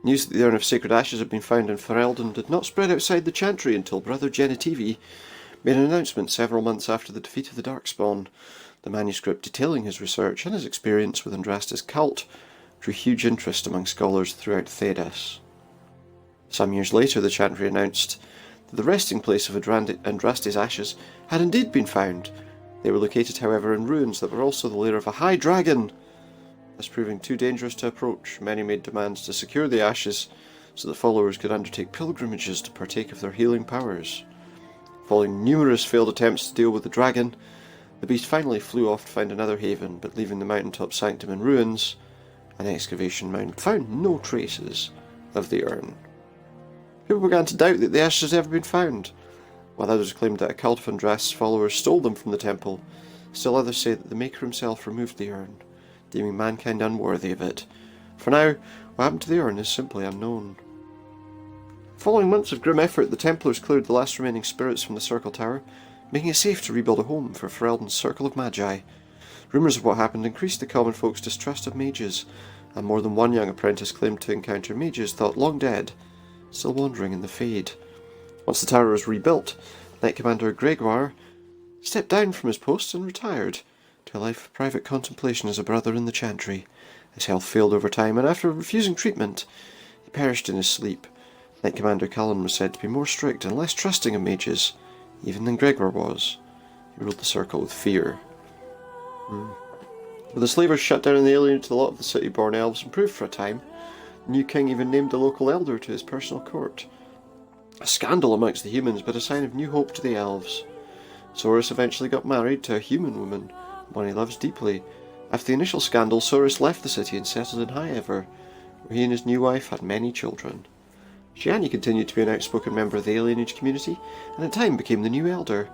News that the Urn of Sacred Ashes had been found in Ferelden did not spread outside the Chantry until Brother Genitivi made an announcement several months after the defeat of the Darkspawn. The manuscript detailing his research and his experience with Andraste's cult drew huge interest among scholars throughout Thedas. Some years later, the Chantry announced that the resting place of Andraste's ashes had indeed been found. They were located, however, in ruins that were also the lair of a high dragon. As proving too dangerous to approach, many made demands to secure the ashes so that followers could undertake pilgrimages to partake of their healing powers. Following numerous failed attempts to deal with the dragon, the beast finally flew off to find another haven, but leaving the mountaintop sanctum in ruins, an excavation mound found no traces of the urn. People began to doubt that the ashes had ever been found, while others claimed that a cult of Andrast's followers stole them from the temple. Still others say that the Maker himself removed the urn, deeming mankind unworthy of it. For now, what happened to the urn is simply unknown. Following months of grim effort, the Templars cleared the last remaining spirits from the Circle Tower, making it safe to rebuild a home for Ferelden's Circle of Magi. Rumours of what happened increased the common folk's distrust of mages, and more than one young apprentice claimed to encounter mages thought long dead, still wandering in the Fade. Once the tower was rebuilt, Knight Commander Gregoire stepped down from his post and retired to a life of private contemplation as a brother in the Chantry. His health failed over time, and after refusing treatment, he perished in his sleep. Knight Commander Cullen was said to be more strict and less trusting of mages, even than Gregor was. He ruled the circle with fear. With the slavers shut down and alienated a lot of the city-born elves improved for a time, the new king even named a local elder to his personal court. A scandal amongst the humans, but a sign of new hope to the elves. Soros eventually got married to a human woman, one he loves deeply. After the initial scandal, Soros left the city and settled in High Ever, where he and his new wife had many children. Shiani continued to be an outspoken member of the Alien Age community, and in time became the new elder.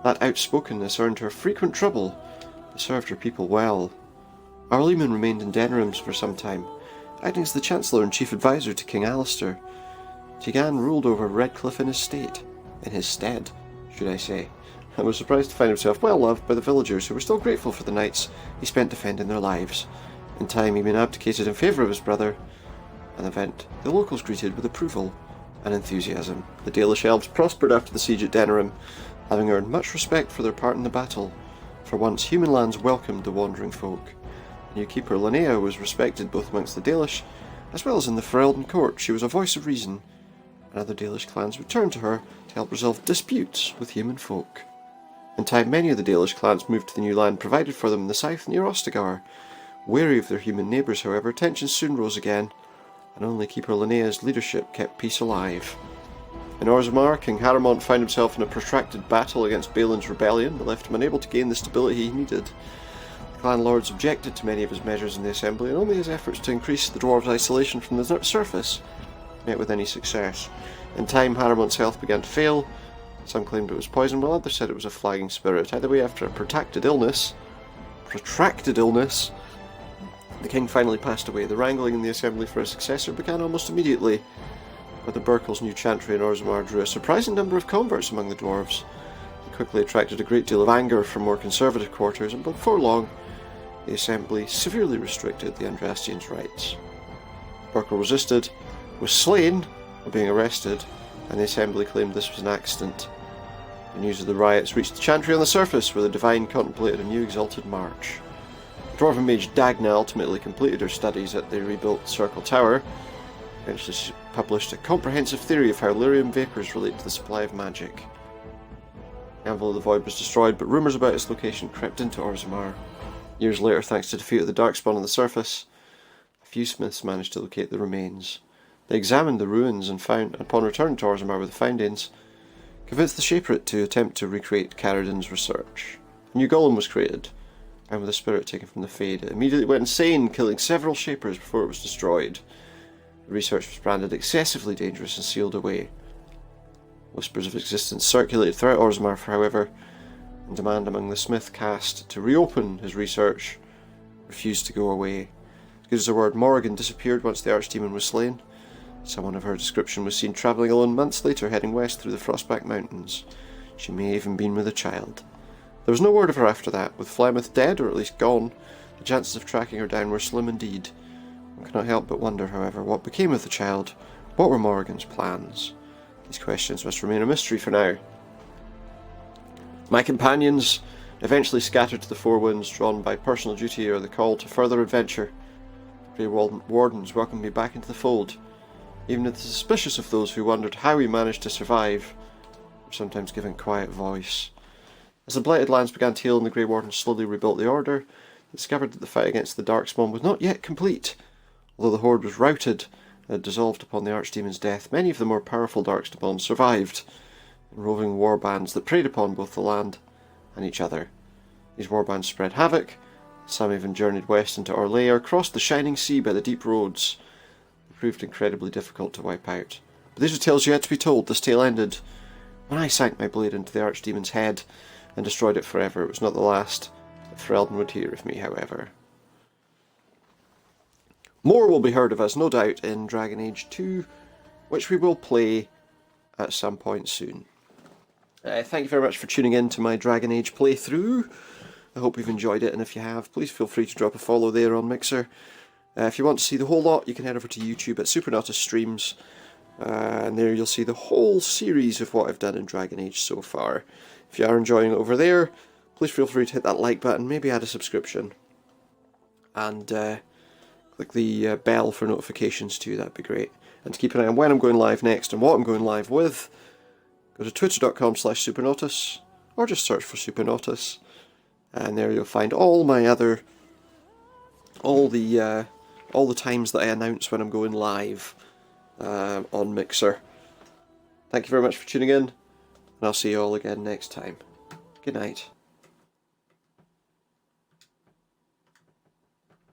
That outspokenness earned her frequent trouble, but served her people well. Arleman remained in Denrams for some time, acting as the Chancellor and Chief Advisor to King Alistair. Tegan ruled over Redcliffe in his stead, should I say, and was surprised to find himself well loved by the villagers who were still grateful for the nights he spent defending their lives. In time he even abdicated in favour of his brother, an event the locals greeted with approval and enthusiasm. The Dalish elves prospered after the siege at Denerim, having earned much respect for their part in the battle. For once, human lands welcomed the wandering folk. The new keeper Linnea was respected both amongst the Dalish as well as in the Ferelden court. She was a voice of reason, and other Dalish clans returned to her to help resolve disputes with human folk. In time, many of the Dalish clans moved to the new land provided for them in the south near Ostagar. Wary of their human neighbours, however, tensions soon rose again, and only Keeper Linnea's leadership kept peace alive. In Orzammar, King Haramont found himself in a protracted battle against Balin's rebellion that left him unable to gain the stability he needed. The clan lords objected to many of his measures in the assembly, and only his efforts to increase the dwarves' isolation from the surface met with any success. In time, Haramont's health began to fail. Some claimed it was poison, while others said it was a flagging spirit. Either way, after a protracted illness, the king finally passed away. The wrangling in the assembly for a successor began almost immediately, but the Burkle's new chantry in Orzammar drew a surprising number of converts among the dwarves. He quickly attracted a great deal of anger from more conservative quarters, and before long, the assembly severely restricted the Andrastians' rights. Burkle resisted, was slain or being arrested, and the assembly claimed this was an accident. The news of the riots reached the chantry on the surface, where the Divine contemplated a new exalted march. The dwarven mage Dagna ultimately completed her studies at the rebuilt Circle Tower. Eventually she published a comprehensive theory of how lyrium vapours relate to the supply of magic. The Anvil of the Void was destroyed, but rumours about its location crept into Orzammar. Years later, thanks to the defeat of the Darkspawn on the surface, a few smiths managed to locate the remains. They examined the ruins and found, upon returning to Orzammar with the findings, convinced the Shaperit to attempt to recreate Caradin's research. A new golem was created, and with a spirit taken from the Fade, it immediately went insane, killing several Shapers before it was destroyed. The research was branded excessively dangerous and sealed away. Whispers of existence circulated throughout Orzammar, however, and demand among the Smith caste to reopen his research refused to go away. As good as the word, Morrigan disappeared once the Archdemon was slain. Someone of her description was seen travelling alone months later, heading west through the Frostback Mountains. She may have even been with a child. There was no word of her after that. With Flemeth dead, or at least gone, the chances of tracking her down were slim indeed. One cannot help but wonder, however, what became of the child. What were Morrigan's plans? These questions must remain a mystery for now. My companions eventually scattered to the four winds, drawn by personal duty or the call to further adventure. The Grey Wardens welcomed me back into the fold, even if suspicious of those who wondered how we managed to survive, were sometimes given quiet voice. As the blighted lands began to heal and the Grey Wardens slowly rebuilt the Order, they discovered that the fight against the Darkspawn was not yet complete. Although the Horde was routed and had dissolved upon the Archdemon's death, many of the more powerful Darkspawn survived. roving warbands that preyed upon both the land and each other. These warbands spread havoc. Some even journeyed west into our lair, crossed the shining sea by the deep roads. They proved incredibly difficult to wipe out. But these are tales yet to be told. This tale ended when I sank my blade into the archdemon's head and destroyed it forever. It was not the last that Ferelden would hear of me, however. More will be heard of us, no doubt, in Dragon Age 2, which we will play at some point soon. Thank you very much for tuning in to my Dragon Age playthrough. I hope you've enjoyed it, and if you have, please feel free to drop a follow there on Mixer. If you want to see the whole lot, you can head over to YouTube at Supernautus Streams, and there you'll see the whole series of what I've done in Dragon Age so far. If you are enjoying it over there, please feel free to hit that like button, maybe add a subscription, and click the bell for notifications too, that'd be great. And to keep an eye on when I'm going live next and what I'm going live with, go to twitter.com/Supernautus, or just search for Supernautus, and there you'll find all my other, all the times that I announce when I'm going live on Mixer. Thank you very much for tuning in, and I'll see you all again next time. Good night.